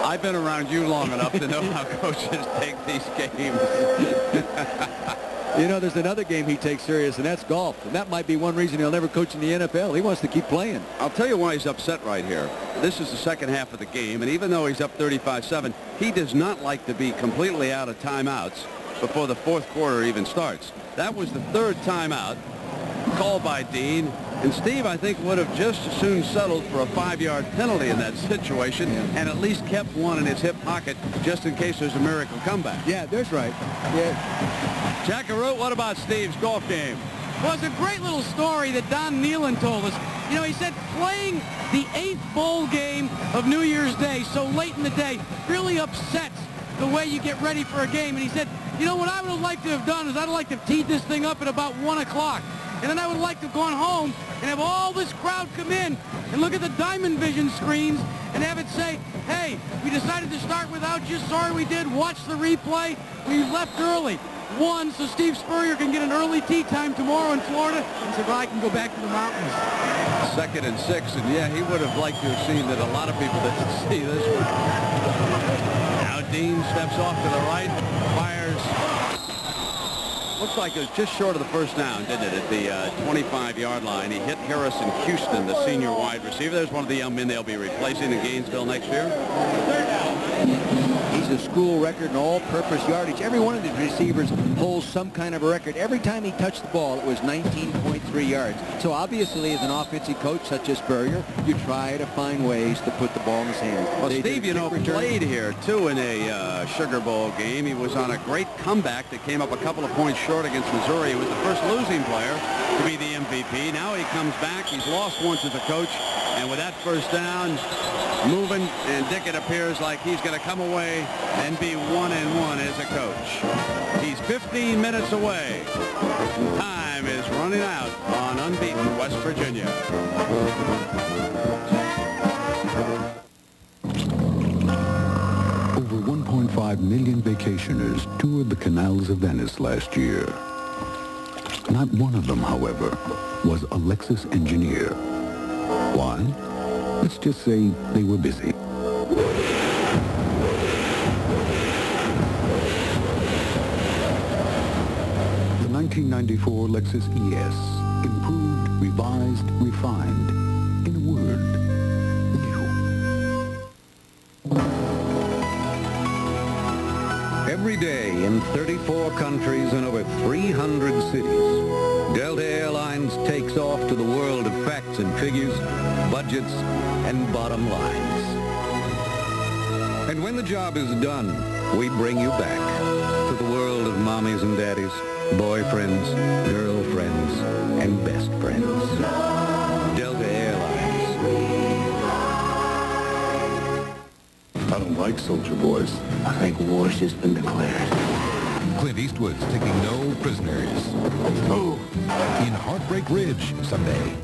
[SPEAKER 22] I've been around you long enough to know how coaches take these games.
[SPEAKER 7] You know, there's another game he takes serious, and that's golf. And that might be one reason he'll never coach in the NFL. He wants to keep playing.
[SPEAKER 22] I'll tell you why he's upset right here. This is the second half of the game, and even though he's up 35-7, he does not like to be completely out of timeouts before the fourth quarter even starts. That was the third timeout called by Dean, and Steve, I think, would have just as soon settled for a 5-yard penalty in that situation and at least kept one in his hip pocket just in case there's a miracle comeback.
[SPEAKER 7] Yeah, that's right. Yeah.
[SPEAKER 22] Jackaroo, what about Steve's golf game?
[SPEAKER 1] Well, it's a great little story that Don Nealon told us. You know, he said playing the 8th bowl game of New Year's Day so late in the day really upsets the way you get ready for a game. And he said, you know, what I would have liked to have done is I'd like to have teed this thing up at about 1 o'clock. And then I would like to have gone home and have all this crowd come in and look at the Diamond Vision screens and have it say, hey, we decided to start without you. Sorry we did. Watch the replay. We left early. 1, so Steve Spurrier can get an early tee time tomorrow in Florida, and so I can go back to the mountains.
[SPEAKER 22] 2nd and 6, and yeah, he would have liked to have seen that a lot of people didn't see this one. Now Dean steps off to the right, fires. Looks like it was just short of the first down, didn't it, at the 25-yard line. He hit Harrison Houston, the senior wide receiver. There's one of the young men they'll be replacing in Gainesville next year.
[SPEAKER 7] Third down. He's a school record in all-purpose yardage. Every one of these receivers holds some kind of a record. Every time he touched the ball, it was 19.3 yards. So obviously, as an offensive coach such as Spurrier, you try to find ways to put the ball in his hands.
[SPEAKER 22] Well, Steve, you know, played here, too, in a Sugar Bowl game. He was on a great comeback that came up a couple of points short against Missouri. He was the first losing player to be the MVP. Now he comes back. He's lost once as a coach. And with that first down, moving, and Dick, it appears like he's going to come away and be 1-1 as a coach. He's 15 minutes away. Time is running out on unbeaten West Virginia.
[SPEAKER 5] Over 1.5 million vacationers toured the canals of Venice last year. Not one of them, however, was a Lexus engineer. Why? Let's just say they were busy. The 1994 Lexus ES, improved, revised, refined. In a word, new. Every day in 34 countries and over 300 cities, Delta Airlines takes off to the world of facts and figures, budgets, and bottom lines. And when the job is done, we bring you back to the world of mommies and daddies, boyfriends, girlfriends, and best friends. Delta Airlines.
[SPEAKER 3] I don't like soldier boys.
[SPEAKER 14] I think war's just been declared.
[SPEAKER 9] Clint Eastwood's taking no prisoners. Oh, in Heartbreak Ridge Sunday.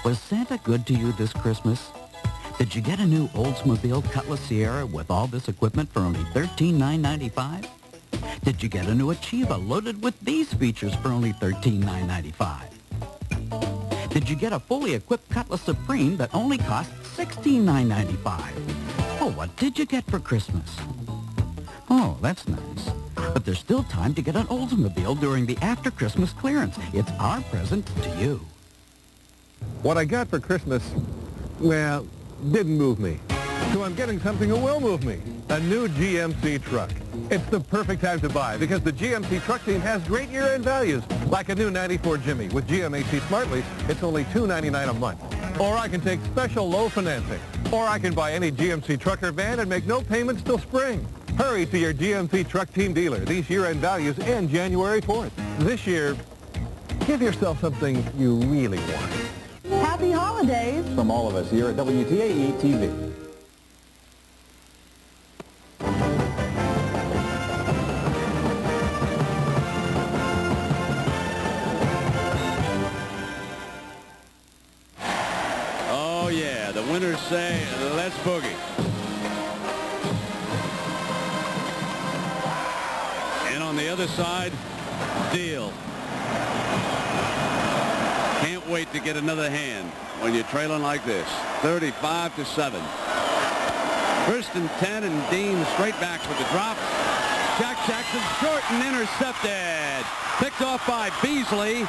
[SPEAKER 17] Was Santa good to you this Christmas? Did you get a new Oldsmobile Cutlass Sierra with all this equipment for only $13,995? Did you get a new Achieva loaded with these features for only $13,995? Did you get a fully equipped Cutlass Supreme that only cost $16,995? Oh, what did you get for Christmas? Oh, that's nice. But there's still time to get an Oldsmobile during the after-Christmas clearance. It's our present to you.
[SPEAKER 11] What I got for Christmas, well, didn't move me. So I'm getting something that will move me. A new GMC truck.
[SPEAKER 4] It's the perfect time to buy because the GMC truck team has great year-end values, like a new 94 Jimmy. With GMAC Smart Lease, it's only $299 a month. Or I can take special low financing. Or I can buy any GMC truck or van and make no payments till spring. Hurry to your GMC truck team dealer. These year-end values end January 4th. This year, give yourself something you really want.
[SPEAKER 15] Happy holidays.
[SPEAKER 18] From all of us here at WTAE TV.
[SPEAKER 22] Oh, yeah, the winners say, let's boogie. And on the other side, deal. Can't wait to get another hand when you're trailing like this. 35-7. First and 10, and Dean straight back with the drop. Jack Jackson short and intercepted. Picked off by Beasley.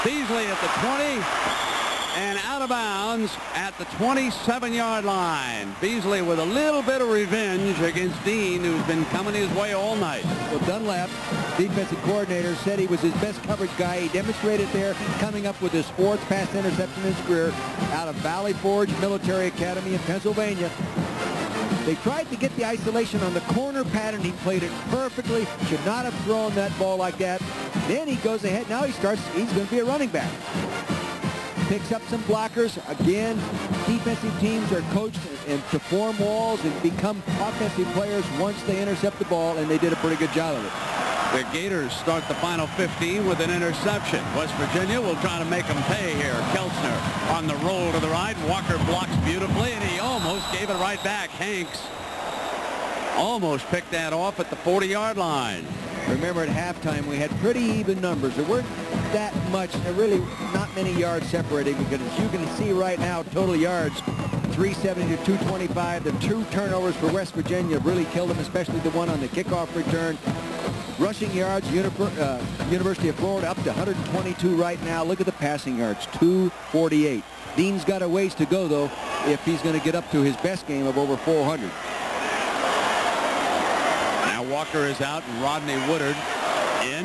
[SPEAKER 22] Beasley at the 20 and out of bounds at the 27-yard line. Beasley with a little bit of revenge against Dean, who's been coming his way all night.
[SPEAKER 7] Well, Dunlap, defensive coordinator, said he was his best coverage guy. He demonstrated there, coming up with his 4th pass interception in his career out of Valley Forge Military Academy in Pennsylvania. They tried to get the isolation on the corner pattern. He played it perfectly. Should not have thrown that ball like that. Then he goes ahead. Now he's going to be a running back. Picks up some blockers. Again, defensive teams are coached to form walls and become offensive players once they intercept the ball, and they did a pretty good job of it.
[SPEAKER 22] The Gators start the final 15 with an interception. West Virginia will try to make them pay here. Kelchner on the roll to the right. Walker blocks beautifully, and he almost gave it right back. Hanks almost picked that off at the 40-yard line.
[SPEAKER 7] Remember, at halftime, we had pretty even numbers. There weren't that much, really not many yards separating, because as you can see right now, total yards, 370 to 225. The 2 turnovers for West Virginia really killed them, especially the one on the kickoff return. Rushing yards, University of Florida up to 122 right now. Look at the passing yards, 248. Dean's got a ways to go, though, if he's going to get up to his best game of over 400.
[SPEAKER 22] Now Walker is out and Rodney Woodard in.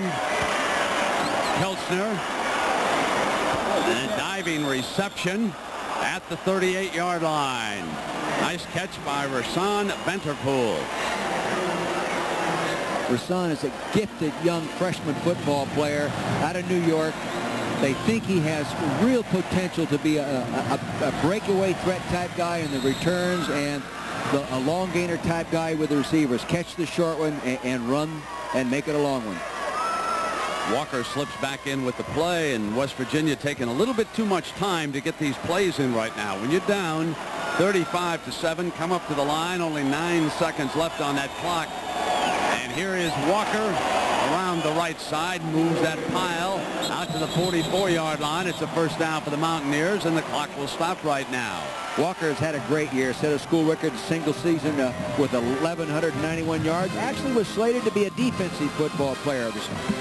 [SPEAKER 22] Kelchner. And a diving reception at the 38-yard line. Nice catch by Rasan Venterpool.
[SPEAKER 7] Rasan is a gifted young freshman football player out of New York. They think he has real potential to be a breakaway threat type guy in the returns and a long gainer type guy with the receivers. Catch the short one and run and make it a long one.
[SPEAKER 22] Walker slips back in with the play, and West Virginia taking a little bit too much time to get these plays in right now. When you're down 35-7, come up to the line, only 9 seconds left on that clock. And here is Walker around the right side, moves that pile out to the 44-yard line. It's a first down for the Mountaineers, and the clock will stop right now.
[SPEAKER 7] Walker has had a great year, set a school record single season with 1,191 yards. Actually was slated to be a defensive football player.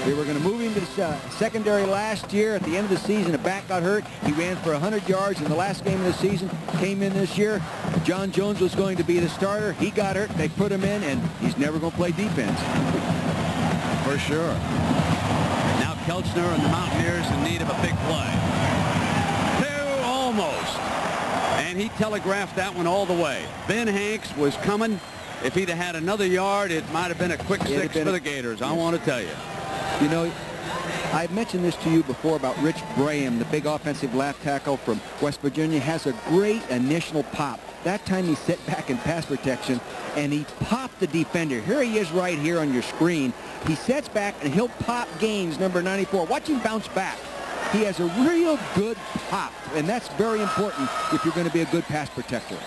[SPEAKER 7] They were going to move him to the secondary last year. At the end of the season, a back got hurt. He ran for 100 yards in the last game of the season. Came in this year. John Jones was going to be the starter. He got hurt. They put him in, and he's never going to play defense.
[SPEAKER 22] For sure. Now Kelchner and the Mountaineers in need of a big play. 2 almost. And he telegraphed that one all the way. Ben Hanks was coming. If he'd have had another yard, it might have been a quick 6 for the Gators. I want to tell you.
[SPEAKER 7] You know, I've mentioned this to you before about Rich Braham, the big offensive left tackle from West Virginia, has a great initial pop. That time he set back in pass protection, and he popped the defender. Here he is right here on your screen. He sets back, and he'll pop Gaines, number 94. Watch him bounce back. He has a real good pop, and that's very important if you're going to be a good pass protector.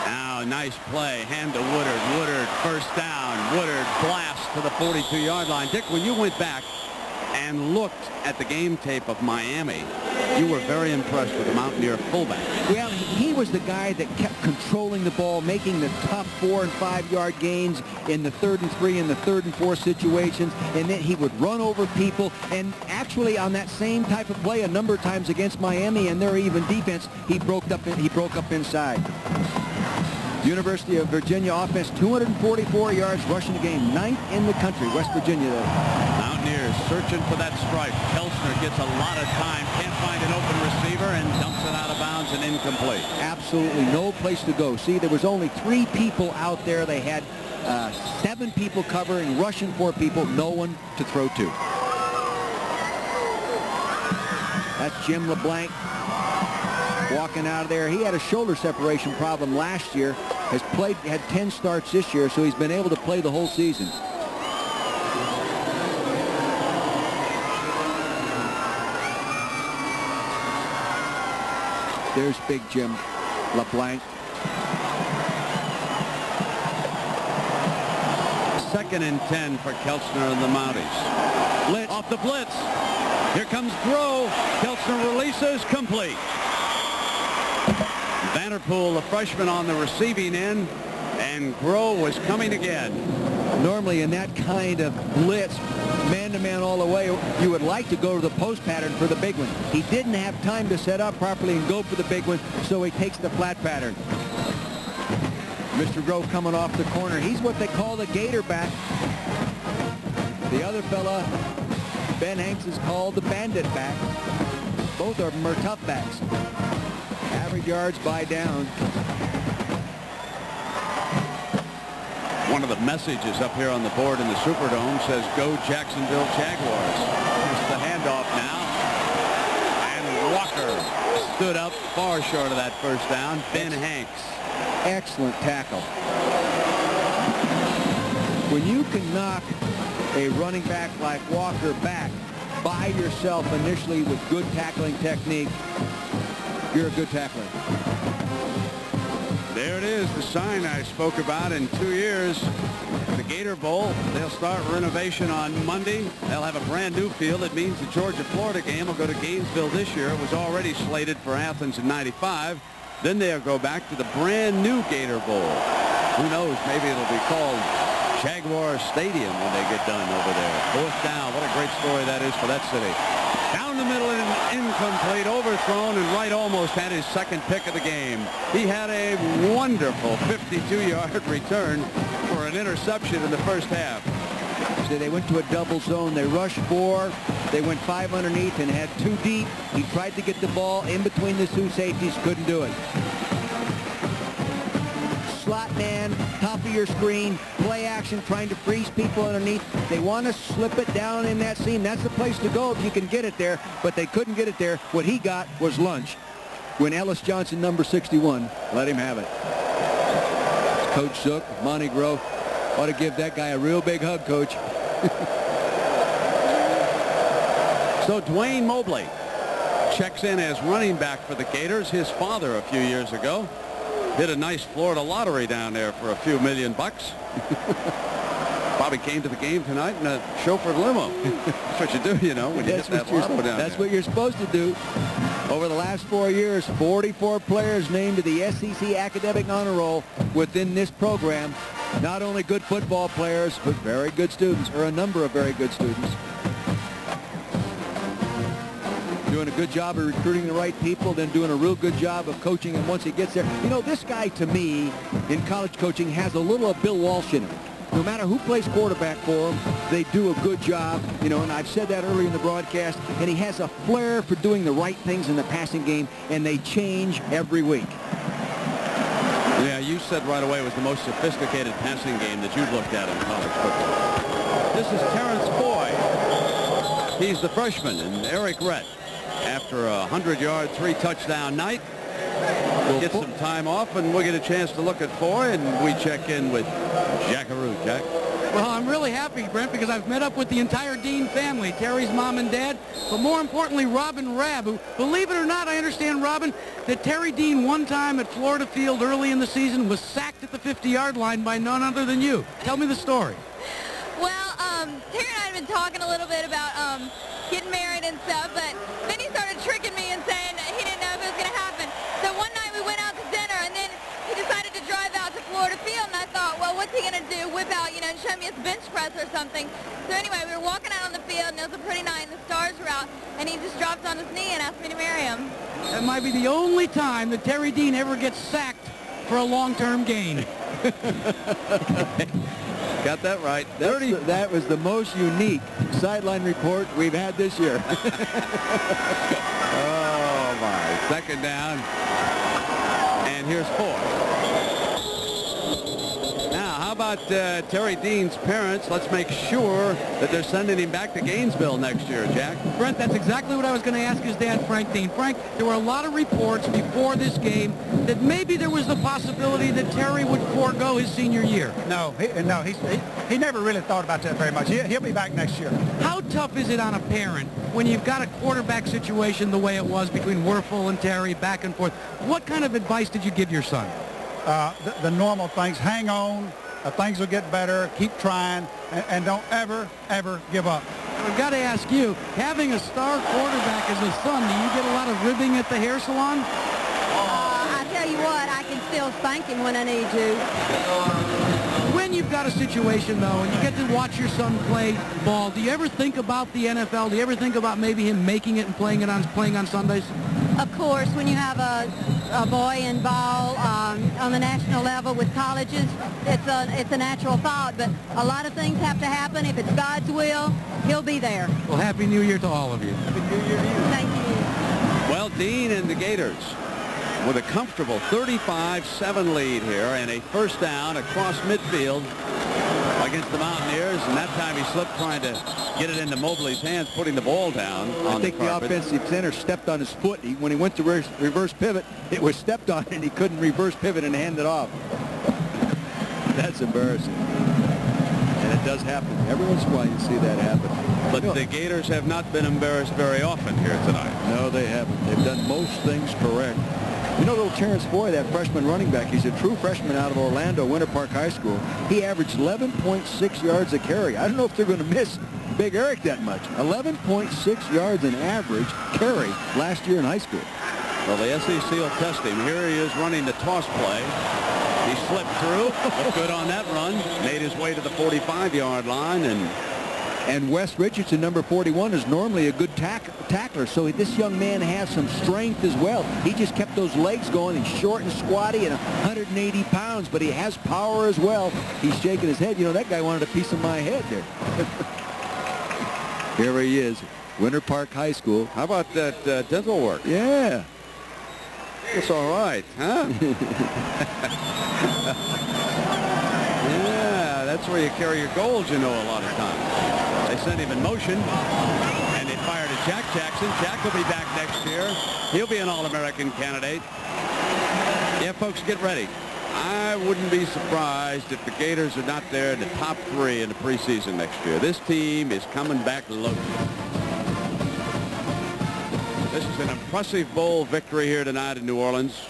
[SPEAKER 22] Now, nice play. Hand to Woodard. Woodard, first down. Woodard blast to the 42-yard line. Dick, when you went back and looked at the game tape of Miami, you were very impressed with the Mountaineer fullback.
[SPEAKER 7] Well, he was the guy that kept controlling the ball, making the tough 4- and 5-yard gains in the 3rd and 3 and the 3rd and 4 situations, and then he would run over people. And actually, on that same type of play, a number of times against Miami and their even defense, he broke up inside. University of Virginia offense, 244 yards rushing the game, 9th in the country. West Virginia, though.
[SPEAKER 22] Mountaineers searching for that strike. Kelchner gets a lot of time, can't find an open receiver, and dumps it out of bounds and incomplete.
[SPEAKER 7] Absolutely no place to go. See, there was only 3 people out there. They had 7 people covering, rushing 4 people, no one to throw to. That's Jim LeBlanc walking out of there. He had a shoulder separation problem last year, had 10 starts this year, so he's been able to play the whole season. There's big Jim LeBlanc.
[SPEAKER 22] 2nd and 10 for Kelchner and the Mounties. Blitz. Off the blitz. Here comes Groh. Kelchner releases, complete. Vanderpool, the freshman, on the receiving end, and Groh was coming again.
[SPEAKER 7] Normally in that kind of blitz, man-to-man all the way, you would like to go to the post pattern for the big one. He didn't have time to set up properly and go for the big one, so he takes the flat pattern. Mr. Groh coming off the corner. He's what they call the Gator back. The other fella, Ben Hanks, is called the Bandit back. Both of them are tough backs. Average yards by down.
[SPEAKER 22] One of the messages up here on the board in the Superdome says, "Go Jacksonville Jaguars." Here's the handoff now. And Walker stood up far short of that first down. Ben Hanks.
[SPEAKER 7] Excellent tackle. When you can knock a running back like Walker back by yourself initially with good tackling technique, you're a good tackler.
[SPEAKER 22] There it is, the sign I spoke about in 2 years. The Gator Bowl, they'll start renovation on Monday. They'll have a brand new field. It means the Georgia-Florida game will go to Gainesville this year. It was already slated for Athens in '95. Then they'll go back to the brand new Gator Bowl. Who knows, maybe it'll be called Jaguar Stadium when they get done over there. 4th down, what a great story that is for that city. Down the middle and incomplete, overthrown, and Wright almost had his 2nd pick of the game. He had a wonderful 52-yard return for an interception in the first half.
[SPEAKER 7] So they went to a double zone. They rushed 4. They went 5 underneath and had 2 deep. He tried to get the ball in between the 2 safeties, couldn't do it. Slot man, top of your screen, play action, trying to freeze people underneath. They want to slip it down in that seam. That's the place to go if you can get it there, but they couldn't get it there. What he got was lunch when Ellis Johnson, number 61, let him have it. Coach Zook, Monty Grove, ought to give that guy a real big hug, Coach.
[SPEAKER 22] So Dwayne Mobley checks in as running back for the Gators. His father a few years ago did a nice Florida lottery down there for a few $1 million. Probably came to the game tonight in a chauffeured limo. That's what you do, you know, when you hit that lotto down there.
[SPEAKER 7] That's what you're supposed to do. Over the last 4 years, 44 players named to the SEC Academic Honor Roll within this program. Not only good football players, but very good students, or a number of very good students. Doing a good job of recruiting the right people, then doing a real good job of coaching him once he gets there. You know, this guy, to me, in college coaching, has a little of Bill Walsh in him. No matter who plays quarterback for him, they do a good job, you know, and I've said that earlier in the broadcast, and he has a flair for doing the right things in the passing game, and they change every week.
[SPEAKER 22] Yeah, you said right away it was the most sophisticated passing game that you'd looked at in college football. This is Terrence Boyd. He's the freshman, and Eric Rett, after a 100-yard, 3-touchdown night, we'll get some time off, and we'll get a chance to look at Foy, and we check in with Jackaroo. Jack?
[SPEAKER 1] Well, I'm really happy, Brent, because I've met up with the entire Dean family, Terry's mom and dad, but more importantly, Robin Rabb, who, believe it or not, I understand, Robin, that Terry Dean one time at Florida Field early in the season was sacked at the 50-yard line by none other than you. Tell me the story.
[SPEAKER 8] Well, Terry and I had been talking a little bit about getting married and stuff, but then he started tricking me and saying he didn't know if it was going to happen. So one night we went out to dinner, and then he decided to drive out to Florida Field, and I thought, well, what's he going to do? Whip out, you know, and show me his bench press or something. So anyway, we were walking out on the field, and it was a pretty night, and the stars were out, and he just dropped on his knee and asked me to marry him.
[SPEAKER 1] That might be the only time that Terry Dean ever gets sacked for a long-term gain.
[SPEAKER 22] Got that right.
[SPEAKER 7] That was the most unique sideline report we've had this year.
[SPEAKER 22] Oh, my. Second down. And here's Ford. Now, how about Terry Dean's parents? Let's make sure that they're sending him back to Gainesville next year, Jack.
[SPEAKER 1] Brent, that's exactly what I was going to ask his dad, Frank Dean. Frank, there were a lot of reports before this game that maybe there was the possibility that Terry would forego his senior year.
[SPEAKER 12] No, he never really thought about that very much. He'll be back next year.
[SPEAKER 1] How tough is it on a parent when you've got a quarterback situation the way it was between Werfel and Terry, back and forth? What kind of advice did you give your son?
[SPEAKER 12] The normal things. Hang on. Things will get better. Keep trying. And don't ever give up.
[SPEAKER 1] I've got to ask you, having a star quarterback as a son, do you get a lot of ribbing at the hair salon?
[SPEAKER 19] I tell you what, I can still spank him when I need to.
[SPEAKER 1] When you've got a situation, though, and you get to watch your son play ball, do you ever think about the NFL? Do you ever think about maybe him making it and playing on Sundays?
[SPEAKER 19] Of course, when you have a boy in ball on the national level with colleges, it's a natural thought. But a lot of things have to happen. If it's God's will, he'll be there.
[SPEAKER 1] Well, Happy New Year to all of you.
[SPEAKER 19] Happy New Year to you. Thank you.
[SPEAKER 22] Well, Dean and the Gators with a comfortable 35-7 lead here and a first down across midfield against the Mountaineers, and that time he slipped trying to get it into Mobley's hands, putting the ball down on the carpet.
[SPEAKER 7] I think the offensive center stepped on his foot. When he went to reverse pivot, it was stepped on, and he couldn't reverse pivot and hand it off. That's embarrassing. And it does happen. Every once in a while you see that happen.
[SPEAKER 22] But the Gators have not been embarrassed very often here tonight.
[SPEAKER 7] No, they haven't. They've done most things correct. You know, little Terrence Foy, that freshman running back, he's a true freshman out of Orlando, Winter Park High School. He averaged 11.6 yards a carry. I don't know if they're going to miss Big Eric that much. 11.6 yards an average carry last year in high school.
[SPEAKER 22] Well, the SEC will test him. Here he is running the toss play. He slipped through, looked good on that run, made his way to the 45-yard line,
[SPEAKER 7] and Wes Richardson, number 41, is normally a good tackler, so this young man has some strength as well. He just kept those legs going. He's short and squatty and 180 pounds, but he has power as well. He's shaking his head. You know, that guy wanted a piece of my head there. Here he is, Winter Park High School.
[SPEAKER 22] How about that dental work?
[SPEAKER 7] Yeah.
[SPEAKER 22] It's all right, huh? Yeah, that's where you carry your goals, you know, a lot of times. They sent him in motion, and they fired at Jack Jackson. Jack will be back next year. He'll be an All-American candidate. Yeah, folks, get ready. I wouldn't be surprised if the Gators are not there in the top 3 in the preseason next year. This team is coming back loaded. This is an impressive bowl victory here tonight in New Orleans.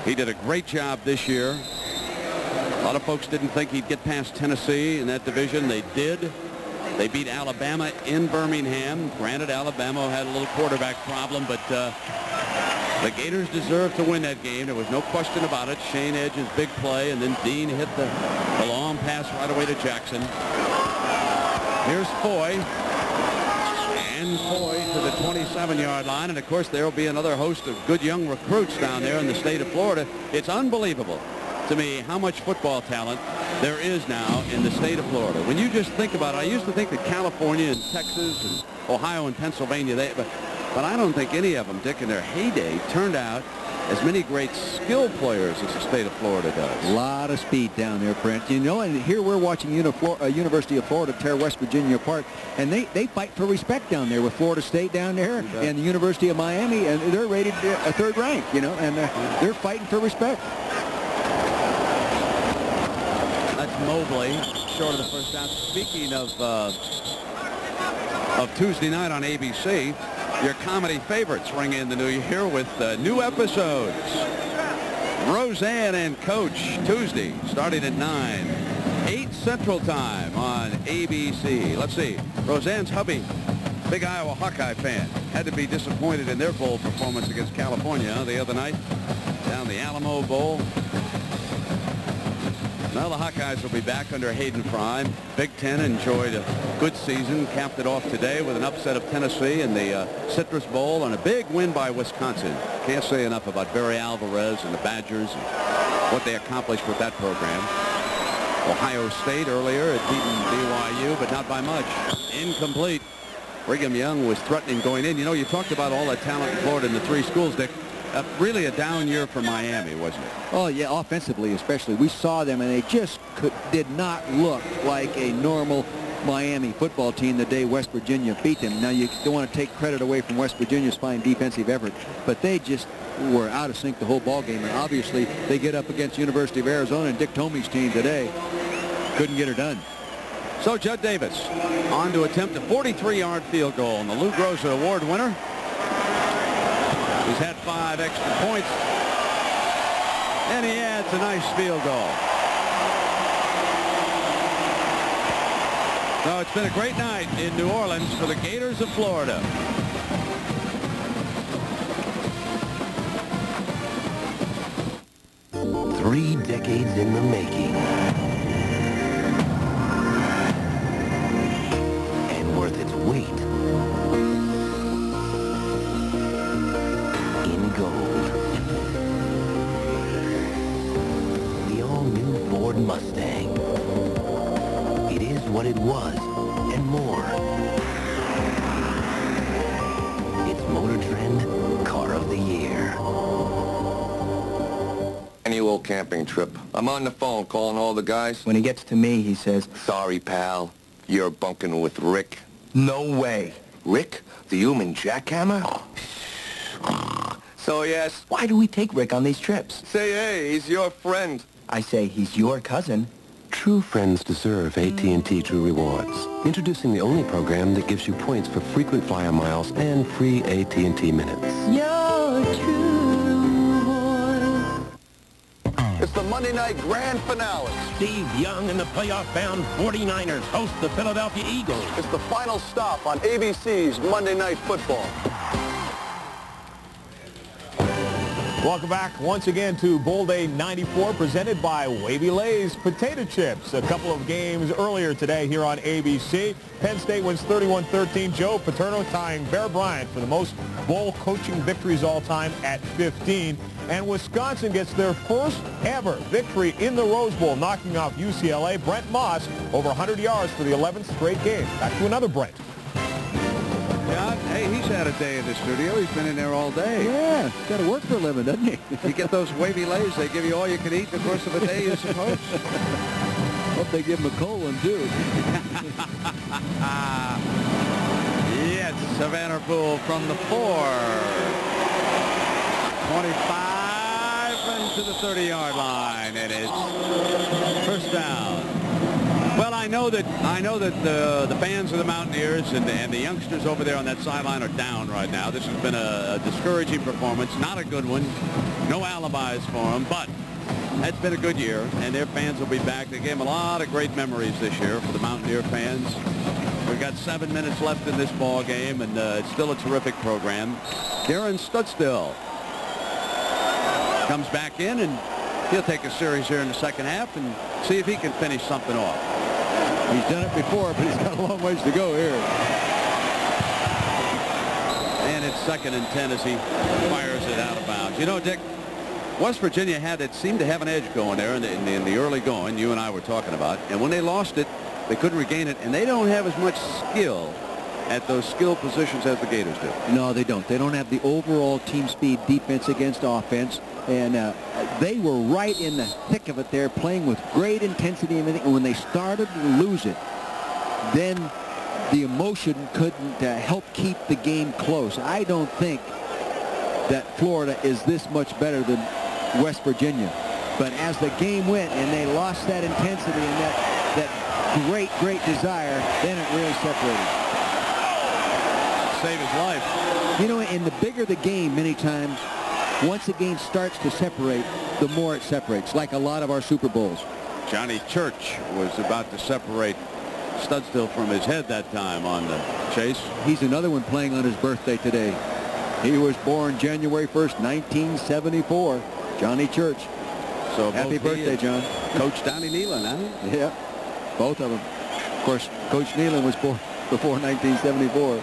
[SPEAKER 22] He did a great job this year. A lot of folks didn't think he'd get past Tennessee in that division. They did. They beat Alabama in Birmingham. Granted, Alabama had a little quarterback problem, but the Gators deserved to win that game. There was no question about it. Shane Edge's big play, and then Dean hit the long pass right away to Jackson. Here's Foy. And Foy to the 27-yard line. And, of course, there will be another host of good young recruits down there in the state of Florida. It's unbelievable to me how much football talent there is now in the state of Florida. When you just think about it, I used to think that California and Texas and Ohio and Pennsylvania, but I don't think any of them, Dick, in their heyday turned out as many great skill players as the state of Florida does.
[SPEAKER 7] A lot of speed down there, Brent. You know, and here we're watching University of Florida tear West Virginia apart, and they fight for respect down there with Florida State down there and the University of Miami, and they're rated a 3rd rank, you know, and they're fighting for respect.
[SPEAKER 22] That's Mobley, short of the first down. Speaking of Tuesday night on ABC, your comedy favorites ring in the new year with new episodes. Roseanne and Coach, Tuesday, starting at 9. 8 Central Time on ABC. Let's see. Roseanne's hubby, big Iowa Hawkeye fan, had to be disappointed in their bowl performance against California the other night down the Alamo Bowl. Now the Hawkeyes will be back under Hayden Fry. Big Ten enjoyed a good season, capped it off today with an upset of Tennessee in the Citrus Bowl and a big win by Wisconsin. Can't say enough about Barry Alvarez and the Badgers. what they accomplished with that program. Ohio State earlier had beaten BYU, but not by much. Incomplete. Brigham Young was threatening going in. You know, you talked about all that talent in Florida in the three schools, Dick. Really a down year for Miami, wasn't it?
[SPEAKER 7] Oh, yeah, offensively especially. We saw them, and they just did not look like a normal Miami football team the day West Virginia beat them. Now, you don't want to take credit away from West Virginia's fine defensive effort, but they just were out of sync the whole ball game. And obviously, they get up against University of Arizona and Dick Tomey's team today. Couldn't get her done.
[SPEAKER 22] So Judd Davis on to attempt a 43-yard field goal, and the Lou Groza Award winner. He's had 5 extra points, and he adds a nice field goal. So it's been a great night in New Orleans for the Gators of Florida.
[SPEAKER 20] Three decades in the making. And worth its weight in gold. The all-new Ford Mustang. It is what it was, and more. It's Motor Trend Car of the Year.
[SPEAKER 21] Annual camping trip. I'm on the phone calling all the guys.
[SPEAKER 7] When he gets to me, he says,
[SPEAKER 21] "Sorry, pal. You're bunking with Rick."
[SPEAKER 20] No way.
[SPEAKER 21] Rick? The human jackhammer? So yes.
[SPEAKER 20] Why do we take Rick on these trips?
[SPEAKER 21] Say, hey, he's your friend.
[SPEAKER 20] I say he's your cousin. True friends deserve AT&T True Rewards. Introducing the only program that gives you points for frequent flyer miles and free AT&T minutes.
[SPEAKER 23] Your true boy.
[SPEAKER 16] It's the Monday night grand finale.
[SPEAKER 20] Steve Young and the playoff-bound 49ers host the Philadelphia Eagles.
[SPEAKER 16] It's the final stop on ABC's Monday Night Football.
[SPEAKER 11] Welcome back once again to Bowl Day 94, presented by Wavy Lay's Potato Chips. A couple of games earlier today here on ABC. Penn State wins 31-13. Joe Paterno tying Bear Bryant for the most bowl coaching victories all time at 15. And Wisconsin gets their first ever victory in the Rose Bowl, knocking off UCLA. Brent Moss over 100 yards for the 11th straight game. Back to another Brent.
[SPEAKER 22] Yeah, hey, he's had a day in the studio. He's been in there all day.
[SPEAKER 7] Yeah, he's got to work for a living, doesn't he?
[SPEAKER 22] You get those Wavy Lays, they give you all you can eat in the course of a day, you suppose?
[SPEAKER 7] Hope they give him a colon, too.
[SPEAKER 22] Yes, Savannah Poole from the 4. 25 and to the 30-yard line, and it's first down. Well, I know that the fans of the Mountaineers and the youngsters over there on that sideline are down right now. This has been a discouraging performance, not a good one. No alibis for them, but it's been a good year, and their fans will be back. They gave them a lot of great memories this year for the Mountaineer fans. We've got 7 minutes left in this ball game, and it's still a terrific program. Darren Studstill comes back in, and he'll take a series here in the second half and see if he can finish something off.
[SPEAKER 7] He's done it before, but he's got a long ways to go here.
[SPEAKER 22] And it's 2nd and 10 as he fires it out of bounds. You know, Dick, West Virginia seemed to have an edge going there in the early going, you and I were talking about. And when they lost it, they couldn't regain it. And they don't have as much skill at those skill positions as the Gators do.
[SPEAKER 7] No, they don't. They don't have the overall team speed defense against offense. And they were right in the thick of it there, playing with great intensity. And when they started to lose it, then the emotion couldn't help keep the game close. I don't think that Florida is this much better than West Virginia. But as the game went and they lost that intensity and that great desire, then it really separated.
[SPEAKER 22] Save his life.
[SPEAKER 7] You know, and the bigger the game, many times, once a game starts to separate, the more it separates, like a lot of our Super Bowls.
[SPEAKER 22] Johnny Church was about to separate Studstill from his head that time on the chase.
[SPEAKER 7] He's another one playing on his birthday today. He was born January 1st, 1974. Johnny Church.
[SPEAKER 22] So
[SPEAKER 7] happy birthday, John.
[SPEAKER 22] Coach Donnie Nealon, huh?
[SPEAKER 7] Yeah, both of them. Of course, Coach Nealon was born before 1974.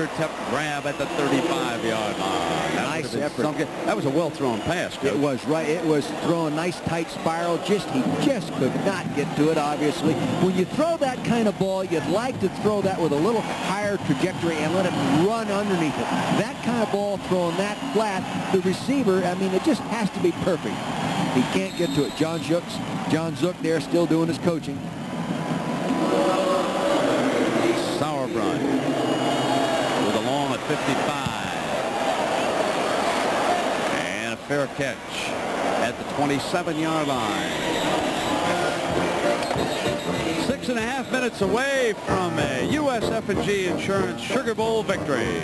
[SPEAKER 22] fingertip grab at the 35-yard line.
[SPEAKER 7] Nice effort.
[SPEAKER 22] That was a well-thrown pass, Coach.
[SPEAKER 7] It was right. It was thrown nice tight spiral. He just could not get to it, obviously. When you throw that kind of ball, you'd like to throw that with a little higher trajectory and let it run underneath it. That kind of ball thrown that flat, the receiver, I mean, it just has to be perfect. He can't get to it. John Zook there still doing his coaching.
[SPEAKER 22] Sauerbrunn with a long at 55. And a fair catch at the 27-yard line. 6.5 minutes away from a USF&G Insurance Sugar Bowl victory.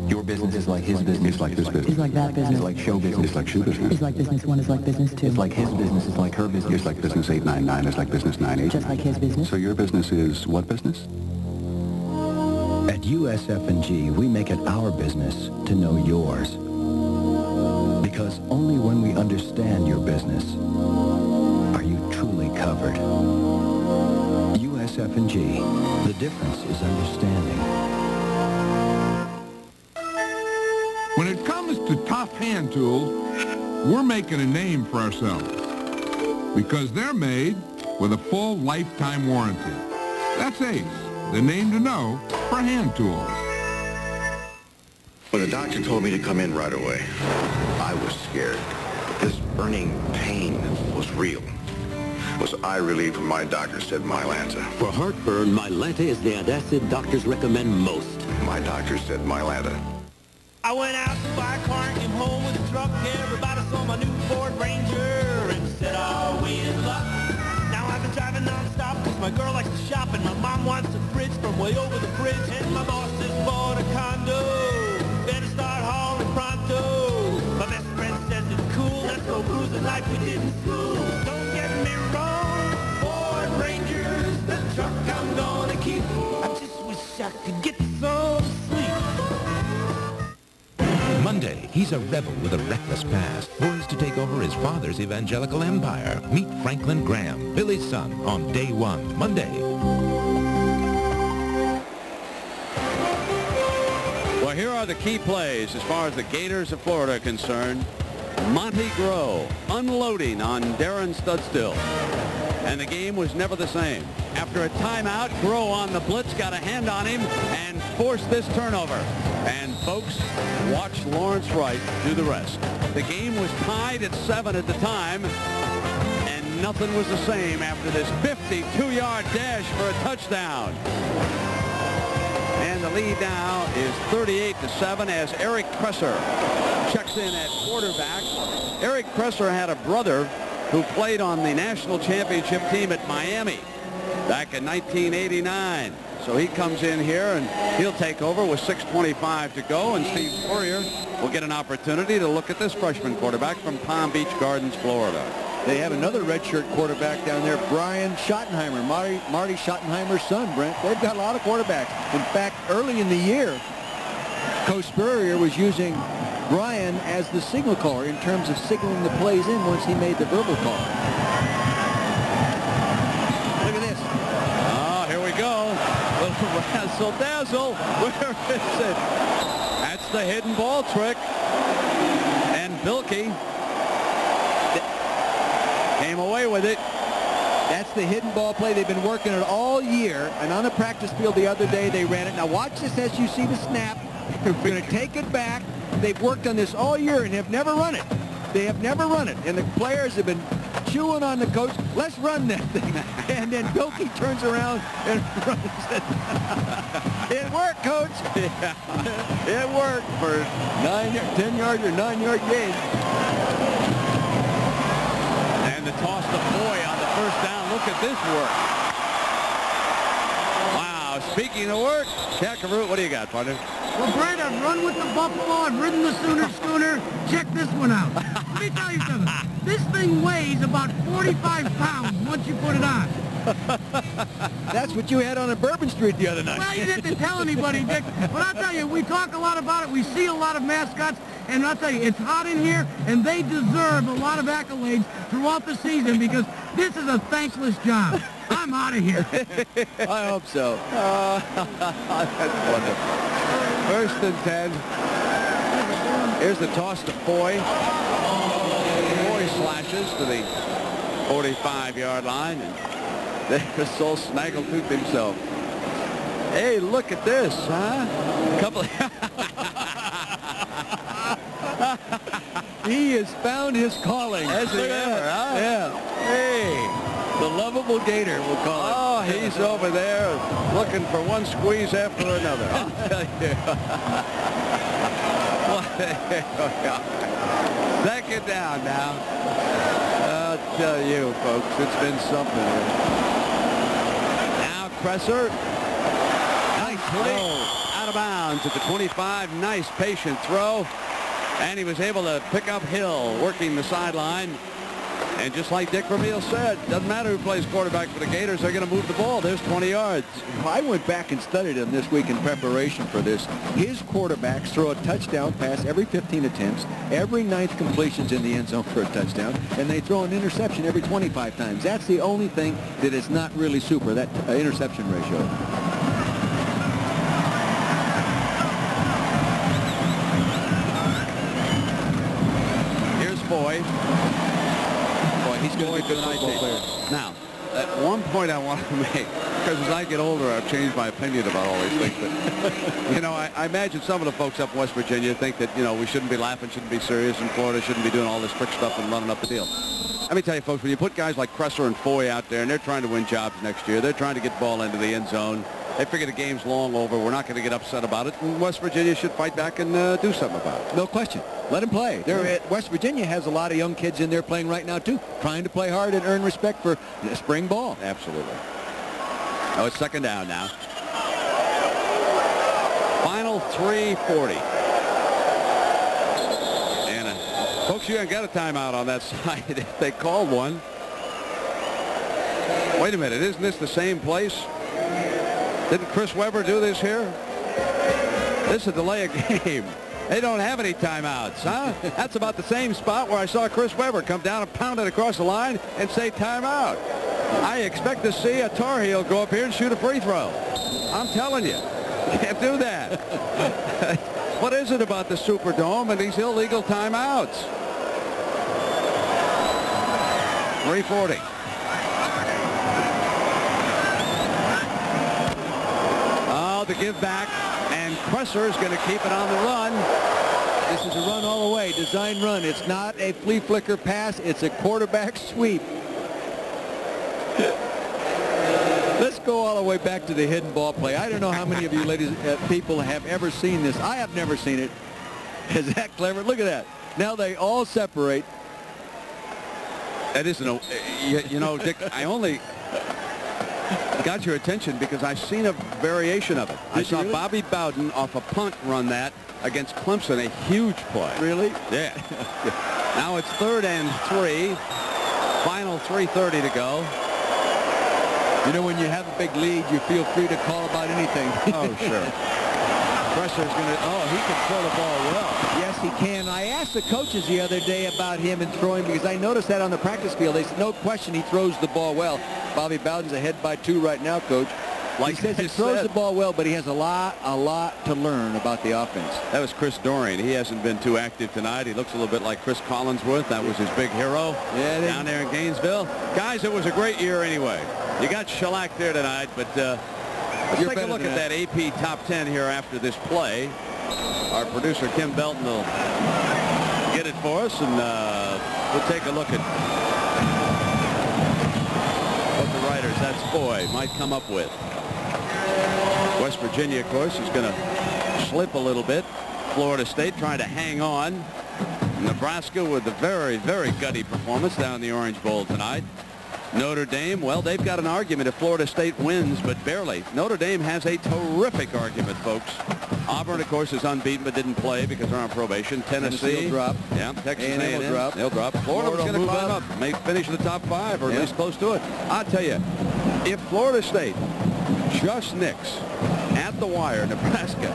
[SPEAKER 18] Your business is like his business.
[SPEAKER 2] It's like this business.
[SPEAKER 23] It's like that business.
[SPEAKER 18] It's like show business.
[SPEAKER 2] It's like shoe business.
[SPEAKER 23] It's like business 1 is like business 2.
[SPEAKER 18] It's like his business is like her business.
[SPEAKER 2] It's like business 899 is like business 988.
[SPEAKER 23] Just like his business.
[SPEAKER 2] So your business is what business?
[SPEAKER 14] At USF&G, we make it our business to know yours. Because only when we understand your business are you truly covered. USF&G, the difference is understanding.
[SPEAKER 9] When it comes to tough hand tools, we're making a name for ourselves because they're made with a full lifetime warranty. That's Ace, the name to know for hand tools.
[SPEAKER 6] When the doctor told me to come in right away, I was scared. This burning pain was real. Was I relieved when my doctor said Mylanta?
[SPEAKER 20] For heartburn, Mylanta is the antacid doctors recommend most.
[SPEAKER 6] My doctor said Mylanta.
[SPEAKER 4] I went out to buy a car and came home with a truck. Everybody saw my new Ford Ranger and said, "Are we in luck?" Now I've been driving nonstop because my girl likes to shop and my mom wants a fridge from way over the bridge. And my boss just bought a condo. Better start hauling pronto. My best friend says it's cool. Let's go cruising like we did in school. Don't get me wrong, Ford Ranger's the truck I'm gonna keep. I just wish I could get some sleep.
[SPEAKER 13] Monday, he's a rebel with a reckless past, poised to take over his father's evangelical empire. Meet Franklin Graham, Billy's son, on Day One, Monday.
[SPEAKER 22] Well, here are the key plays as far as the Gators of Florida are concerned. Monty Grow unloading on Darren Studstill. And the game was never the same. After a timeout, Grow on the blitz got a hand on him and forced this turnover. And folks, watch Lawrence Wright do the rest. The game was tied at 7 at the time, and nothing was the same after this 52-yard dash for a touchdown. And the lead now is 38-7 as Eric Kresser checks in at quarterback. Eric Kresser had a brother who played on the national championship team at Miami back in 1989. So he comes in here and he'll take over with 6:25 to go, and Steve Spurrier will get an opportunity to look at this freshman quarterback from Palm Beach Gardens, Florida.
[SPEAKER 7] They have another redshirt quarterback down there, Brian Schottenheimer, Marty Schottenheimer's son, Brent. They've got a lot of quarterbacks. In fact, early in the year, Coach Spurrier was using Brian as the signal caller in terms of signaling the plays in once he made the verbal call. Look at this.
[SPEAKER 22] Oh, here we go. Little razzle-dazzle. Where is it? That's the hidden ball trick. And Bilkey came away with it.
[SPEAKER 7] That's the hidden ball play. They've been working it all year, and on the practice field the other day they ran it. Now watch this as you see the snap. They're going to take it back. They've worked on this all year and have never run it. They have never run it. And the players have been chewing on the coach. Let's run that thing. And then Bilkey turns around and runs it. It worked, Coach.
[SPEAKER 22] Yeah, it worked for
[SPEAKER 7] 10-yard or 9-yard gain.
[SPEAKER 22] And the toss to Foy on the first down. Look at this work. Wow, speaking of work, Jackaroo, what do you got, partner?
[SPEAKER 1] Well, Brent, I've run with the Buffalo. I've ridden the Sooner Schooner. Check this one out. Let me tell you something. This thing weighs about 45 pounds once you put it on.
[SPEAKER 7] That's what you had on a Bourbon Street the other night.
[SPEAKER 1] Well, you didn't tell anybody, Dick. But I'll tell you, we talk a lot about it. We see a lot of mascots. And I'll tell you, it's hot in here, and they deserve a lot of accolades throughout the season because this is a thankless job. I'm out of here.
[SPEAKER 22] I hope so. That's wonderful. 1st and 10. Here's the toss to Foy. Foy slashes to the 45-yard line, and there's Sol Snaggletooth himself. Hey, look at this, huh? Couple.
[SPEAKER 7] He has found his calling.
[SPEAKER 22] Has he ever, huh?
[SPEAKER 7] Yeah.
[SPEAKER 22] Hey.
[SPEAKER 7] The lovable Gator, we'll call it.
[SPEAKER 22] Oh, he's over there looking for one squeeze after another. I'll tell you. Second down now. I'll tell you, folks, it's been something here. Now Cresser. Nice throw. Out of bounds at the 25. Nice patient throw. And he was able to pick up Hill working the sideline. And just like Dick Vermeil said, doesn't matter who plays quarterback for the Gators, they're going to move the ball. There's 20 yards.
[SPEAKER 7] I went back and studied him this week in preparation for this. His quarterbacks throw a touchdown pass every 15 attempts. Every 9th completion's in the end zone for a touchdown. And they throw an interception every 25 times. That's the only thing that is not really super, that interception ratio.
[SPEAKER 22] Here's Foy. He's going to be a good football player. Now, at one point I want to make, because as I get older, I've changed my opinion about all these things. But, you know, I imagine some of the folks up in West Virginia think that, you know, we shouldn't be laughing, shouldn't be serious, and Florida shouldn't be doing all this trick stuff and running up the field. Let me tell you, folks, when you put guys like Cresser and Foy out there, and they're trying to win jobs next year, they're trying to get the ball into the end zone. They figure the game's long over. We're not going to get upset about it. And West Virginia should fight back and do something about it.
[SPEAKER 7] No question. Let them play. West Virginia has a lot of young kids in there playing right now, too, trying to play hard and earn respect for spring ball.
[SPEAKER 22] Absolutely. Oh, it's second down now. Final 3:40. And, folks, you ain't got a timeout on that side if they called one. Wait a minute. Isn't this the same place? Didn't Chris Webber do this here? This is a delay of game. They don't have any timeouts, huh? That's about the same spot where I saw Chris Webber come down and pound it across the line and say timeout. I expect to see a Tar Heel go up here and shoot a free throw. I'm telling you, can't do that. What is it about the Superdome and these illegal timeouts? 3:40. To give back, and Cresser is going to keep it on the run.
[SPEAKER 7] This is a run all the way, design run. It's not a flea flicker pass. It's a quarterback sweep. Let's go all the way back to the hidden ball play. I don't know how many of you ladies people have ever seen this. I have never seen it. Is that clever? Look at that. Now they all separate.
[SPEAKER 22] That isn't a, you know, Dick, I only got your attention because I've seen a variation of it. I saw really? Bobby Bowden off a punt run that against Clemson, a huge play.
[SPEAKER 7] Really?
[SPEAKER 22] Yeah. Now it's 3rd and 3. Final 3:30 to go.
[SPEAKER 7] You know, when you have a big lead, you feel free to call about anything.
[SPEAKER 22] Oh, sure. Pressure's going to, he can throw the ball well.
[SPEAKER 7] Yes, he can. I asked the coaches the other day about him and throwing because I noticed that on the practice field. They said, no question, he throws the ball well. Bobby Bowden's ahead by 2 right now, Coach. Like he says he throws the ball well, but he has a lot to learn about the offense.
[SPEAKER 22] That was Chris Dorian. He hasn't been too active tonight. He looks a little bit like Chris Collinsworth. That was his big hero down there in Gainesville. Guys, it was a great year anyway. You got shellacked there tonight, but let's take a look at that AP Top 10 here after this play. Our producer, Kim Belton, will get it for us, and we'll take a look at what the writers, that's Foy, might come up with. West Virginia, of course, is going to slip a little bit. Florida State trying to hang on. Nebraska with a very, very gutty performance down in the Orange Bowl tonight. Notre Dame, well, they've got an argument if Florida State wins, but barely. Notre Dame has a terrific argument, folks. Auburn, of course, is unbeaten but didn't play because they're on probation. Tennessee
[SPEAKER 7] will drop.
[SPEAKER 22] Yeah, Texas A&M
[SPEAKER 7] will drop.
[SPEAKER 22] They'll drop. Florida's going to climb up, may finish in the top 5 or at least close to it. I'll tell you, if Florida State just nicks at the wire Nebraska,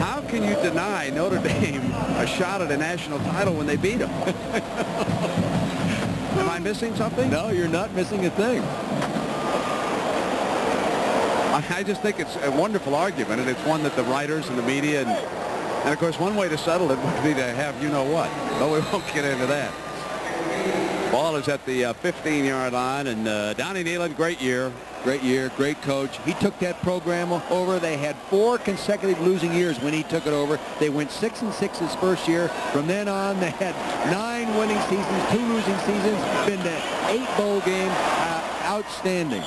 [SPEAKER 22] how can you deny Notre Dame a shot at a national title when they beat them? Am I missing something?
[SPEAKER 7] No, you're not missing a thing.
[SPEAKER 22] I just think it's a wonderful argument, and it's one that the writers and the media and of course, one way to settle it would be to have you-know-what. But we won't get into that. Ball is at the 15-yard line, and Donnie Nealon, great year.
[SPEAKER 7] Great year, great coach. He took that program over. They had 4 consecutive losing years when he took it over. They went 6-6 his first year. From then on, they had 9 winning seasons, 2 losing seasons, been to 8 bowl games. Outstanding.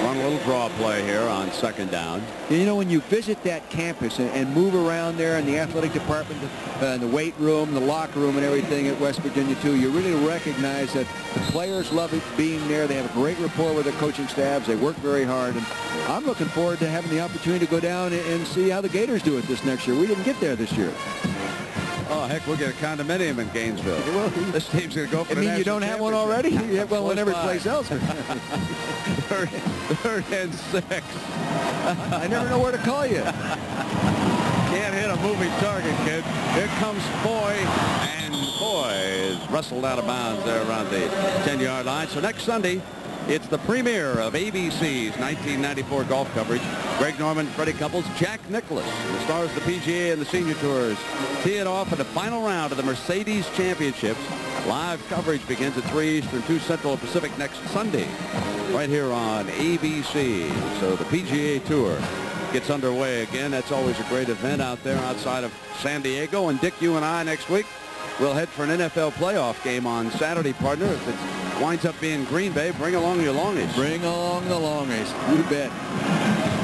[SPEAKER 22] Run a little draw play here on second down.
[SPEAKER 7] You know, when you visit that campus and move around there in the athletic department, the weight room, the locker room, and everything at West Virginia, too, you really recognize that the players love it being there. They have a great rapport with their coaching staffs. They work very hard. And I'm looking forward to having the opportunity to go down and see how the Gators do it this next year. We didn't get there this year.
[SPEAKER 22] Oh, heck, we'll get a condominium in Gainesville. Well, this team's going to go for the national
[SPEAKER 7] you don't have one already? You have one every place else.
[SPEAKER 22] Third and 6.
[SPEAKER 7] I never know where to call you.
[SPEAKER 22] Can't hit a moving target, kid. Here comes Foy, and Foy is wrestled out of bounds there around the 10-yard line. So next Sunday, it's the premiere of ABC's 1994 golf coverage. Greg Norman, Freddie Couples, Jack Nicklaus, the stars of the PGA and the Senior Tours, tee it off in the final round of the Mercedes Championships. Live coverage begins at 3 Eastern, 2 Central and Pacific next Sunday, right here on ABC. So the PGA Tour gets underway again. That's always a great event out there outside of San Diego. And Dick, you and I next week will head for an NFL playoff game on Saturday, partner. If it winds up being Green Bay, bring along your longies.
[SPEAKER 7] Bring along the longies. You bet.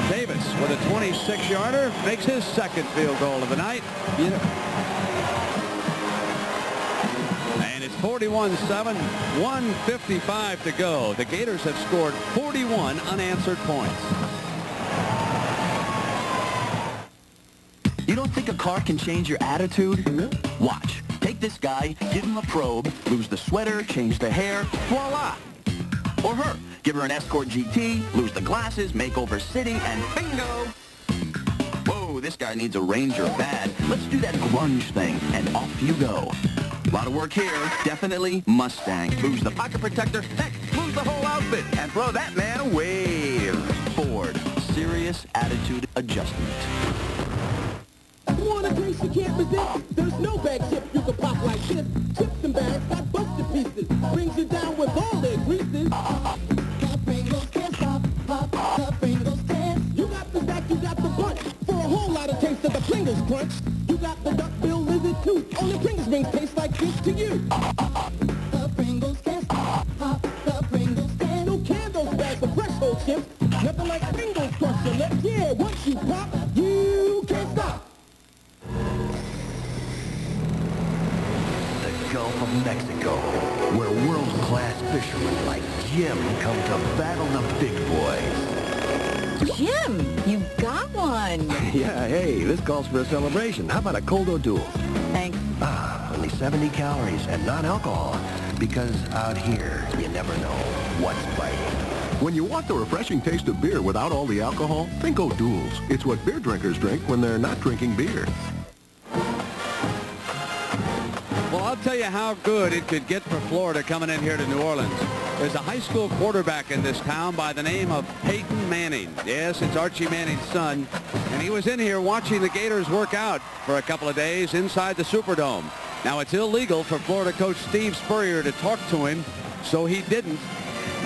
[SPEAKER 22] Davis with a 26-yarder makes his second field goal of the night. And it's 41-7, 1:55 to go. The Gators have scored 41 unanswered points.
[SPEAKER 17] You don't think a car can change your attitude? Watch. Take this guy, give him a probe, lose the sweater, change the hair, voila. Or her. Give her an Escort GT, lose the glasses, make over city, and bingo! Whoa, this guy needs a Ranger bad. Let's do that grunge thing, and off you go. A lot of work here. Definitely Mustang. Lose the pocket protector, heck, lose the whole outfit, and throw that man away. Ford. Serious attitude adjustment.
[SPEAKER 3] Want a grace you can't resist? There's no bag chip you can pop like this. Chips and bags got busted pieces. Brings you down with all their greases. Cup Pringles can't stop. Pop, Cup Pringles can't. You got the back, you got the bunch. For a whole lot of taste of the Pringles crunch. You got the duck-bill lizard too. Only Pringles rings taste like this to you. Cup Pringles can't stop. Pop, Cup Pringles can't. No can those bags of fresh whole chips. Nothing like Pringles crush your lips. Yeah, once you pop, you can't stop.
[SPEAKER 14] Gulf of Mexico, where world-class fishermen like Jim come to battle the big boys.
[SPEAKER 15] Jim, you got one.
[SPEAKER 14] Yeah, hey, this calls for a celebration. How about a cold O'Doul?
[SPEAKER 15] Thanks.
[SPEAKER 14] Only 70 calories and non-alcohol, because out here, you never know what's biting.
[SPEAKER 16] When you want the refreshing taste of beer without all the alcohol, think O'Doul's. It's what beer drinkers drink when they're not drinking beer.
[SPEAKER 22] Well, I'll tell you how good it could get for Florida coming in here to New Orleans. There's a high school quarterback in this town by the name of Peyton Manning. Yes, it's Archie Manning's son. And he was in here watching the Gators work out for a couple of days inside the Superdome. Now, it's illegal for Florida coach Steve Spurrier to talk to him, so he didn't.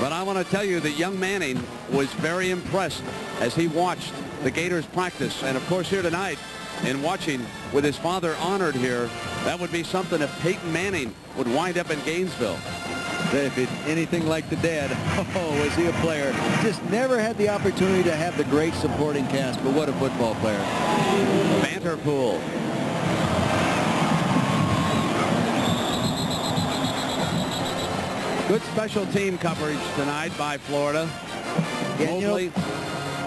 [SPEAKER 22] But I want to tell you that young Manning was very impressed as he watched the Gators practice. And, of course, here tonight, in watching with his father honored here, that would be something if Peyton Manning would wind up in Gainesville.
[SPEAKER 7] If it's anything like the dad, oh, was he a player. Just never had the opportunity to have the great supporting cast, but what a football player.
[SPEAKER 22] Vanterpool. Good special team coverage tonight by Florida.
[SPEAKER 7] Yeah, you know,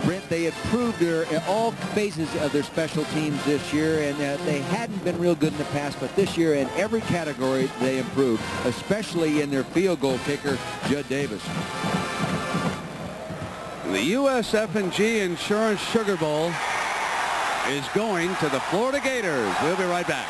[SPEAKER 7] Brent, they improved all phases of their special teams this year, and they hadn't been real good in the past, but this year in every category they improved, especially in their field goal kicker, Judd Davis.
[SPEAKER 22] The USF&G Insurance Sugar Bowl is going to the Florida Gators. We'll be right back.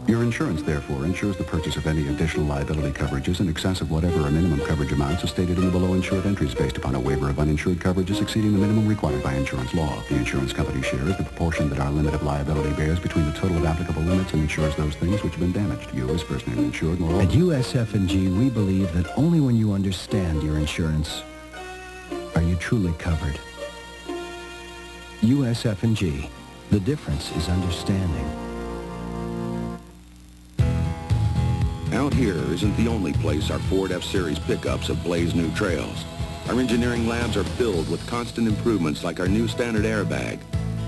[SPEAKER 2] Your insurance, therefore, insures the purchase of any additional liability coverages in excess of whatever a minimum coverage amounts is stated in the below insured entries based upon a waiver of uninsured coverages exceeding the minimum required by insurance law. The insurance company's share is the proportion that our limit of liability bears between the total of applicable limits and insures those things which have been damaged. You, as first name insured, moreover.
[SPEAKER 14] At USF&G, we believe that only when you understand your insurance are you truly covered. USF&G. The difference is understanding.
[SPEAKER 6] Out here isn't the only place our Ford F-Series pickups have blazed new trails. Our engineering labs are filled with constant improvements like our new standard airbag,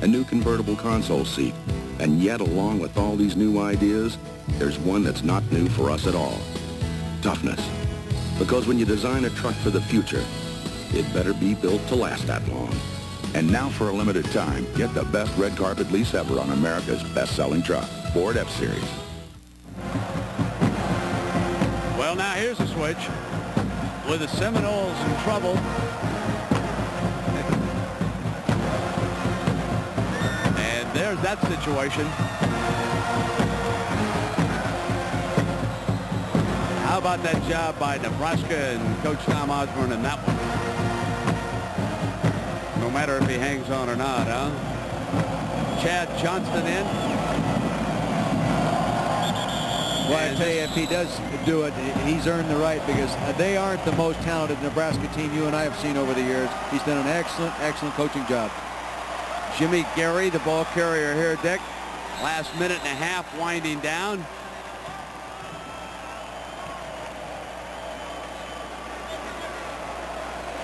[SPEAKER 6] a new convertible console seat, and yet along with all these new ideas, there's one that's not new for us at all. Toughness. Because when you design a truck for the future, it better be built to last that long. And now for a limited time, get the best red carpet lease ever on America's best-selling truck, Ford F-Series.
[SPEAKER 22] Well, now here's a switch with the Seminoles in trouble. And there's that situation. How about that job by Nebraska and Coach Tom Osborne in that one? No matter if he hangs on or not, huh? Chad Johnston in.
[SPEAKER 7] Well, I tell you, if he does do it, he's earned the right because they aren't the most talented Nebraska team you and I have seen over the years. He's done an excellent, excellent coaching job.
[SPEAKER 22] Jimmy Gary, the ball carrier here, Dick. Last minute and a half winding down.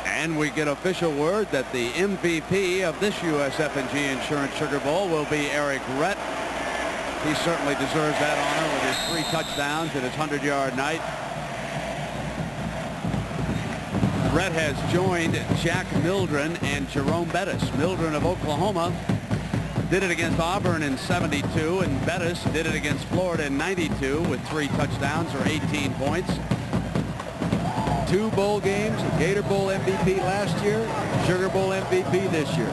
[SPEAKER 22] And we get official word that the MVP of this USF&G Insurance Sugar Bowl will be Eric Rett. He certainly deserves that honor with his 3 touchdowns and his 100-yard night. Rett has joined Jack Mildren and Jerome Bettis. Mildren of Oklahoma did it against Auburn in '72, and Bettis did it against Florida in '92 with 3 touchdowns or 18 points.
[SPEAKER 7] 2 bowl games, a Gator Bowl MVP last year, Sugar Bowl MVP this year.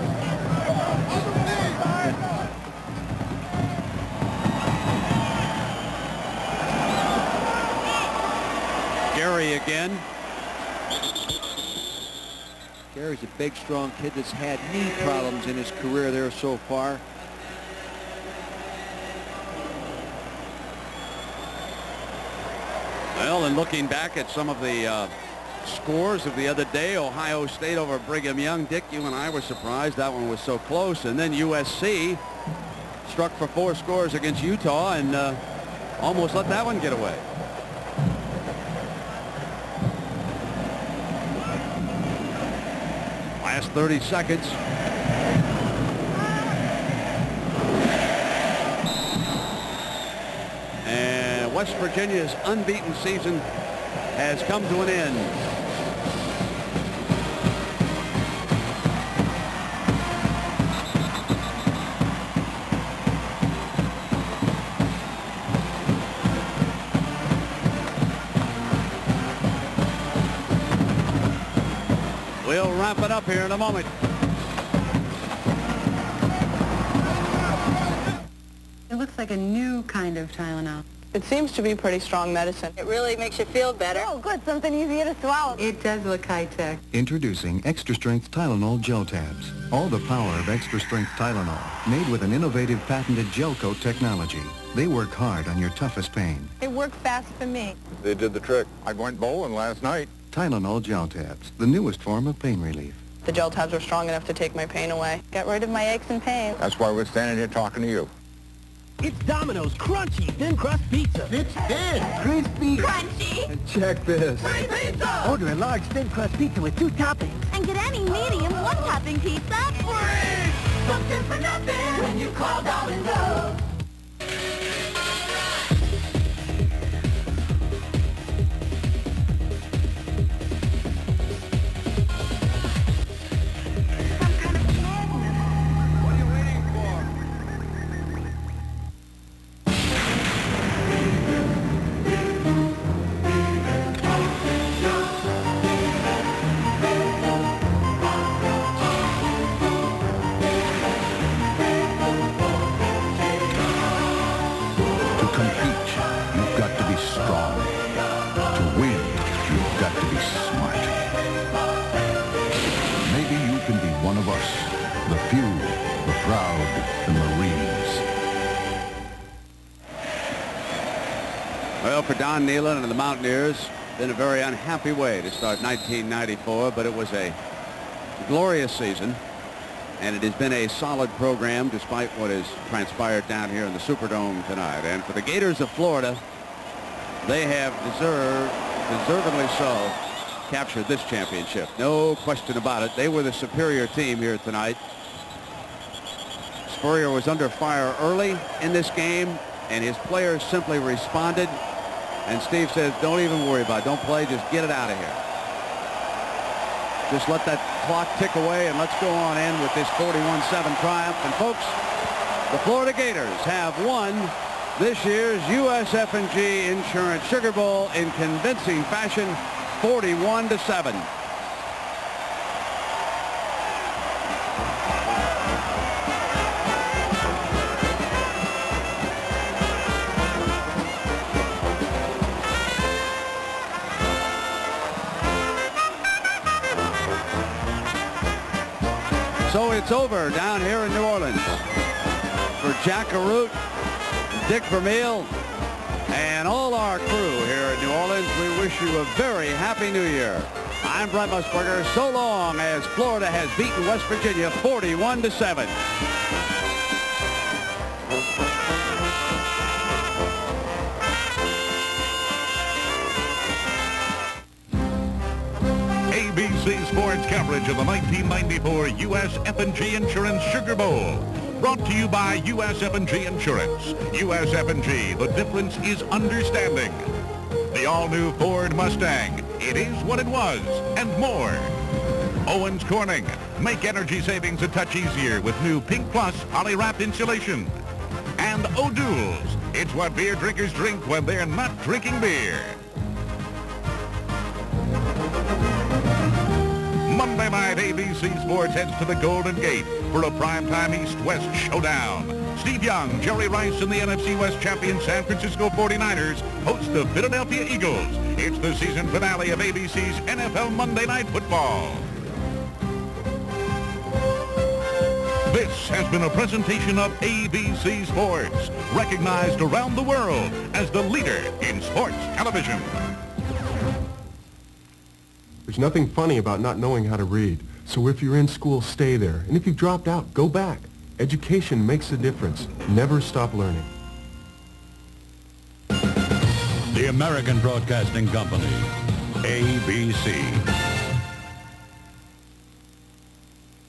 [SPEAKER 22] Gary again.
[SPEAKER 7] Gary's a big, strong kid that's had knee problems in his career there so far.
[SPEAKER 22] Well, and looking back at some of the scores of the other day, Ohio State over Brigham Young. Dick, you and I were surprised that one was so close. And then USC struck for 4 scores against Utah and almost let that one get away. Last 30 seconds. And West Virginia's unbeaten season has come to an end. We'll wrap it up here in a moment.
[SPEAKER 5] It looks like a new kind of Tylenol.
[SPEAKER 8] It seems to be pretty strong medicine. It really makes you feel better.
[SPEAKER 5] Oh, good. Something easier to swallow. It does look high-tech.
[SPEAKER 14] Introducing Extra Strength Tylenol Gel Tabs. All the power of Extra Strength Tylenol, made with an innovative patented gel coat technology. They work hard on your toughest pain.
[SPEAKER 8] It worked fast for me.
[SPEAKER 6] They did the trick. I went bowling last night.
[SPEAKER 14] Tylenol Gel Tabs, the newest form of pain relief.
[SPEAKER 8] The gel tabs were strong enough to take my pain away. Got rid of my aches and pains.
[SPEAKER 6] That's why we're standing here talking to you.
[SPEAKER 3] It's Domino's Crunchy Thin Crust Pizza. It's thin, crispy,
[SPEAKER 8] crunchy.
[SPEAKER 3] and
[SPEAKER 7] check this.
[SPEAKER 3] Free pizza. Order a large thin crust pizza with 2 toppings.
[SPEAKER 15] And get any medium 1-topping pizza.
[SPEAKER 3] Free! Something for nothing when you call Domino's.
[SPEAKER 10] The few, the proud, the Marines.
[SPEAKER 22] Well, for Don Nehlen and the Mountaineers, been a very unhappy way to start 1994, but it was a glorious season, and it has been a solid program despite what has transpired down here in the Superdome tonight. And for the Gators of Florida, they have deservedly so, captured this championship. No question about it. They were the superior team here tonight. Spurrier was under fire early in this game, and his players simply responded. And Steve says, don't even worry about it. Don't play. Just get it out of here. Just let that clock tick away, and let's go on in with this 41-7 triumph. And, folks, the Florida Gators have won this year's USF&G Insurance Sugar Bowl in convincing fashion, 41-7. So it's over down here in New Orleans. For Jack Arute, Dick Vermeil, and all our crew here in New Orleans, we wish you a very happy New Year. I'm Brent Musburger. So long as Florida has beaten West Virginia 41-7.
[SPEAKER 12] ABC Sports coverage of the 1994 USF&G Insurance Sugar Bowl. Brought to you by USF&G Insurance. USF&G, the difference is understanding. The all-new Ford Mustang. It is what it was, and more. Owens Corning. Make energy savings a touch easier with new Pink Plus poly-wrapped insulation. And O'Doul's. It's what beer drinkers drink when they're not drinking beer. Monday night, ABC Sports heads to the Golden Gate for a primetime East-West showdown. Steve Young, Jerry Rice, and the NFC West champion San Francisco 49ers host the Philadelphia Eagles. It's the season finale of ABC's NFL Monday Night Football. This has been a presentation of ABC Sports, recognized around the world as the leader in sports television.
[SPEAKER 19] There's nothing funny about not knowing how to read. So if you're in school, stay there. And if you've dropped out, go back. Education makes a difference. Never stop learning.
[SPEAKER 12] The American Broadcasting Company, ABC.